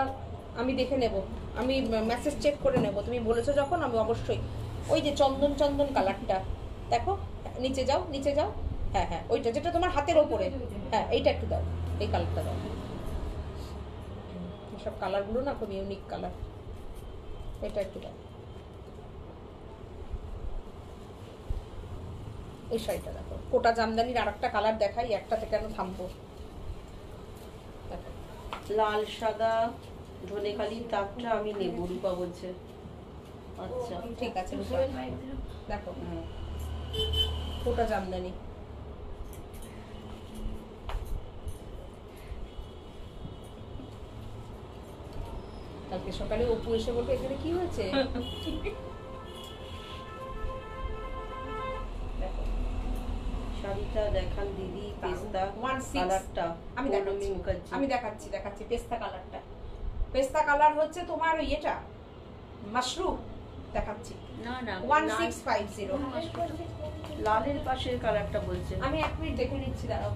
আমি দেখে নেব, আমি মেসেজ চেক করে নেব। তুমি বলেছো যখন আমি অবশ্যই ওই যে চন্দন চন্দন কালারটা দেখো, নিচে যাও নিচে যাও, হ্যাঁ হ্যাঁ ওইটা যেটা তোমার হাতের ওপরে, হ্যাঁ এইটা একটু দাও, এই কালারটা দাও। সব কালারগুলো না খুব ইউনিক কালার, এটা একটু দাও। এই শাড়িটা দেখো, কোটা জামদানির আর একটা কালার দেখাই, একটাতে কেন থামবো। দেখো লাল সাদা ধনেখালির তাপটা আমি নেব, রূপা বলছে। আচ্ছা ঠিক আছে দেখো কোটা জামদানি কালকে সকালে অপু এসে বলবে এখানে কি হয়েছে। দেখো শাড়িটা দেখান দিদি, পেস্তা 16 কালারটা। আমি দেখাচ্ছি মুখার্জি। আমি দেখাচ্ছি পেস্তা কালারটা। পেস্তা কালার হচ্ছে তোমার এটা মাশরুম দেখাচ্ছি। না না 1650। লালের পাশের কালারটা বলছে। আমি 1 মিনিট দেখে নিচ্ছি, দাঁড়াও।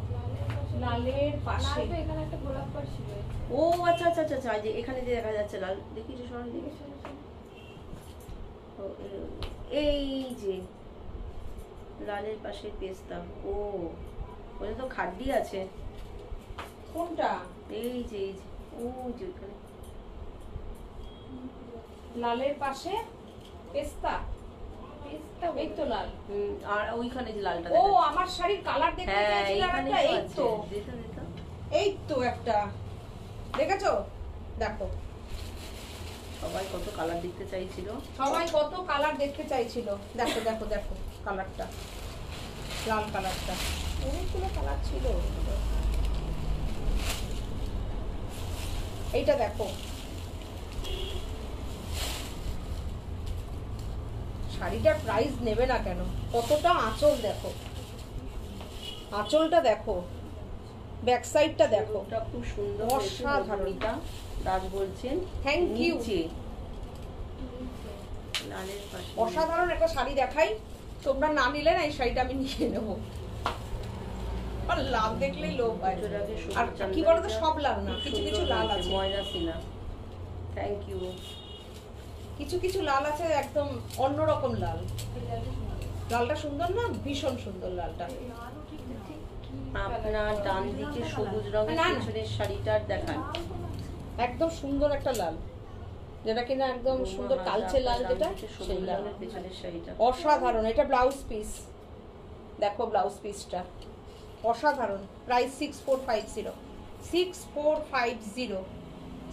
লালের পাশে এখানে একটা গোলাপ পাশি রয়েছে। ও আচ্ছা আচ্ছা আচ্ছা, যে এখানে যে দেখা যাচ্ছে লাল, দেখি যে সরাই দেখি। ও, এই যে লালের পাশে পেস্তা। ও ওটা তো খাড্ডি আছে। কোনটা? এই যে ও যে ওখানে লালের পাশে পেস্তা। পেস্তা এই তো লাল। আর ওইখানে যে লালটা ও আমার শাড়ির কালার দেখতে হ্যাঁ চাইছিলাম এইখানে একটা। এই তো দেখো দেখো। এই তো একটা দেখেছো, দেখো সবাই কত কালার দেখতে চাইছিল। সবাই কত কালার দেখতে চাইছিল। দেখো দেখো দেখো কালারটা, লাল কালারটা। অনেকগুলো কালার ছিল। এইটা দেখো, শাড়িটার প্রাইস নেবে না কেন? কতটা আঁচল দেখো, আঁচলটা দেখো, ব্যাক সাইডটা দেখো। ওটা খুব সুন্দর অসাধারণ। এটা রাজ বলছেন থ্যাংক ইউ। নিচে লালের পাশে অসাধারণ একটা শাড়ি দেখাই, তোমরা না নিলে না এই শাড়িটা আমি নিয়ে নেবো। আর লাল দেখলেই লোভ হয়। ওটাকে সবুজ আর কি বলতো, সব লাল না, খুব কিছু কিছু সুন্দর লাল হয়েছে, আছে। ময়না সিনহা। Thank you. কিছু কিছু লাল আছে একদম অন্যরকম লাল। লালটা সুন্দর না? ভীষণ সুন্দর লালটা। আপনার ডান দিকে সবুজ রঙের না, না। পেছনের শাড়িটার দেখান। একদম সুন্দর একটা লাল, যেটা কিনা একদম সুন্দর কালচে লাল, যেটা সবুজ সেই লাল। রঙের পেছনের শাড়িটা অসাধারণ। এটা ব্লাউজ পিস, দেখো ব্লাউজ পিসটা অসাধারণ। Price 6450। 6450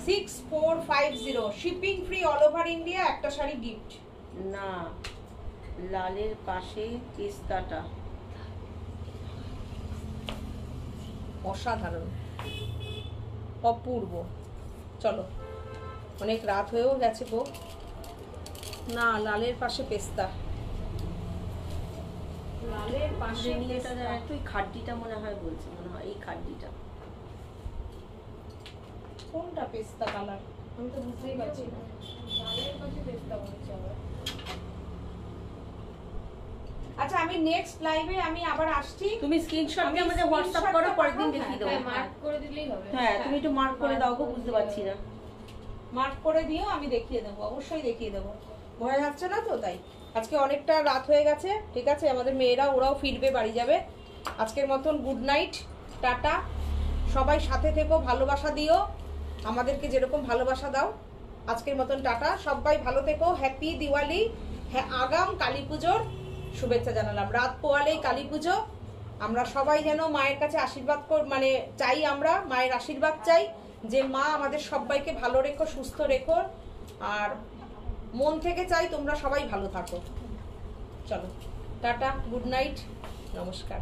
6450। Shipping free all over India. একটা শাড়ি গিফট। না, লালের পাশে পেস্তাটা অসাধারণ, অপূর্ব। চলো, অনেক রাত হয়েও গেছে গো। না, লালের পাশে পেস্তা। লালের পাশে এটা পেস্তা। একটু খাড্ডিটা মনে হয় বলছে, মনে হয় এই খাড্ডিটা। কোনটা পেস্তা কালার আমি তো বুঝতেই পারছি না। লালের পাশে পেস্তা বলছে আবার। আচ্ছা, আমি নেক্সট লাইভে আমি আবার আসছি। তুমি স্ক্রিনশট আমি দিয়ে আমাদের হোয়াটসঅ্যাপ করো, screenshot-টা পরের দিন পাঠাও, দেখিয়ে দেবো। হ্যাঁ, মার্ক করে দিলেই হবে। হ্যাঁ তুমি একটু মার্ক করে দাও গো, বুঝতে পারছি না। মার্ক করে দিও, আমি দেখিয়ে দেবো, অবশ্যই দেখিয়ে দেবো। ভয় যাচ্ছে না তো? তাই আজকে অনেকটা রাত হয়ে গেছে। ঠিক আছে, আমাদের মেয়েরা ওরাও ফিরবে, বাড়ি যাবে। আজকের মতন গুড নাইট, টাটা। সবাই সাথে থেকো, ভালোবাসা দিও, আমাদেরকে যেরকম ভালোবাসা দাও। আজকের মতন টাটা, সবাই ভালো থেকো। হ্যাপি দিওয়ালি। হ্যাঁ, আগাম কালী পুজোর শুভেচ্ছা জানালাম। রাত পোয়ালেই কালী পুজো। আমরা সবাই যেন মায়ের কাছে আশীর্বাদ মানে চাই, আমরা মায়ের আশীর্বাদ চাই যে মা আমাদের সবাইকে ভালো রেখো, সুস্থ রেখো। আর মন থেকে চাই তোমরা সবাই ভালো থাকো। চলো, টাটা, গুড নাইট, নমস্কার।